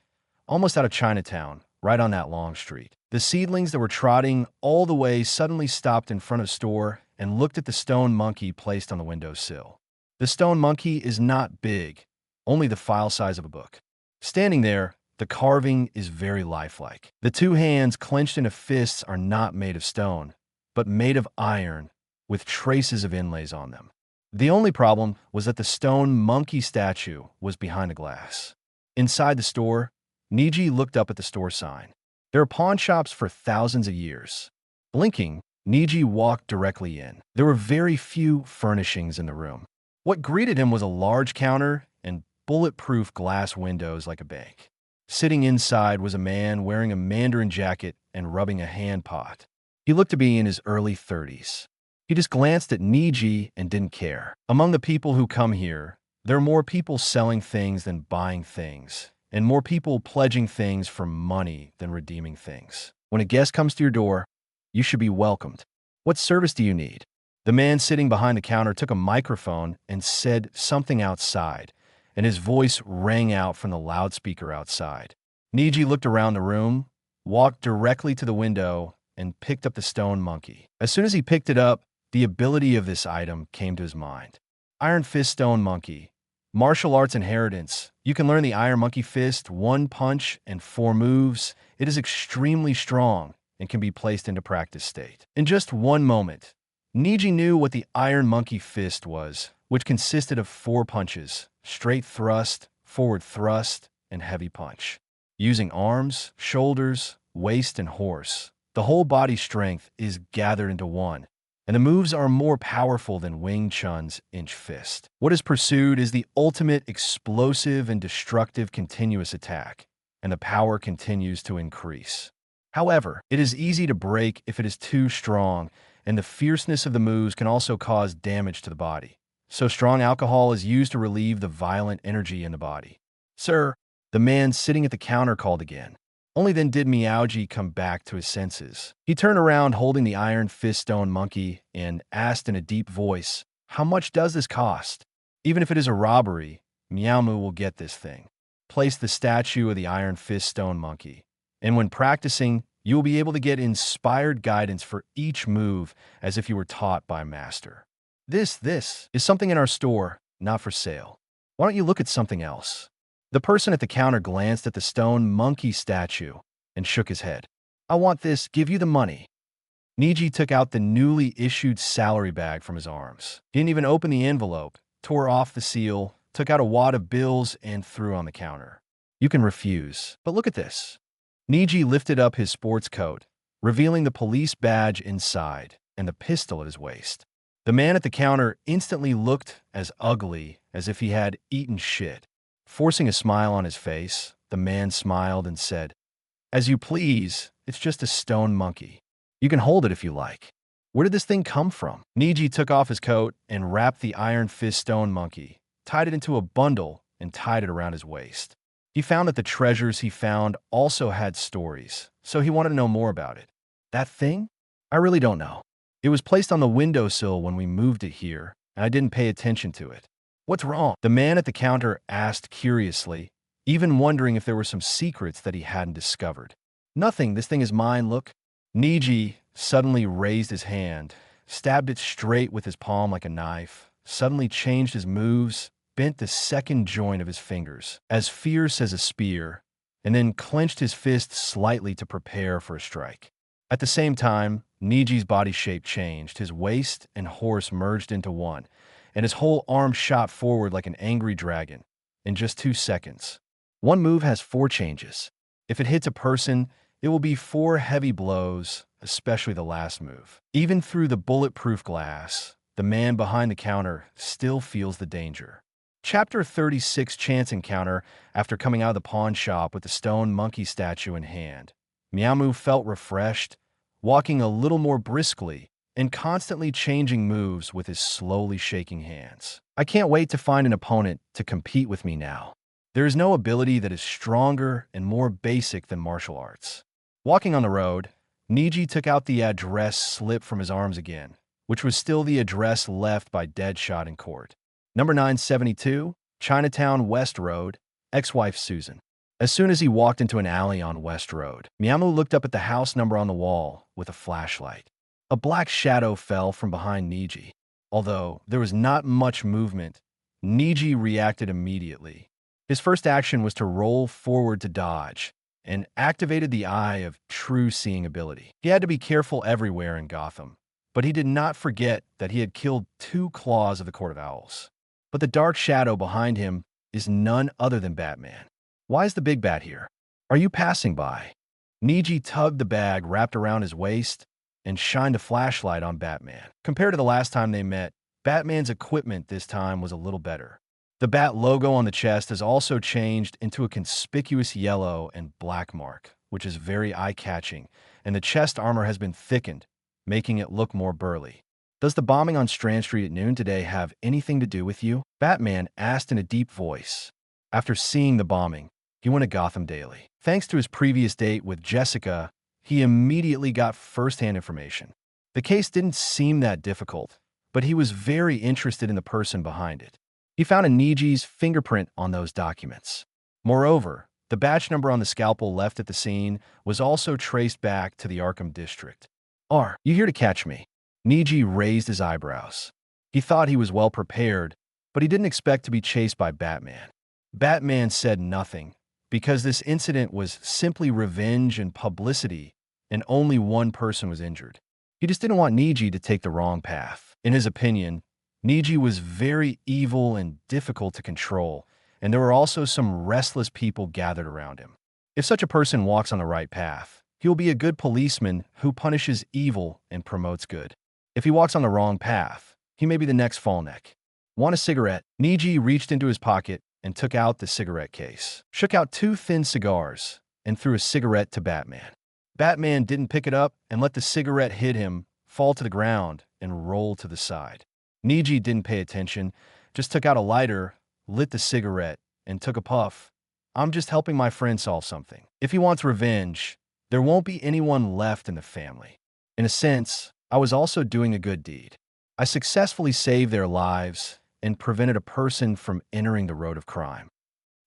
almost out of Chinatown, right on that long street. The seedlings that were trotting all the way suddenly stopped in front of the store and looked at the stone monkey placed on the windowsill. The stone monkey is not big, only the file size of a book. Standing there, the carving is very lifelike. The 2 hands clenched into fists are not made of stone, but made of iron with traces of inlays on them. The only problem was that the stone monkey statue was behind a glass. Inside the store, Niji looked up at the store sign. There are pawn shops for thousands of years. Blinking, Niji walked directly in. There were very few furnishings in the room. What greeted him was a large counter and bulletproof glass windows like a bank. Sitting inside was a man wearing a Mandarin jacket and rubbing a hand pot. He looked to be in his early 30s. He just glanced at Niji and didn't care. Among the people who come here, there are more people selling things than buying things, and more people pledging things for money than redeeming things. When a guest comes to your door, you should be welcomed. What service do you need? The man sitting behind the counter took a microphone and said something outside, and his voice rang out from the loudspeaker outside. Niji looked around the room, walked directly to the window, and picked up the stone monkey. As soon as he picked it up, the ability of this item came to his mind. Iron Fist Stone Monkey. Martial arts inheritance. You can learn the Iron Monkey Fist, 1 punch and 4 moves. It is extremely strong and can be placed into practice state. In just 1 moment, Niji knew what the Iron Monkey Fist was, which consisted of 4 punches: straight thrust, forward thrust, and heavy punch. Using arms, shoulders, waist, and horse, the whole body strength is gathered into one, and the moves are more powerful than Wing Chun's Inch Fist. What is pursued is the ultimate explosive and destructive continuous attack, and the power continues to increase. However, it is easy to break if it is too strong, and the fierceness of the moves can also cause damage to the body. So strong alcohol is used to relieve the violent energy in the body. "Sir," the man sitting at the counter called again. Only then did Miyaoji come back to his senses. He turned around holding the Iron Fist Stone Monkey and asked in a deep voice, "How much does this cost?" Even if it is a robbery, Miaomu will get this thing. Place the statue of the Iron Fist Stone Monkey, and when practicing, you will be able to get inspired guidance for each move as if you were taught by a master. This is something in our store, not for sale. Why don't you look at something else?" The person at the counter glanced at the stone monkey statue and shook his head. "I want this, give you the money." Niji took out the newly issued salary bag from his arms. He didn't even open the envelope, tore off the seal, took out a wad of bills, and threw on the counter. "You can refuse, but look at this." Niji lifted up his sports coat, revealing the police badge inside and the pistol at his waist. The man at the counter instantly looked as ugly as if he had eaten shit. Forcing a smile on his face, the man smiled and said, "As you please, it's just a stone monkey. You can hold it if you like." "Where did this thing come from?" Niji took off his coat and wrapped the iron fist stone monkey, tied it into a bundle, and tied it around his waist. He found that the treasures he found also had stories, so he wanted to know more about it. "That thing? I really don't know. It was placed on the windowsill when we moved it here, and I didn't pay attention to it." "What's wrong?" the man at the counter asked curiously, even wondering if there were some secrets that he hadn't discovered. "Nothing, this thing is mine, look." Niji suddenly raised his hand, stabbed it straight with his palm like a knife, suddenly changed his moves, bent the second joint of his fingers, as fierce as a spear, and then clenched his fist slightly to prepare for a strike. At the same time, Niji's body shape changed, his waist and horse merged into one, and his whole arm shot forward like an angry dragon in just 2 seconds. One move has 4 changes. If it hits a person, it will be 4 heavy blows, especially the last move. Even through the bulletproof glass, the man behind the counter still feels the danger. Chapter 36 Chance Encounter. After coming out of the pawn shop with the stone monkey statue in hand, Miamu felt refreshed, walking a little more briskly and constantly changing moves with his slowly shaking hands. "I can't wait to find an opponent to compete with me now. There is no ability that is stronger and more basic than martial arts." Walking on the road, Niji took out the address slip from his arms again, which was still the address left by Deadshot in court. Number 972, Chinatown West Road, ex-wife Susan. As soon as he walked into an alley on West Road, Miyamu looked up at the house number on the wall with a flashlight. A black shadow fell from behind Niji. Although there was not much movement, Niji reacted immediately. His first action was to roll forward to dodge, and activated the eye of true seeing ability. He had to be careful everywhere in Gotham, but he did not forget that he had killed 2 claws of the Court of Owls. But the dark shadow behind him is none other than Batman. "Why is the big bat here? Are you passing by?" Niji tugged the bag wrapped around his waist and shined a flashlight on Batman. Compared to the last time they met, Batman's equipment this time was a little better. The bat logo on the chest has also changed into a conspicuous yellow and black mark, which is very eye-catching, and the chest armor has been thickened, making it look more burly. "Does the bombing on Strand Street at noon today have anything to do with you?" Batman asked in a deep voice. After seeing the bombing, he went to Gotham daily. Thanks to his previous date with Jessica, he immediately got first-hand information. The case didn't seem that difficult, but he was very interested in the person behind it. He found a Niji's fingerprint on those documents. Moreover, the batch number on the scalpel left at the scene was also traced back to the Arkham district. "Are you here to catch me?" Niji raised his eyebrows. He thought he was well prepared, but he didn't expect to be chased by Batman. Batman said nothing, because this incident was simply revenge and publicity, and only one person was injured. He just didn't want Niji to take the wrong path. In his opinion, Niji was very evil and difficult to control, and there were also some restless people gathered around him. If such a person walks on the right path, he will be a good policeman who punishes evil and promotes good. If he walks on the wrong path, he may be the next Fallneck. "Want a cigarette?" Niji reached into his pocket and took out the cigarette case, shook out 2 thin cigars, and threw a cigarette to Batman. Batman didn't pick it up and let the cigarette hit him, fall to the ground, and roll to the side. Niji didn't pay attention, just took out a lighter, lit the cigarette, and took a puff. "I'm just helping my friend solve something. If he wants revenge, there won't be anyone left in the family. In a sense, I was also doing a good deed. I successfully saved their lives and prevented a person from entering the road of crime."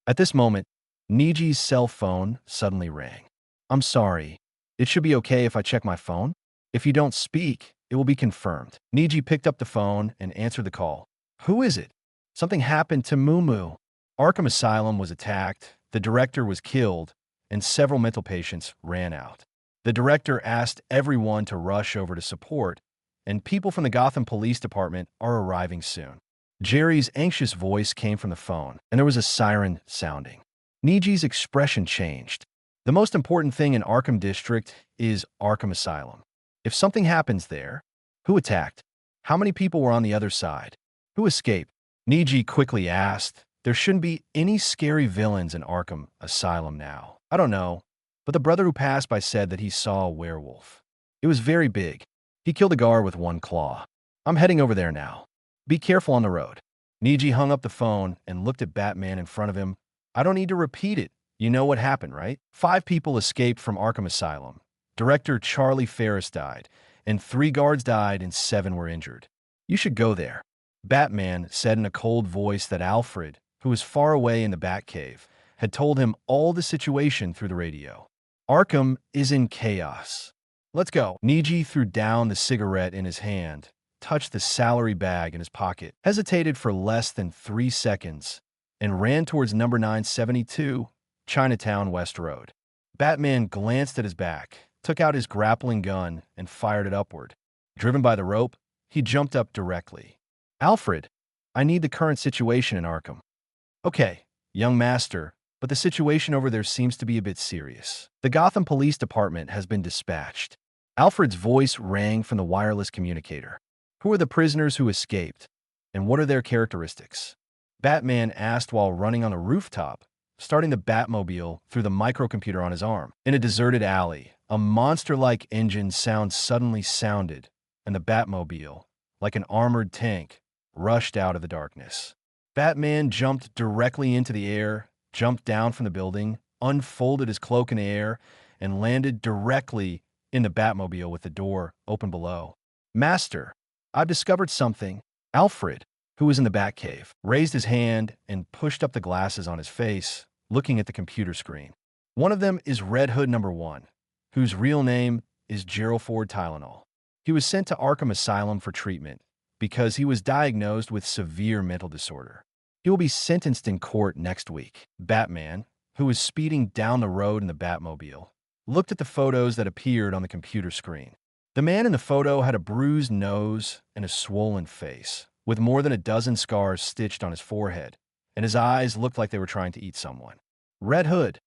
At this moment, Niji's cell phone suddenly rang. "I'm sorry. It should be okay if I check my phone? If you don't speak, it will be confirmed." Niji picked up the phone and answered the call. "Who is it?" "Something happened to Mumu. Arkham Asylum was attacked, the director was killed, and several mental patients ran out. The director asked everyone to rush over to support, and people from the Gotham Police Department are arriving soon." Jerry's anxious voice came from the phone, and there was a siren sounding. Niji's expression changed. The most important thing in Arkham District is Arkham Asylum. If something happens there, who attacked? How many people were on the other side? Who escaped? Niji quickly asked, There shouldn't be any scary villains in Arkham Asylum now. I don't know, but the brother who passed by said that he saw a werewolf. It was very big. He killed a guard with one claw. I'm heading over there now. Be careful on the road. Niji hung up the phone and looked at Batman in front of him. I don't need to repeat it. You know what happened, right? 5 people escaped from Arkham Asylum. Director Charlie Ferris died, and 3 guards died and 7 were injured. You should go there. Batman said in a cold voice that Alfred, who was far away in the Batcave, had told him all the situation through the radio. Arkham is in chaos. Let's go. Niji threw down the cigarette in his hand, touched the salary bag in his pocket, hesitated for less than 3 seconds, and ran towards number 972, Chinatown West Road. Batman glanced at his back, took out his grappling gun, and fired it upward. Driven by the rope, he jumped up directly. Alfred, I need the current situation in Arkham. Okay, young master, but the situation over there seems to be a bit serious. The Gotham Police Department has been dispatched. Alfred's voice rang from the wireless communicator. Who are the prisoners who escaped, and what are their characteristics? Batman asked while running on a rooftop, starting the Batmobile through the microcomputer on his arm. In a deserted alley, a monster-like engine sound suddenly sounded, and the Batmobile, like an armored tank, rushed out of the darkness. Batman jumped directly into the air, jumped down from the building, unfolded his cloak in the air, and landed directly in the Batmobile with the door open below. Master, I've discovered something. Alfred, who was in the Batcave, raised his hand and pushed up the glasses on his face, looking at the computer screen. One of them is Red Hood number 1, whose real name is Gerald Ford Tylenol. He was sent to Arkham Asylum for treatment because he was diagnosed with severe mental disorder. He will be sentenced in court next week. Batman, who was speeding down the road in the Batmobile, looked at the photos that appeared on the computer screen. The man in the photo had a bruised nose and a swollen face, with more than a dozen scars stitched on his forehead, and his eyes looked like they were trying to eat someone. Red Hood,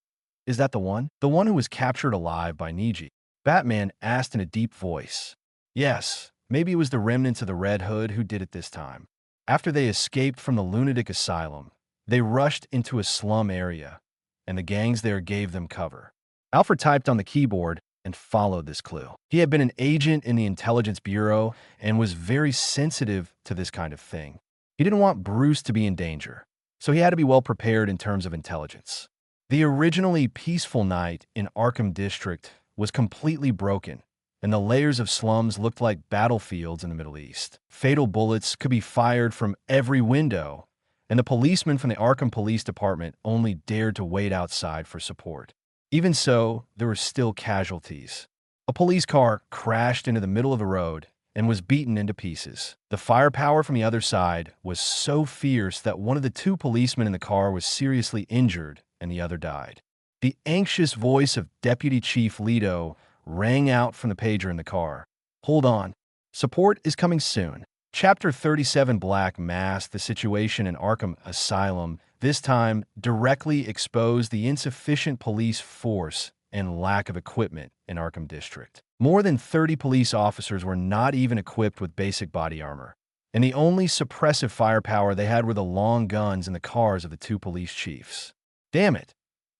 is that the one? The one who was captured alive by Niji? Batman asked in a deep voice. Yes, maybe it was the remnants of the Red Hood who did it this time. After they escaped from the lunatic asylum, they rushed into a slum area, and the gangs there gave them cover. Alfred typed on the keyboard and followed this clue. He had been an agent in the Intelligence Bureau and was very sensitive to this kind of thing. He didn't want Bruce to be in danger, so he had to be well prepared in terms of intelligence. The originally peaceful night in Arkham District was completely broken, and the layers of slums looked like battlefields in the Middle East. Fatal bullets could be fired from every window, and the policemen from the Arkham Police Department only dared to wait outside for support. Even so, there were still casualties. A police car crashed into the middle of the road and was beaten into pieces. The firepower from the other side was so fierce that one of the 2 policemen in the car was seriously injured and the other died. The anxious voice of Deputy Chief Leto rang out from the pager in the car. Hold on. Support is coming soon. Chapter 37 Black Mass, the situation in Arkham Asylum, this time directly exposed the insufficient police force and lack of equipment in Arkham District. More than 30 police officers were not even equipped with basic body armor, and the only suppressive firepower they had were the long guns in the cars of the 2 police chiefs. Damn it.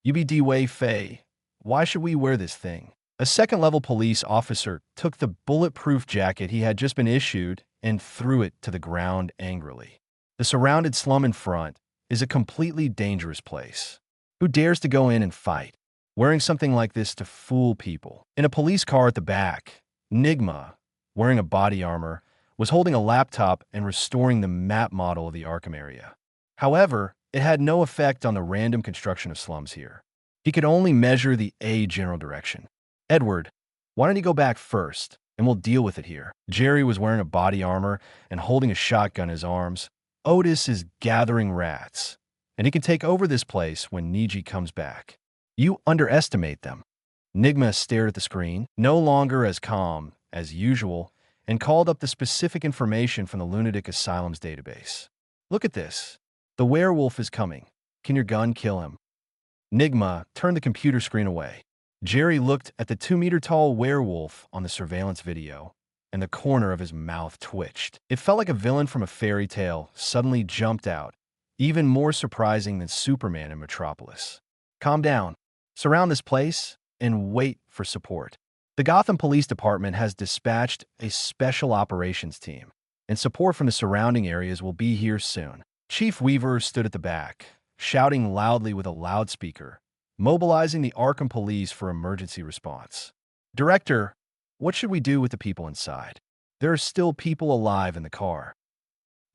UBD Wei Fei, why should we wear this thing? A second-level police officer took the bulletproof jacket he had just been issued and threw it to the ground angrily. The surrounded slum in front is a completely dangerous place. Who dares to go in and fight, wearing something like this to fool people? In a police car at the back, Nigma, wearing a body armor, was holding a laptop and restoring the map model of the Arkham area. However, it had no effect on the random construction of slums here. He could only measure the A general direction. Edward, why don't you go back first, and we'll deal with it here? Jerry was wearing a body armor and holding a shotgun in his arms. Otis is gathering rats, and he can take over this place when Niji comes back. You underestimate them. Nigma stared at the screen, no longer as calm as usual, and called up the specific information from the Lunatic Asylum's database. Look at this. The werewolf is coming. Can your gun kill him? Nigma turned the computer screen away. Jerry looked at the 2-meter-tall werewolf on the surveillance video, and the corner of his mouth twitched. It felt like a villain from a fairy tale suddenly jumped out, even more surprising than Superman in Metropolis. Calm down, surround this place, and wait for support. The Gotham Police Department has dispatched a special operations team, and support from the surrounding areas will be here soon. Chief Weaver stood at the back, shouting loudly with a loudspeaker, mobilizing the Arkham Police for emergency response. Director, what should we do with the people inside? There are still people alive in the car.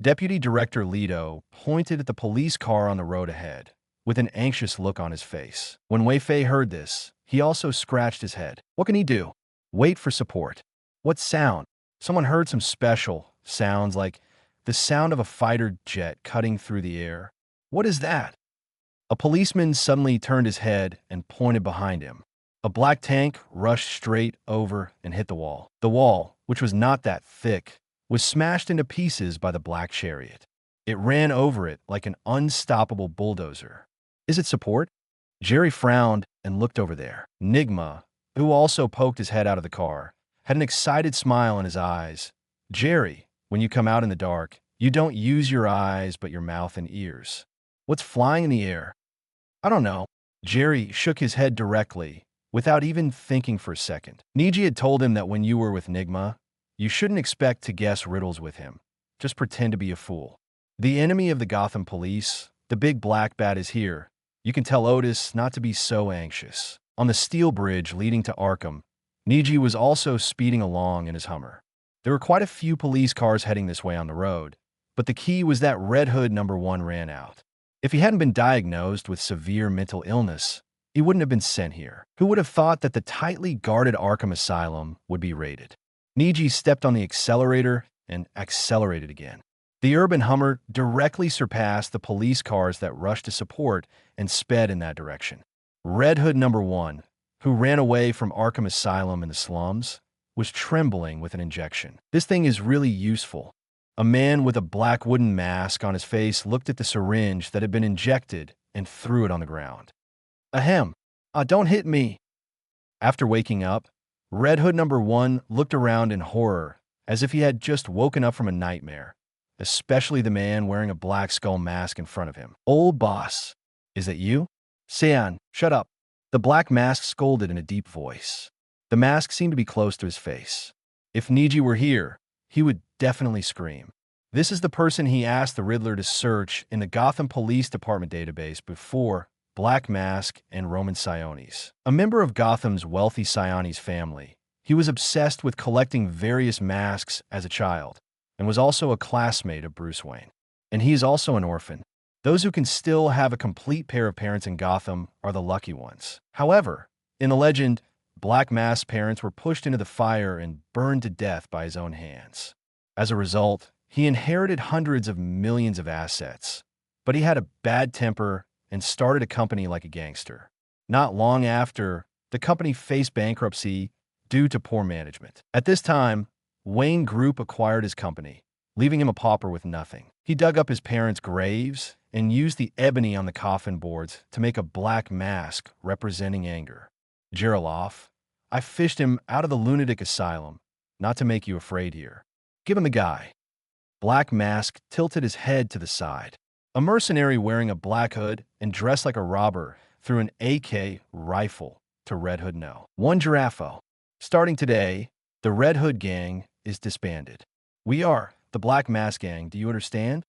Deputy Director Leto pointed at the police car on the road ahead, with an anxious look on his face. When Wei Fei heard this, he also scratched his head. What can he do? Wait for support. What sound? Someone heard some special sounds like the sound of a fighter jet cutting through the air. What is that? A policeman suddenly turned his head and pointed behind him. A black tank rushed straight over and hit the wall. The wall, which was not that thick, was smashed into pieces by the black chariot. It ran over it like an unstoppable bulldozer. Is it support? Jerry frowned and looked over there. Nigma, who also poked his head out of the car, had an excited smile in his eyes. Jerry, when you come out in the dark, you don't use your eyes but your mouth and ears. What's flying in the air? I don't know. Jerry shook his head directly, without even thinking for a second. Niji had told him that when you were with Nigma, you shouldn't expect to guess riddles with him. Just pretend to be a fool. The enemy of the Gotham Police, the big black bat, is here. You can tell Otis not to be so anxious. On the steel bridge leading to Arkham, Niji was also speeding along in his Hummer. There were quite a few police cars heading this way on the road, but the key was that Red Hood number 1 ran out. If he hadn't been diagnosed with severe mental illness, he wouldn't have been sent here. Who would have thought that the tightly guarded Arkham Asylum would be raided? Niji stepped on the accelerator and accelerated again. The urban Hummer directly surpassed the police cars that rushed to support and sped in that direction. Red Hood number 1, who ran away from Arkham Asylum in the slums, was trembling with an injection. This thing is really useful. A man with a black wooden mask on his face looked at the syringe that had been injected and threw it on the ground. Ahem. Don't hit me. After waking up, Red Hood number 1 looked around in horror, as if he had just woken up from a nightmare, especially the man wearing a black skull mask in front of him. Old boss, is that you? Sean, shut up. The black mask scolded in a deep voice. The mask seemed to be close to his face. If Niji were here, he would definitely scream. This is the person he asked the Riddler to search in the Gotham Police Department database before Black Mask and Roman Sionis. A member of Gotham's wealthy Sionis family, he was obsessed with collecting various masks as a child, and was also a classmate of Bruce Wayne. And he is also an orphan. Those who can still have a complete pair of parents in Gotham are the lucky ones. However, in the legend, Black Mask's parents were pushed into the fire and burned to death by his own hands. As a result, he inherited hundreds of millions of assets, but he had a bad temper and started a company like a gangster. Not long after, the company faced bankruptcy due to poor management. At this time, Wayne Group acquired his company, leaving him a pauper with nothing. He dug up his parents' graves and used the ebony on the coffin boards to make a black mask representing anger. Geraloff, I fished him out of the lunatic asylum, not to make you afraid here. Give him the guy. Black Mask tilted his head to the side. A mercenary wearing a black hood and dressed like a robber threw an AK rifle to Red Hood. No. One Giraffo. Starting today, the Red Hood gang is disbanded. We are the Black Mask gang, do you understand?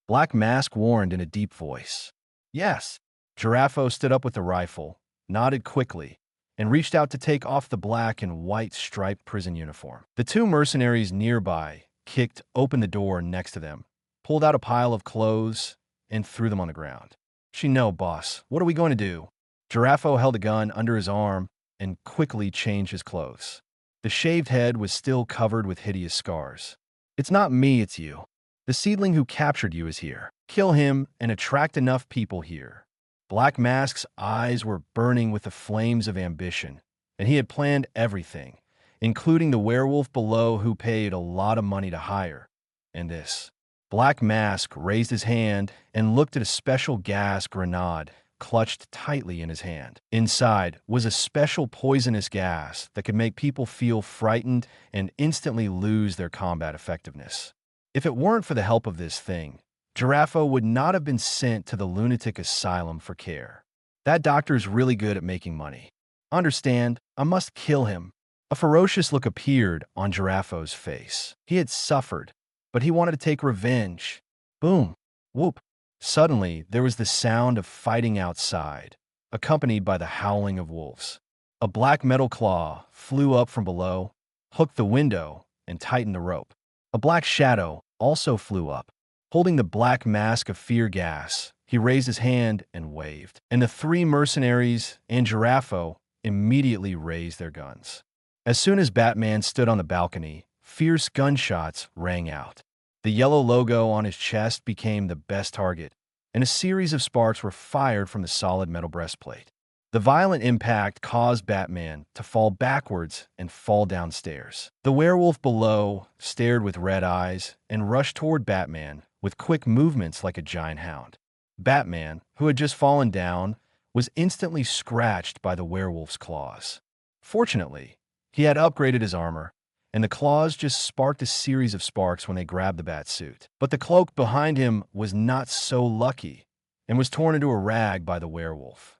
Black Mask warned in a deep voice. Yes. Giraffo stood up with the rifle, nodded quickly, and reached out to take off the black and white striped prison uniform. The two mercenaries nearby kicked open the door next to them, pulled out a pile of clothes, and threw them on the ground. No, boss. What are we going to do? Giraffo held a gun under his arm and quickly changed his clothes. The shaved head was still covered with hideous scars. It's not me, it's you. The seedling who captured you is here. Kill him and attract enough people here. Black Mask's eyes were burning with the flames of ambition, and he had planned everything, including the werewolf below who paid a lot of money to hire. And this. Black Mask raised his hand and looked at a special gas grenade clutched tightly in his hand. Inside was a special poisonous gas that could make people feel frightened and instantly lose their combat effectiveness. If it weren't for the help of this thing, Giraffo would not have been sent to the lunatic asylum for care. That doctor's really good at making money. Understand, I must kill him. A ferocious look appeared on Giraffo's face. He had suffered, but he wanted to take revenge. Boom. Whoop. Suddenly, there was the sound of fighting outside, accompanied by the howling of wolves. A black metal claw flew up from below, hooked the window, and tightened the rope. A black shadow also flew up. Holding the black mask of fear gas, he raised his hand and waved, and the three mercenaries and Giraffo immediately raised their guns. As soon as Batman stood on the balcony, fierce gunshots rang out. The yellow logo on his chest became the best target, and a series of sparks were fired from the solid metal breastplate. The violent impact caused Batman to fall backwards and fall downstairs. The werewolf below stared with red eyes and rushed toward Batman with quick movements like a giant hound. Batman, who had just fallen down, was instantly scratched by the werewolf's claws. Fortunately, he had upgraded his armor, and the claws just sparked a series of sparks when they grabbed the bat suit. But the cloak behind him was not so lucky and was torn into a rag by the werewolf.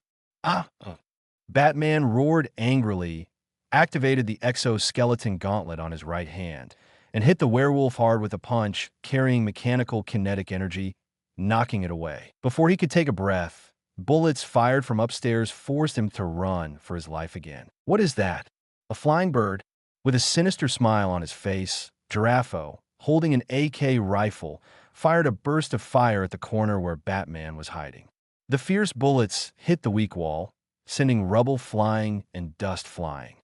Batman roared angrily, activated the exoskeleton gauntlet on his right hand, and hit the werewolf hard with a punch, carrying mechanical kinetic energy, knocking it away. Before he could take a breath, bullets fired from upstairs forced him to run for his life again. What is that? A flying bird? With a sinister smile on his face, Giraffo, holding an AK rifle, fired a burst of fire at the corner where Batman was hiding. The fierce bullets hit the weak wall, sending rubble flying and dust flying.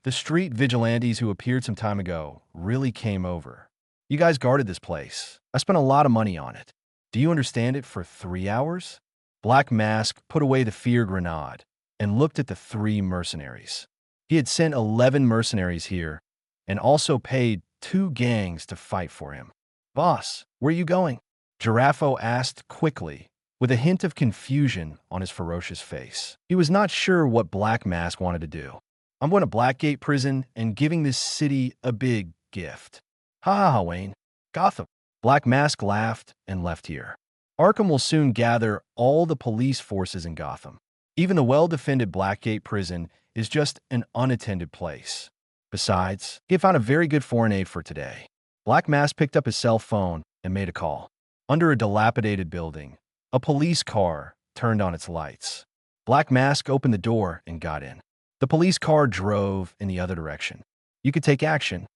The street vigilantes who appeared some time ago really came over. You guys guarded this place. I spent a lot of money on it. Do you understand it for 3 hours? Black Mask put away the fear grenade and looked at the three mercenaries. He had sent 11 mercenaries here and also paid 2 gangs to fight for him. Boss, where are you going? Giraffo asked quickly, with a hint of confusion on his ferocious face. He was not sure what Black Mask wanted to do. I'm going to Blackgate Prison and giving this city a big gift. Ha ha ha, Wayne. Gotham. Black Mask laughed and left here. Arkham will soon gather all the police forces in Gotham. Even the well-defended Blackgate Prison is just an unattended place. Besides, he found a very good foreign aid for today. Black Mask picked up his cell phone and made a call. Under a dilapidated building, a police car turned on its lights. Black Mask opened the door and got in. The police car drove in the other direction. You could take action.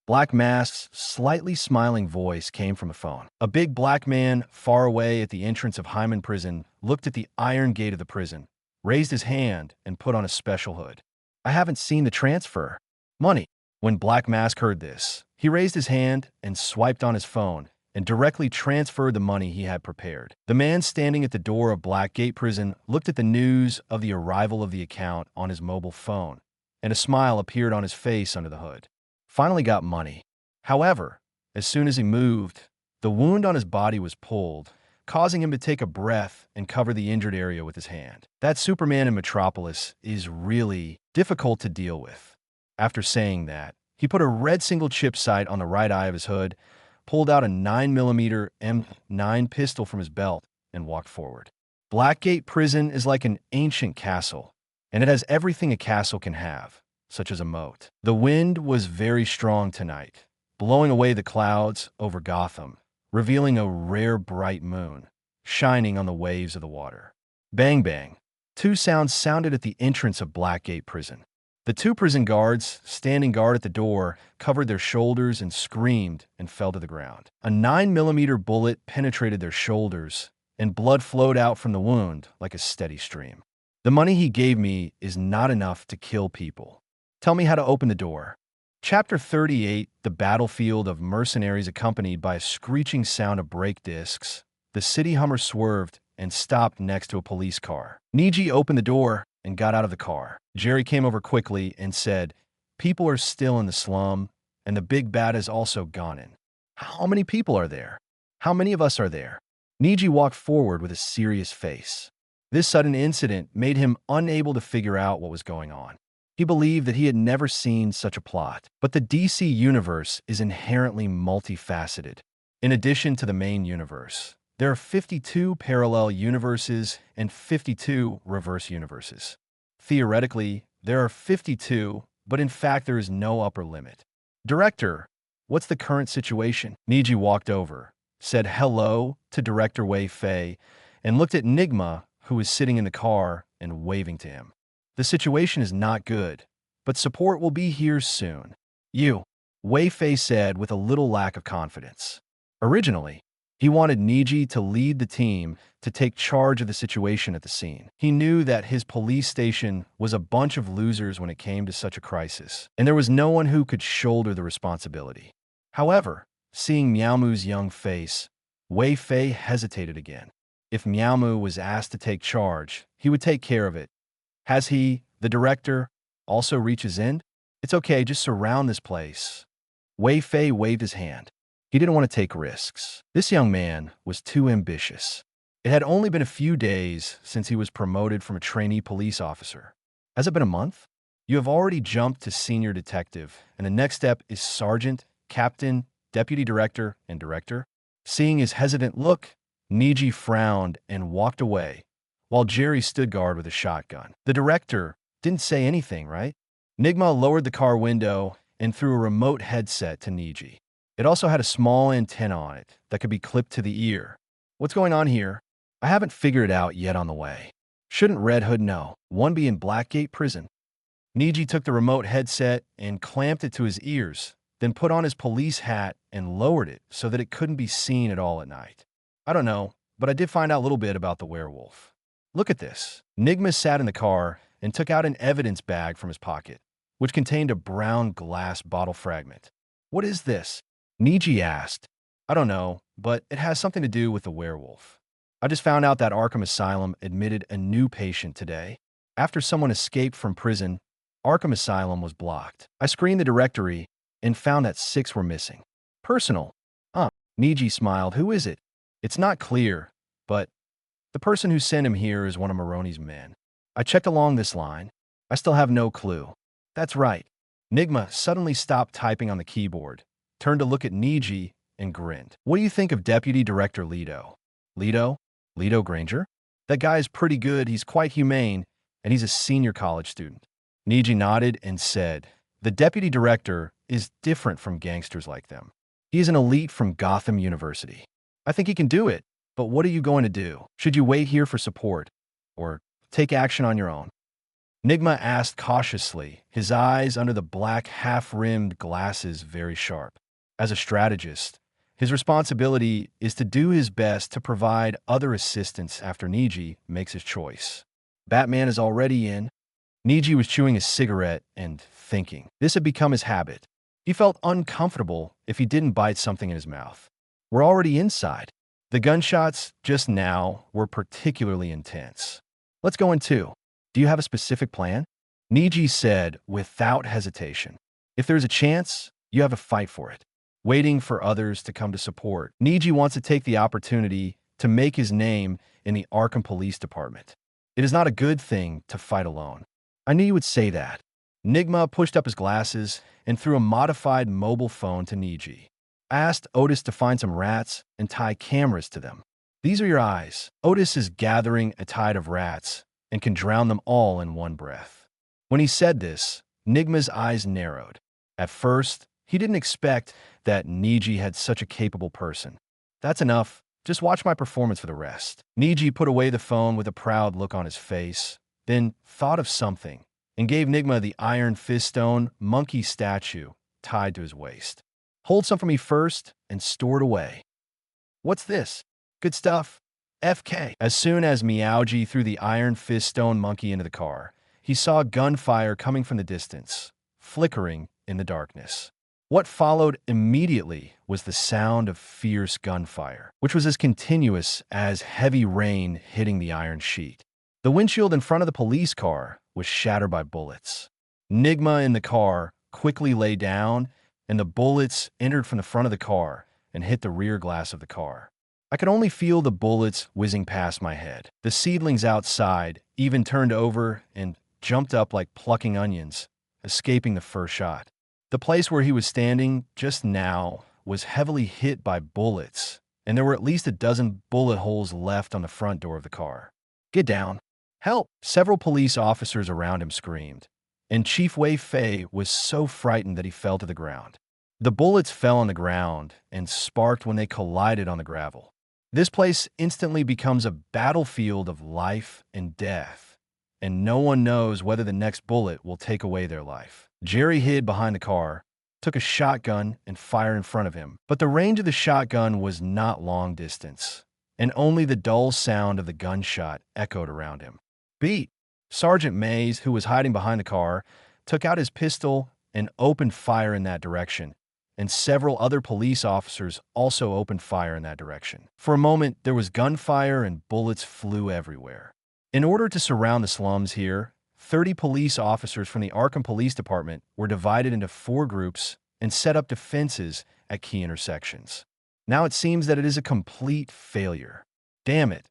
Black Mask's slightly smiling voice came from the phone. A big black man far away at the entrance of Hyman Prison looked at the iron gate of the prison, raised his hand, and put on a special hood. I haven't seen the transfer. Money. When Black Mask heard this, he raised his hand and swiped on his phone and directly transferred the money he had prepared. The man standing at the door of Blackgate Prison looked at the news of the arrival of the account on his mobile phone, and a smile appeared on his face under the hood. Finally got money. However, as soon as he moved, the wound on his body was pulled, causing him to take a breath and cover the injured area with his hand. That Superman in Metropolis is really difficult to deal with. After saying that, he put a red single-chip sight on the right eye of his hood, pulled out a 9mm M9 pistol from his belt, and walked forward. Blackgate Prison is like an ancient castle, and it has everything a castle can have, such as a moat. The wind was very strong tonight, blowing away the clouds over Gotham, revealing a rare bright moon, shining on the waves of the water. Bang bang. 2 sounds sounded at the entrance of Blackgate Prison. The 2 prison guards, standing guard at the door, covered their shoulders and screamed and fell to the ground. A 9mm bullet penetrated their shoulders, and blood flowed out from the wound like a steady stream. The money he gave me is not enough to kill people. Tell me how to open the door. Chapter 38, The Battlefield of Mercenaries. Accompanied by a screeching sound of brake discs, the city Hummer swerved and stopped next to a police car. Niji opened the door and got out of the car. Jerry came over quickly and said, "People are still in the slum, and the big bat has also gone in." How many people are there? How many of us are there? Niji walked forward with a serious face. This sudden incident made him unable to figure out what was going on. He believed that he had never seen such a plot. But the DC universe is inherently multifaceted. In addition to the main universe, there are 52 parallel universes and 52 reverse universes. Theoretically, there are 52, but in fact there is no upper limit. Director, what's the current situation? Niji walked over, said hello to Director Wei Fei, and looked at Nigma, who was sitting in the car and waving to him. The situation is not good, but support will be here soon. You, Wei Fei said with a little lack of confidence. Originally, he wanted Niji to lead the team to take charge of the situation at the scene. He knew that his police station was a bunch of losers when it came to such a crisis, and there was no one who could shoulder the responsibility. However, seeing Miaomu's young face, Wei Fei hesitated again. If Miaomu was asked to take charge, he would take care of it. Has he, the director, also reached his end? It's okay, just surround this place. Wei Fei waved his hand. He didn't want to take risks. This young man was too ambitious. It had only been a few days since he was promoted from a trainee police officer. Has it been a month? You have already jumped to senior detective, and the next step is sergeant, captain, deputy director, and director. Seeing his hesitant look, Niji frowned and walked away, while Jerry stood guard with a shotgun. The director didn't say anything, right? Nigma lowered the car window and threw a remote headset to Niji. It also had a small antenna on it that could be clipped to the ear. What's going on here? I haven't figured it out yet on the way. Shouldn't Red Hood know? One be in Blackgate Prison. Niji took the remote headset and clamped it to his ears, then put on his police hat and lowered it so that it couldn't be seen at all at night. I don't know, but I did find out a little bit about the werewolf. Look at this. Nigma sat in the car and took out an evidence bag from his pocket, which contained a brown glass bottle fragment. What is this? Niji asked. I don't know, but it has something to do with the werewolf. I just found out that Arkham Asylum admitted a new patient today. After someone escaped from prison, Arkham Asylum was blocked. I screened the directory and found that 6 were missing. Personal. Niji smiled. Who is it? It's not clear, but the person who sent him here is one of Maroni's men. I checked along this line. I still have no clue. That's right. Nigma suddenly stopped typing on the keyboard, turned to look at Niji, and grinned. What do you think of Deputy Director Leto? Leto? Leto Granger? That guy is pretty good, he's quite humane, and he's a senior college student. Niji nodded and said, the Deputy Director is different from gangsters like them. He is an elite from Gotham University. I think he can do it, but what are you going to do? Should you wait here for support, or take action on your own? Nigma asked cautiously, his eyes under the black half-rimmed glasses very sharp. As a strategist, his responsibility is to do his best to provide other assistance after Niji makes his choice. Batman is already in. Niji was chewing a cigarette and thinking. This had become his habit. He felt uncomfortable if he didn't bite something in his mouth. We're already inside. The gunshots just now were particularly intense. Let's go in too. Do you have a specific plan? Niji said without hesitation. If there's a chance, you have to fight for it. Waiting for others to come to support. Niji wants to take the opportunity to make his name in the Arkham Police Department. It is not a good thing to fight alone. I knew you would say that. Nigma pushed up his glasses and threw a modified mobile phone to Niji. I asked Otis to find some rats and tie cameras to them. These are your eyes. Otis is gathering a tide of rats and can drown them all in one breath. When he said this, Nigma's eyes narrowed. At first, he didn't expect that Niji had such a capable person. That's enough. Just watch my performance for the rest. Niji put away the phone with a proud look on his face, then thought of something and gave Nigma the iron fiststone monkey statue tied to his waist. Hold some for me first and store it away. What's this? Good stuff. FK. As soon as Meowji threw the iron fiststone monkey into the car, he saw gunfire coming from the distance, flickering in the darkness. What followed immediately was the sound of fierce gunfire, which was as continuous as heavy rain hitting the iron sheet. The windshield in front of the police car was shattered by bullets. Nigma in the car quickly lay down, and the bullets entered from the front of the car and hit the rear glass of the car. I could only feel the bullets whizzing past my head. The seedlings outside even turned over and jumped up like plucking onions, escaping the first shot. The place where he was standing just now was heavily hit by bullets, and there were at least a dozen bullet holes left on the front door of the car. "Get down! Help!" Several police officers around him screamed, and Chief Wei Fei was so frightened that he fell to the ground. The bullets fell on the ground and sparked when they collided on the gravel. This place instantly becomes a battlefield of life and death, and no one knows whether the next bullet will take away their life. Jerry hid behind the car, took a shotgun, and fired in front of him. But the range of the shotgun was not long distance, and only the dull sound of the gunshot echoed around him. Beat! Sergeant Mays, who was hiding behind the car, took out his pistol and opened fire in that direction, and several other police officers also opened fire in that direction. For a moment, there was gunfire and bullets flew everywhere. In order to surround the slums here, 30 police officers from the Arkham Police Department were divided into 4 groups and set up defenses at key intersections. Now it seems that it is a complete failure. Damn it.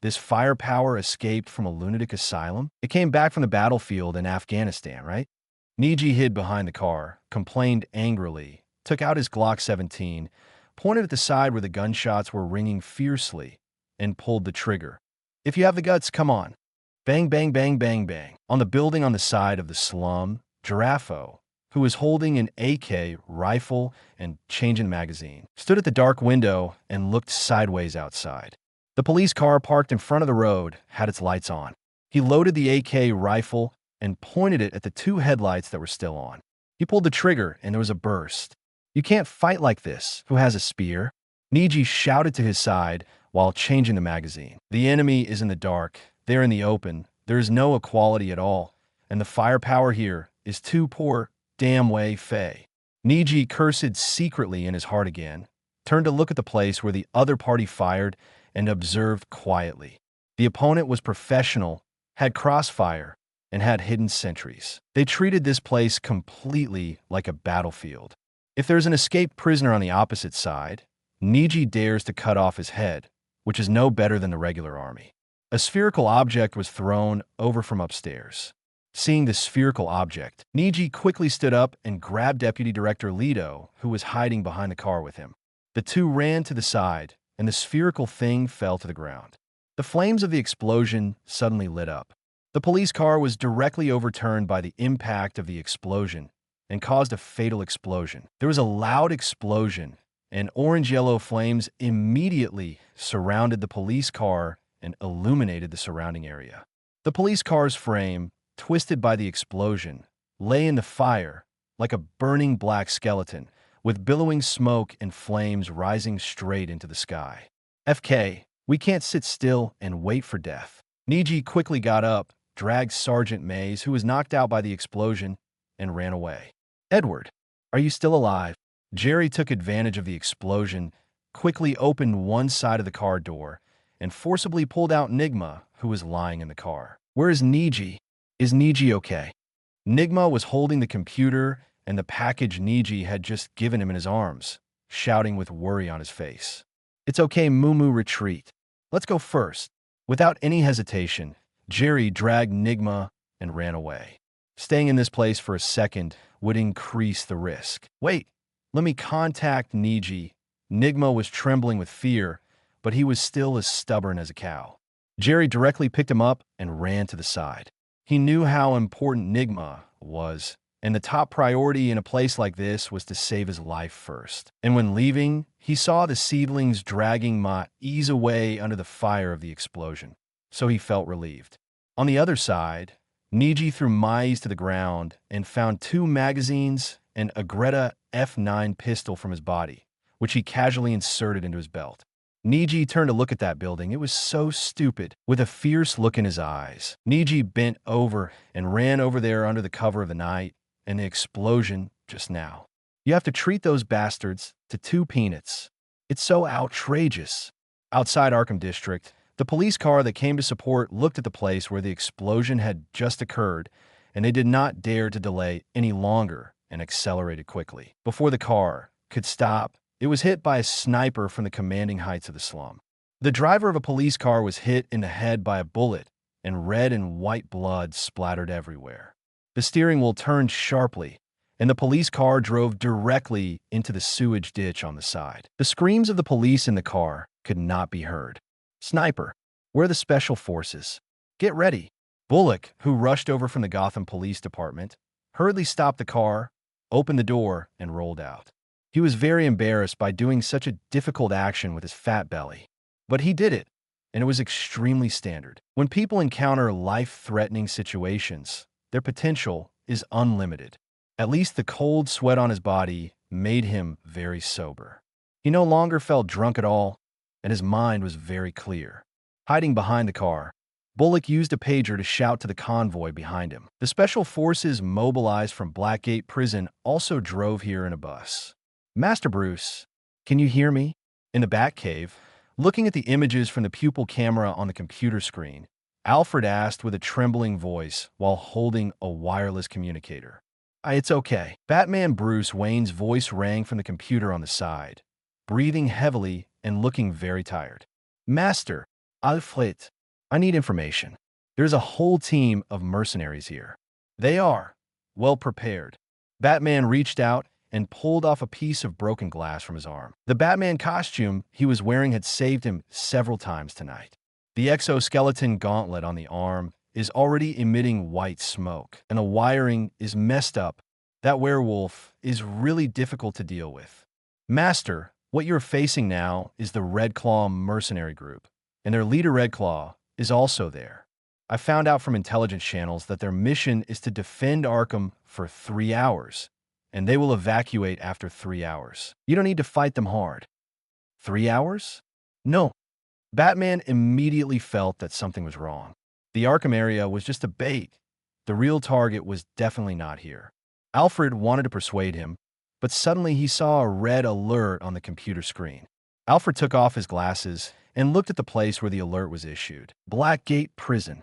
This firepower escaped from a lunatic asylum? It came back from the battlefield in Afghanistan, right? Niji hid behind the car, complained angrily, took out his Glock 17, pointed at the side where the gunshots were ringing fiercely, and pulled the trigger. "If you have the guts, come on." Bang, bang, bang, bang, bang. On the building on the side of the slum, Giraffo, who was holding an AK rifle and changing magazine, stood at the dark window and looked sideways outside. The police car parked in front of the road had its lights on. He loaded the AK rifle and pointed it at the 2 headlights that were still on. He pulled the trigger and there was a burst. "You can't fight like this. Who has a spear?" Niji shouted to his side while changing the magazine. "The enemy is in the dark. They're in the open. There is no equality at all, and the firepower here is too poor. Damn Wei Fei." Niji cursed secretly in his heart again, turned to look at the place where the other party fired, and observed quietly. The opponent was professional, had crossfire, and had hidden sentries. They treated this place completely like a battlefield. If there's an escaped prisoner on the opposite side, Niji dares to cut off his head, which is no better than the regular army. A spherical object was thrown over from upstairs. Seeing the spherical object, Niji quickly stood up and grabbed Deputy Director Leto, who was hiding behind the car with him. The two ran to the side, and the spherical thing fell to the ground. The flames of the explosion suddenly lit up. The police car was directly overturned by the impact of the explosion and caused a fatal explosion. There was a loud explosion, and orange-yellow flames immediately surrounded the police car and illuminated the surrounding area. The police car's frame, twisted by the explosion, lay in the fire like a burning black skeleton, with billowing smoke and flames rising straight into the sky. "FK, we can't sit still and wait for death." Niji quickly got up, dragged Sergeant Mays, who was knocked out by the explosion, and ran away. "Edward, are you still alive?" Jerry took advantage of the explosion, quickly opened one side of the car door, and forcibly pulled out Nigma, who was lying in the car. "Where is Niji? Is Niji okay?" Nigma was holding the computer and the package Niji had just given him in his arms, shouting with worry on his face. "It's okay, Mumu, retreat. Let's go first." Without any hesitation, Jerry dragged Nigma and ran away. Staying in this place for a second would increase the risk. "Wait, let me contact Niji." Nigma was trembling with fear, but he was still as stubborn as a cow. Jerry directly picked him up and ran to the side. He knew how important Nigma was, and the top priority in a place like this was to save his life first. And when leaving, he saw the seedlings dragging Ma ease away under the fire of the explosion, so he felt relieved. On the other side, Niji threw Mais to the ground and found 2 magazines and a Greta F9 pistol from his body, which he casually inserted into his belt. Niji turned to look at that building. It was so stupid. With a fierce look in his eyes, Niji bent over and ran over there under the cover of the night and the explosion just now. You have to treat those bastards to 2 peanuts. It's so outrageous. Outside Arkham District, the police car that came to support looked at the place where the explosion had just occurred, and they did not dare to delay any longer and accelerated quickly. Before the car could stop, it was hit by a sniper from the commanding heights of the slum. The driver of a police car was hit in the head by a bullet, and red and white blood splattered everywhere. The steering wheel turned sharply, and the police car drove directly into the sewage ditch on the side. The screams of the police in the car could not be heard. "Sniper, where are the special forces? Get ready." Bullock, who rushed over from the Gotham Police Department, hurriedly stopped the car, opened the door, and rolled out. He was very embarrassed by doing such a difficult action with his fat belly. But he did it, and it was extremely standard. When people encounter life-threatening situations, their potential is unlimited. At least the cold sweat on his body made him very sober. He no longer felt drunk at all, and his mind was very clear. Hiding behind the car, Bullock used a pager to shout to the convoy behind him. The special forces mobilized from Blackgate Prison also drove here in a bus. "Master Bruce, can you hear me?" In the Batcave, looking at the images from the pupil camera on the computer screen, Alfred asked with a trembling voice while holding a wireless communicator. It's okay." Batman Bruce Wayne's voice rang from the computer on the side, breathing heavily and looking very tired. "Master Alfred, I need information. There's a whole team of mercenaries here. They are well prepared." Batman reached out and pulled off a piece of broken glass from his arm. The Batman costume he was wearing had saved him several times tonight. The exoskeleton gauntlet on the arm is already emitting white smoke, and the wiring is messed up. That werewolf is really difficult to deal with. "Master, what you're facing now is the Red Claw mercenary group, and their leader Red Claw is also there. I found out from intelligence channels that their mission is to defend Arkham for 3 hours, and they will evacuate after 3 hours. You don't need to fight them hard." 3 hours? No. Batman immediately felt that something was wrong. The Arkham area was just a bait. The real target was definitely not here. Alfred wanted to persuade him, but suddenly he saw a red alert on the computer screen. Alfred took off his glasses and looked at the place where the alert was issued. Blackgate Prison.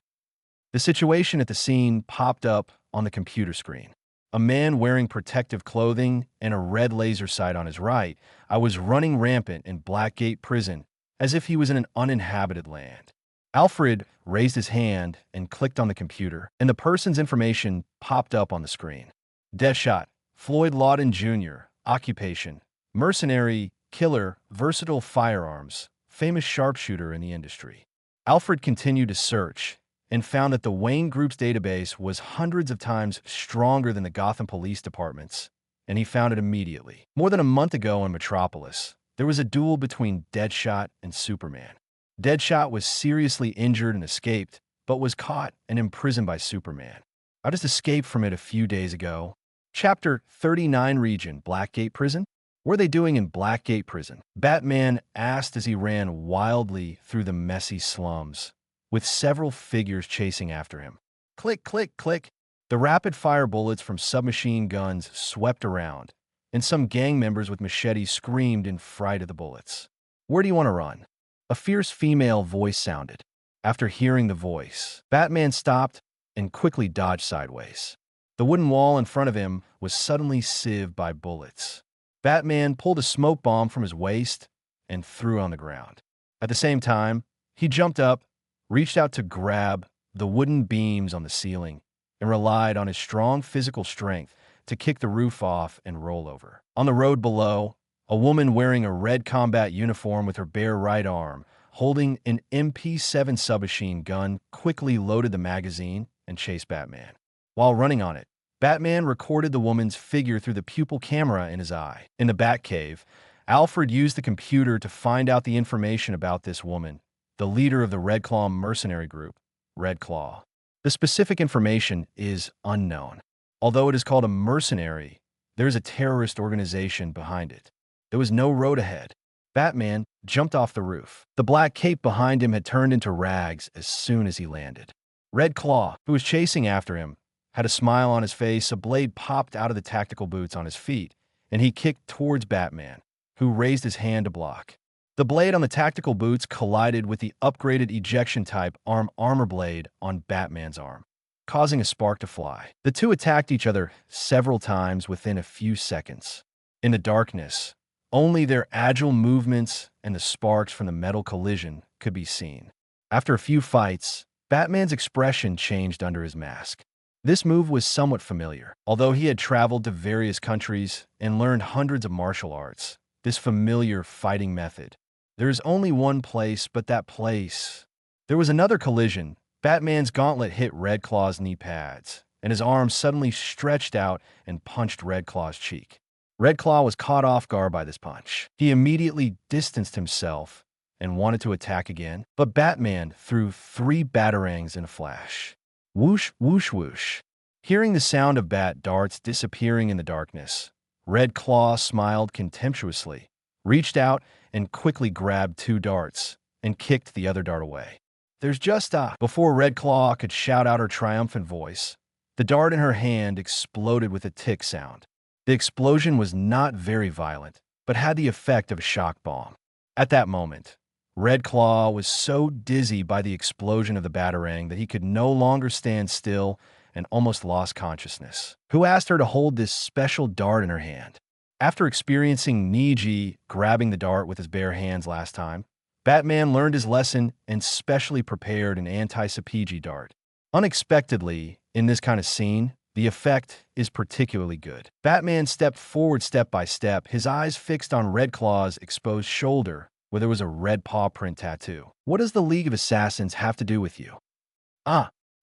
The situation at the scene popped up on the computer screen. A man wearing protective clothing and a red laser sight on his right. I was running rampant in Blackgate Prison as if he was in an uninhabited land. Alfred raised his hand and clicked on the computer, and the person's information popped up on the screen. Deadshot, Floyd Lawton Jr., occupation, mercenary, killer, versatile firearms, famous sharpshooter in the industry. Alfred continued to search and found that the Wayne Group's database was hundreds of times stronger than the Gotham Police Department's, and he found it immediately. More than a month ago in Metropolis, there was a duel between Deadshot and Superman. Deadshot was seriously injured and escaped, but was caught and imprisoned by Superman. I just escaped from it a few days ago. Chapter 39 Region, Blackgate Prison? What are they doing in Blackgate Prison? Batman asked as he ran wildly through the messy slums, with several figures chasing after him. Click, click, click. The rapid-fire bullets from submachine guns swept around, and some gang members with machetes screamed in fright of the bullets. "Where do you want to run?" A fierce female voice sounded. After hearing the voice, Batman stopped and quickly dodged sideways. The wooden wall in front of him was suddenly sieved by bullets. Batman pulled a smoke bomb from his waist and threw on the ground. At the same time, he jumped up, reached out to grab the wooden beams on the ceiling, and relied on his strong physical strength to kick the roof off and roll over. On the road below, a woman wearing a red combat uniform with her bare right arm, holding an MP7 submachine gun, quickly loaded the magazine and chased Batman. While running on it, Batman recorded the woman's figure through the pupil camera in his eye. In the Batcave, Alfred used the computer to find out the information about this woman, the leader of the Red Claw mercenary group, Red Claw. The specific information is unknown. Although it is called a mercenary, there is a terrorist organization behind it. There was no road ahead. Batman jumped off the roof. The black cape behind him had turned into rags as soon as he landed. Red Claw, who was chasing after him, had a smile on his face. A blade popped out of the tactical boots on his feet, and he kicked towards Batman, who raised his hand to block. The blade on the tactical boots collided with the upgraded ejection-type armor blade on Batman's arm, causing a spark to fly. The two attacked each other several times within a few seconds. In the darkness, only their agile movements and the sparks from the metal collision could be seen. After a few fights, Batman's expression changed under his mask. This move was somewhat familiar. Although he had traveled to various countries and learned hundreds of martial arts, this familiar fighting method. There is only one place, but that place. There was another collision. Batman's gauntlet hit Red Claw's knee pads, and his arm suddenly stretched out and punched Red Claw's cheek. Red Claw was caught off guard by this punch. He immediately distanced himself and wanted to attack again, but Batman threw 3 batarangs in a flash. Whoosh, whoosh, whoosh. Hearing the sound of bat darts disappearing in the darkness, Red Claw smiled contemptuously, reached out and quickly grabbed 2 darts and kicked the other dart away. There's just a... Before Red Claw could shout out her triumphant voice, the dart in her hand exploded with a tick sound. The explosion was not very violent, but had the effect of a shock bomb. At that moment, Red Claw was so dizzy by the explosion of the batarang that he could no longer stand still and almost lost consciousness. Who asked her to hold this special dart in her hand? After experiencing Niji grabbing the dart with his bare hands last time, Batman learned his lesson and specially prepared an anti-Sapiji dart. Unexpectedly, in this kind of scene, the effect is particularly good. Batman stepped forward step by step, his eyes fixed on Red Claw's exposed shoulder, where there was a red paw print tattoo. What does the League of Assassins have to do with you?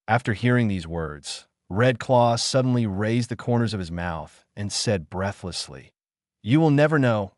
After hearing these words, Red Claw suddenly raised the corners of his mouth and said breathlessly, "You will never know.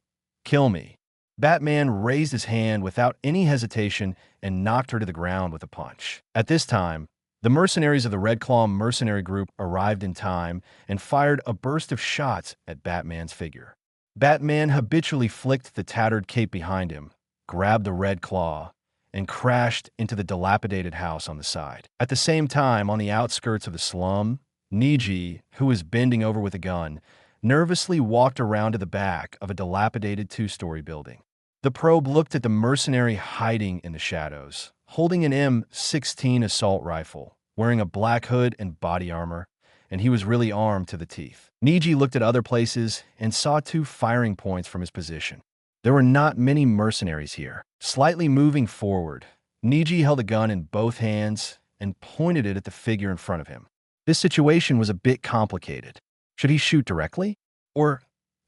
Kill me." Batman raised his hand without any hesitation and knocked her to the ground with a punch. At this time, the mercenaries of the Red Claw mercenary group arrived in time and fired a burst of shots at Batman's figure. Batman habitually flicked the tattered cape behind him, grabbed the Red Claw, and crashed into the dilapidated house on the side. At the same time, on the outskirts of the slum, Niji, who was bending over with a gun, nervously walked around to the back of a dilapidated 2-story building. The probe looked at the mercenary hiding in the shadows, holding an M16 assault rifle, wearing a black hood and body armor, and he was really armed to the teeth. Niji looked at other places and saw 2 firing points from his position. There were not many mercenaries here. Slightly moving forward, Niji held a gun in both hands and pointed it at the figure in front of him. This situation was a bit complicated. Should he shoot directly? Or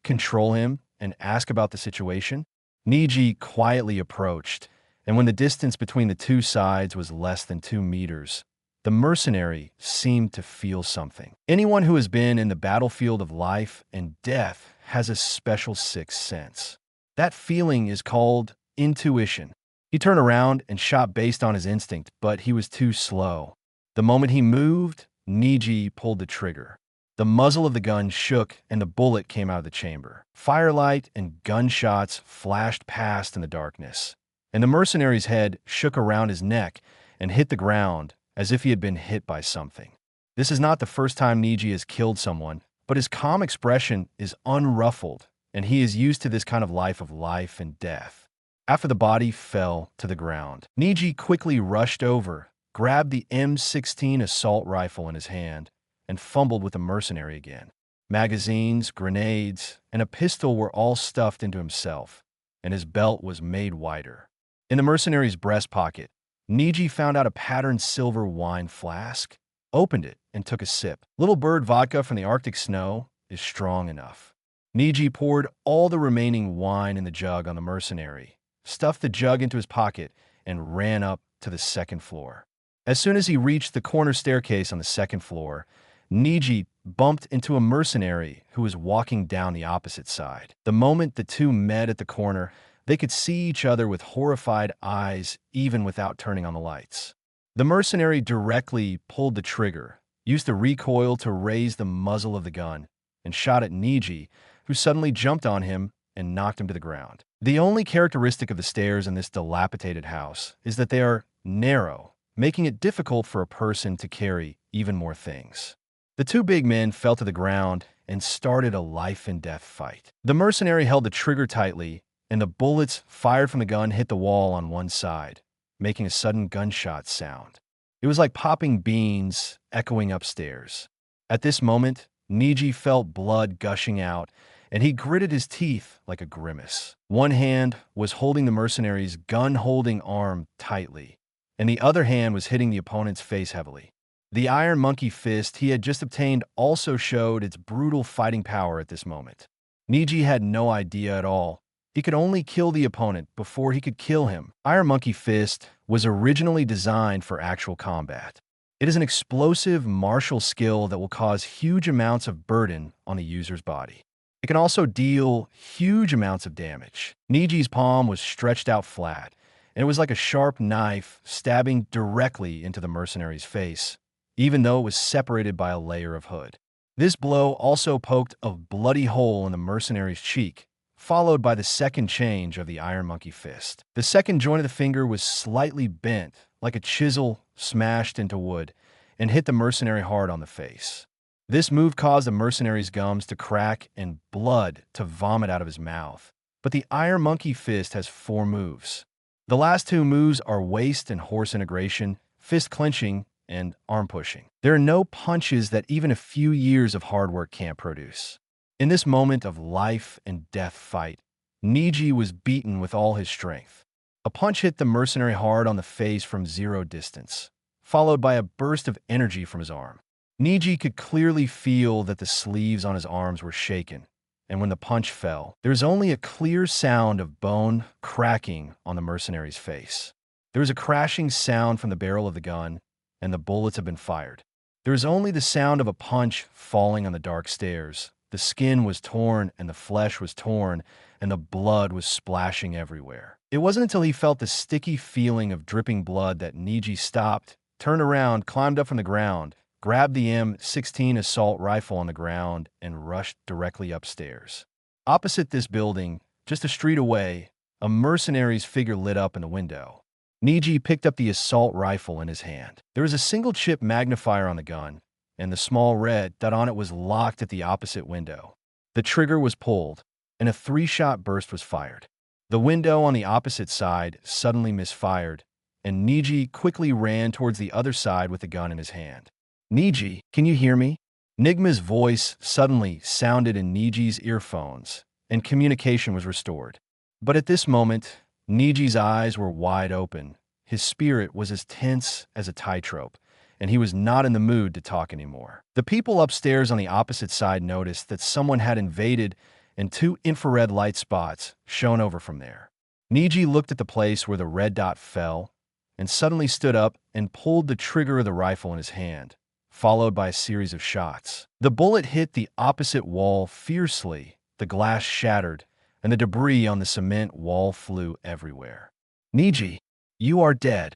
control him and ask about the situation? Niji quietly approached, and when the distance between the 2 sides was less than 2 meters, the mercenary seemed to feel something. Anyone who has been in the battlefield of life and death has a special 6th sense. That feeling is called intuition. He turned around and shot based on his instinct, but he was too slow. The moment he moved, Niji pulled the trigger. The muzzle of the gun shook and the bullet came out of the chamber. Firelight and gunshots flashed past in the darkness, and the mercenary's head shook around his neck and hit the ground as if he had been hit by something. This is not the first time Niji has killed someone, but his calm expression is unruffled, and he is used to this kind of life and death. After the body fell to the ground, Niji quickly rushed over, grabbed the M16 assault rifle in his hand, and fumbled with the mercenary again. Magazines, grenades, and a pistol were all stuffed into himself, and his belt was made wider. In the mercenary's breast pocket, Niji found out a patterned silver wine flask, opened it, and took a sip. Little Bird vodka from the Arctic snow is strong enough. Niji poured all the remaining wine in the jug on the mercenary, stuffed the jug into his pocket, and ran up to the 2nd floor. As soon as he reached the corner staircase on the 2nd floor, Niji bumped into a mercenary who was walking down the opposite side. The moment the 2 met at the corner, they could see each other with horrified eyes even without turning on the lights. The mercenary directly pulled the trigger, used the recoil to raise the muzzle of the gun, and shot at Niji, who suddenly jumped on him and knocked him to the ground. The only characteristic of the stairs in this dilapidated house is that they are narrow, making it difficult for a person to carry even more things. The 2 big men fell to the ground and started a life-and-death fight. The mercenary held the trigger tightly, and the bullets fired from the gun hit the wall on one side, making a sudden gunshot sound. It was like popping beans echoing upstairs. At this moment, Niji felt blood gushing out, and he gritted his teeth like a grimace. One hand was holding the mercenary's gun-holding arm tightly, and the other hand was hitting the opponent's face heavily. The Iron Monkey fist he had just obtained also showed its brutal fighting power at this moment. Niji had no idea at all. He could only kill the opponent before he could kill him. Iron Monkey fist was originally designed for actual combat. It is an explosive martial skill that will cause huge amounts of burden on the user's body. It can also deal huge amounts of damage. Niji's palm was stretched out flat, and it was like a sharp knife stabbing directly into the mercenary's face, even though it was separated by a layer of hood. This blow also poked a bloody hole in the mercenary's cheek, followed by the second change of the Iron Monkey fist. The second joint of the finger was slightly bent, like a chisel smashed into wood, and hit the mercenary hard on the face. This move caused the mercenary's gums to crack and blood to vomit out of his mouth. But the Iron Monkey fist has 4 moves. The last 2 moves are waist and horse integration, fist clenching, and arm pushing. There are no punches that even a few years of hard work can't produce. In this moment of life and death fight, Niji was beaten with all his strength. A punch hit the mercenary hard on the face from 0 distance, followed by a burst of energy from his arm. Niji could clearly feel that the sleeves on his arms were shaken, and when the punch fell, there was only a clear sound of bone cracking on the mercenary's face. There was a crashing sound from the barrel of the gun, and the bullets had been fired. There was only the sound of a punch falling on the dark stairs. The skin was torn, and the flesh was torn, and the blood was splashing everywhere. It wasn't until he felt the sticky feeling of dripping blood that Niji stopped, turned around, climbed up from the ground, grabbed the M16 assault rifle on the ground, and rushed directly upstairs. Opposite this building, just a street away, a mercenary's figure lit up in the window. Niji picked up the assault rifle in his hand. There was a single-chip magnifier on the gun, and the small red dot on it was locked at the opposite window. The trigger was pulled, and a 3-shot burst was fired. The window on the opposite side suddenly misfired, and Niji quickly ran towards the other side with the gun in his hand. "Niji, can you hear me?" Nigma's voice suddenly sounded in Niji's earphones, and communication was restored. But at this moment, Niji's eyes were wide open. His spirit was as tense as a tightrope, and he was not in the mood to talk anymore. The people upstairs on the opposite side noticed that someone had invaded, and 2 infrared light spots shone over from there. Niji looked at the place where the red dot fell, and suddenly stood up and pulled the trigger of the rifle in his hand, followed by a series of shots. The bullet hit the opposite wall fiercely, the glass shattered, and the debris on the cement wall flew everywhere. "Niji, you are dead."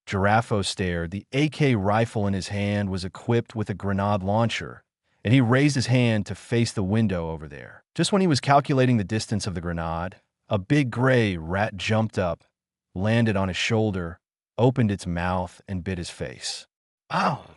Giraffe stared. The AK rifle in his hand was equipped with a grenade launcher, and he raised his hand to face the window over there. Just when he was calculating the distance of the grenade, a big gray rat jumped up, landed on his shoulder, opened its mouth, and bit his face. "Ow!"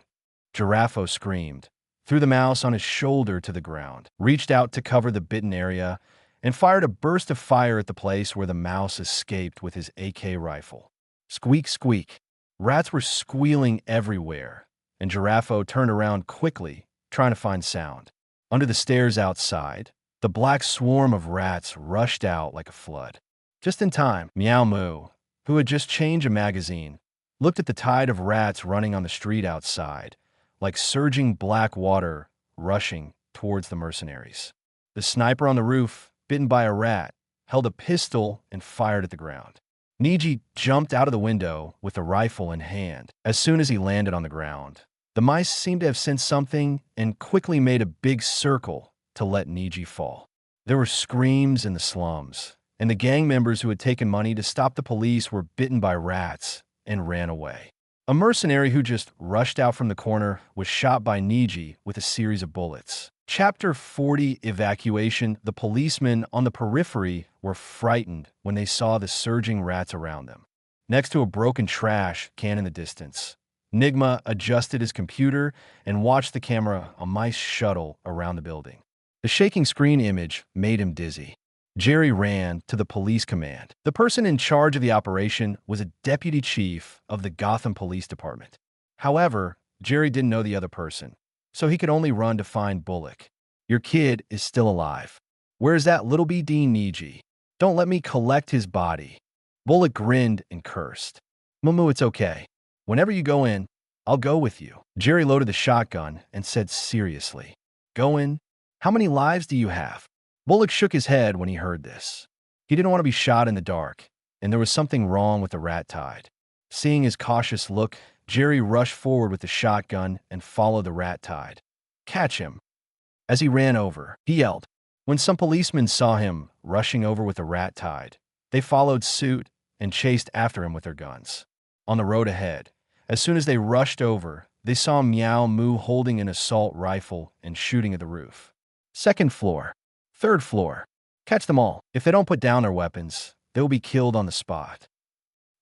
Giraffe screamed, threw the mouse on his shoulder to the ground, reached out to cover the bitten area, and fired a burst of fire at the place where the mouse escaped with his AK rifle. Squeak, squeak. Rats were squealing everywhere, and Giraffe turned around quickly, trying to find sound. Under the stairs outside, the black swarm of rats rushed out like a flood. Just in time, Meow Moo, who had just changed a magazine, looked at the tide of rats running on the street outside, like surging black water rushing towards the mercenaries. The sniper on the roof, bitten by a rat, held a pistol and fired at the ground. Niji jumped out of the window with the rifle in hand. As soon as he landed on the ground, the mice seemed to have sensed something and quickly made a big circle to let Niji fall. There were screams in the slums, and the gang members who had taken money to stop the police were bitten by rats and ran away. A mercenary who just rushed out from the corner was shot by Niji with a series of bullets. Chapter 40 Evacuation. The policemen on the periphery were frightened when they saw the surging rats around them. Next to a broken trash can in the distance, Nigma adjusted his computer and watched the camera a mice shuttle around the building. The shaking screen image made him dizzy. Jerry ran to the police command. The person in charge of the operation was a deputy chief of the Gotham Police Department. However, Jerry didn't know the other person, so he could only run to find Bullock. "Your kid is still alive. Where's that little BD Niji? Don't let me collect his body." Bullock grinned and cursed. "Mumu, it's okay. Whenever you go in, I'll go with you. Jerry loaded the shotgun and said seriously, Go in? How many lives do you have? Bullock shook his head when he heard this. He didn't want to be shot in the dark, and there was something wrong with the rat tide. Seeing his cautious look, Jerry rushed forward with the shotgun and followed the rat tide. Catch him. As he ran over, he yelled. When some policemen saw him rushing over with the rat tide, they followed suit and chased after him with their guns. On the road ahead, as soon as they rushed over, they saw Meow Moo holding an assault rifle and shooting at the roof. Second floor. Third floor. Catch them all. If they don't put down their weapons, they will be killed on the spot.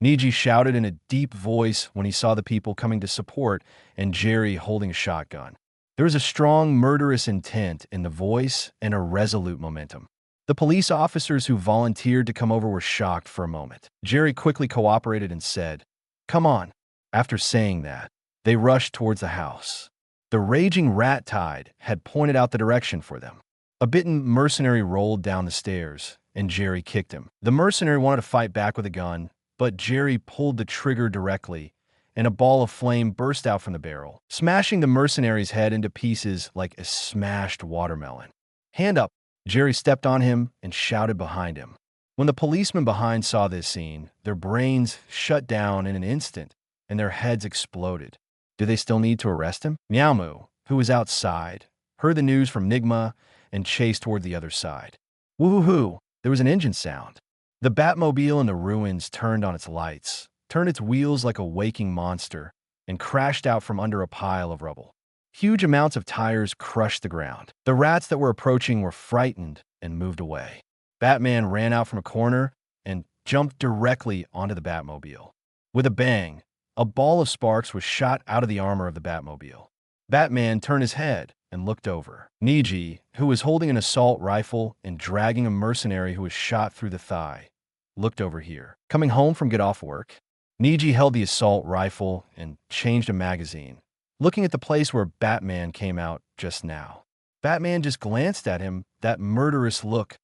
Niji shouted in a deep voice when he saw the people coming to support and Jerry holding a shotgun. There was a strong, murderous intent in the voice and a resolute momentum. The police officers who volunteered to come over were shocked for a moment. Jerry quickly cooperated and said, Come on. After saying that, they rushed towards the house. The raging rat tide had pointed out the direction for them. A bitten mercenary rolled down the stairs, and Jerry kicked him. The mercenary wanted to fight back with a gun, but Jerry pulled the trigger directly, and a ball of flame burst out from the barrel, smashing the mercenary's head into pieces like a smashed watermelon. Hand up! Jerry stepped on him and shouted behind him. When the policemen behind saw this scene, their brains shut down in an instant, and their heads exploded. Do they still need to arrest him? Meow Moo, who was outside, heard the news from Nigma and chased toward the other side. Woo-hoo-hoo! There was an engine sound. The Batmobile in the ruins turned on its lights, turned its wheels like a waking monster, and crashed out from under a pile of rubble. Huge amounts of tires crushed the ground. The rats that were approaching were frightened and moved away. Batman ran out from a corner and jumped directly onto the Batmobile. With a bang, a ball of sparks was shot out of the armor of the Batmobile. Batman turned his head and looked over. Niji, who was holding an assault rifle and dragging a mercenary who was shot through the thigh, looked over here. Coming home from get off work, Niji held the assault rifle and changed a magazine, looking at the place where Batman came out just now. Batman just glanced at him, that murderous look.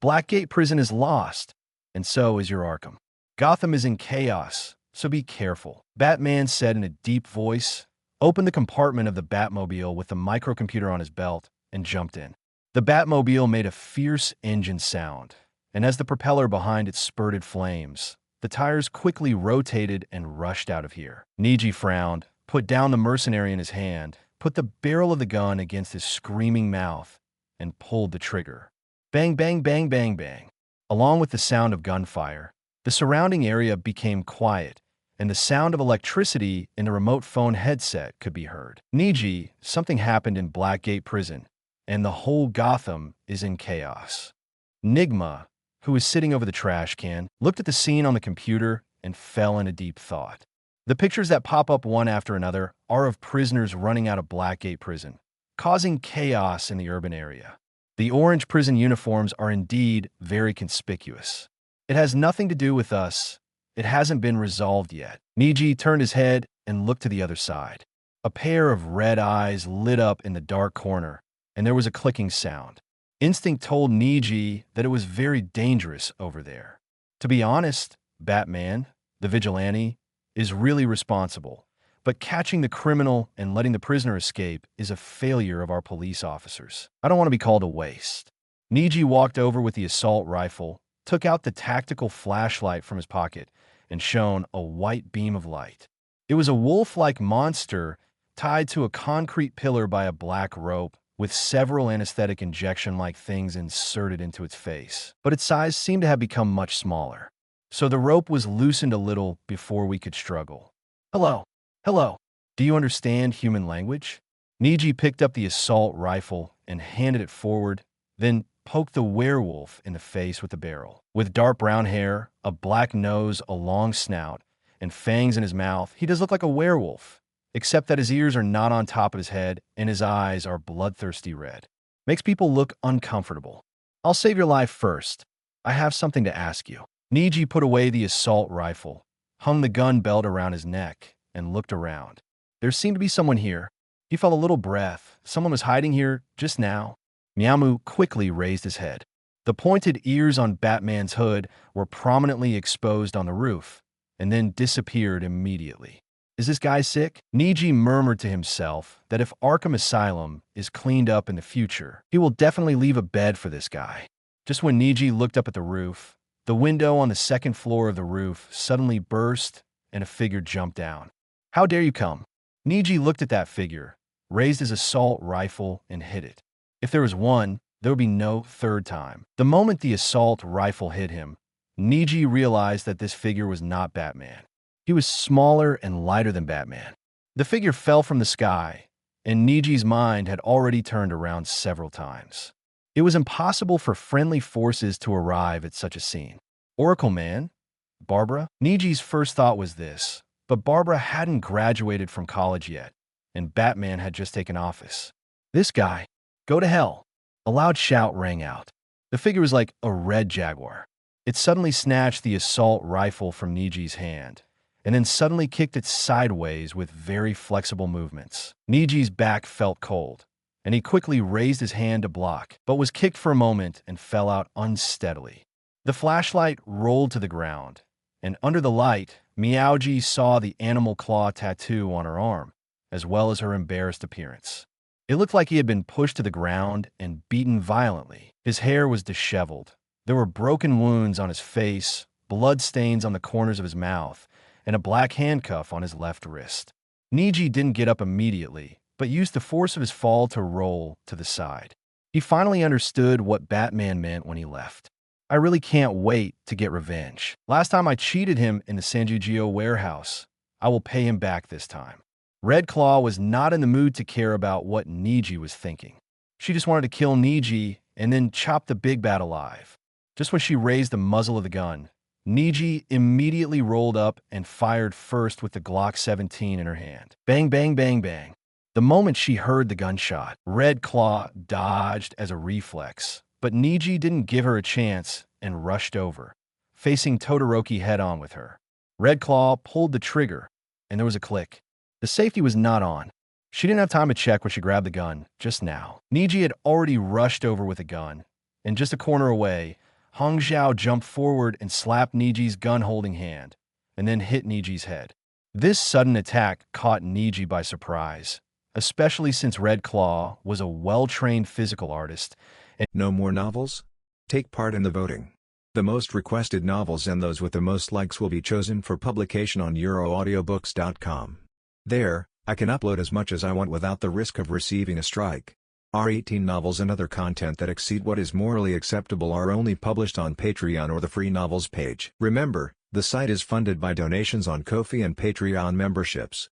Blackgate Prison is lost, and so is your Arkham. Gotham is in chaos, so be careful. Batman said in a deep voice, opened the compartment of the Batmobile with the microcomputer on his belt, and jumped in. The Batmobile made a fierce engine sound, and as the propeller behind it spurted flames, the tires quickly rotated and rushed out of here. Niji frowned, put down the mercenary in his hand, put the barrel of the gun against his screaming mouth, and pulled the trigger. Bang, bang, bang, bang, bang. Along with the sound of gunfire, the surrounding area became quiet, and the sound of electricity in the remote phone headset could be heard. Niji, something happened in Blackgate Prison, and the whole Gotham is in chaos. Nigma, who was sitting over the trash can, looked at the scene on the computer and fell into deep thought. The pictures that pop up one after another are of prisoners running out of Blackgate Prison, causing chaos in the urban area. The orange prison uniforms are indeed very conspicuous. It has nothing to do with us. It hasn't been resolved yet. Niji turned his head and looked to the other side. A pair of red eyes lit up in the dark corner, and there was a clicking sound. Instinct told Niji that it was very dangerous over there. To be honest, Batman, the vigilante, is really responsible, but catching the criminal and letting the prisoner escape is a failure of our police officers. I don't want to be called a waste. Niji walked over with the assault rifle, took out the tactical flashlight from his pocket, and shone a white beam of light. It was a wolf-like monster tied to a concrete pillar by a black rope with several anesthetic injection-like things inserted into its face. But its size seemed to have become much smaller. So the rope was loosened a little before we could struggle. Hello. Hello. Do you understand human language? Niji picked up the assault rifle and handed it forward, then poked the werewolf in the face with the barrel. With dark brown hair, a black nose, a long snout, and fangs in his mouth, he does look like a werewolf, except that his ears are not on top of his head and his eyes are bloodthirsty red. Makes people look uncomfortable. I'll save your life first. I have something to ask you. Niji put away the assault rifle, hung the gun belt around his neck, and looked around. There seemed to be someone here. He felt a little breath. Someone was hiding here just now. Meow Moo quickly raised his head. The pointed ears on Batman's hood were prominently exposed on the roof, and then disappeared immediately. Is this guy sick? Niji murmured to himself that if Arkham Asylum is cleaned up in the future, he will definitely leave a bed for this guy. Just when Niji looked up at the roof, the window on the second floor of the roof suddenly burst and a figure jumped down. How dare you come? Niji looked at that figure, raised his assault rifle, and hit it. If there was one, there would be no third time. The moment the assault rifle hit him, Niji realized that this figure was not Batman. He was smaller and lighter than Batman. The figure fell from the sky, and Niji's mind had already turned around several times. It was impossible for friendly forces to arrive at such a scene. Oracle Man? Barbara? Niji's first thought was this, but Barbara hadn't graduated from college yet, and Batman had just taken office. This guy, go to hell. A loud shout rang out. The figure was like a red jaguar. It suddenly snatched the assault rifle from Niji's hand, and then suddenly kicked it sideways with very flexible movements. Niji's back felt cold, and he quickly raised his hand to block, but was kicked for a moment and fell out unsteadily. The flashlight rolled to the ground, and under the light, Meowji saw the animal claw tattoo on her arm, as well as her embarrassed appearance. It looked like he had been pushed to the ground and beaten violently. His hair was disheveled. There were broken wounds on his face, blood stains on the corners of his mouth, and a black handcuff on his left wrist. Niji didn't get up immediately, but used the force of his fall to roll to the side. He finally understood what Batman meant when he left. I really can't wait to get revenge. Last time I cheated him in the Sanjujio warehouse. I will pay him back this time. Red Claw was not in the mood to care about what Niji was thinking. She just wanted to kill Niji and then chop the big bat alive. Just when she raised the muzzle of the gun, Niji immediately rolled up and fired first with the Glock 17 in her hand. Bang, bang, bang, bang. The moment she heard the gunshot, Red Claw dodged as a reflex, but Niji didn't give her a chance and rushed over, facing Todoroki head-on with her. Red Claw pulled the trigger, and there was a click. The safety was not on. She didn't have time to check when she grabbed the gun, just now. Niji had already rushed over with a gun, and just a corner away, Hong Xiao jumped forward and slapped Niji's gun-holding hand, and then hit Niji's head. This sudden attack caught Niji by surprise, especially since Red Claw was a well-trained physical artist. And no more novels? Take part in the voting. The most requested novels and those with the most likes will be chosen for publication on euroaudiobooks.com. There, I can upload as much as I want without the risk of receiving a strike. Our 18 novels and other content that exceed what is morally acceptable are only published on Patreon or the free novels page. Remember, the site is funded by donations on Ko-fi and Patreon memberships.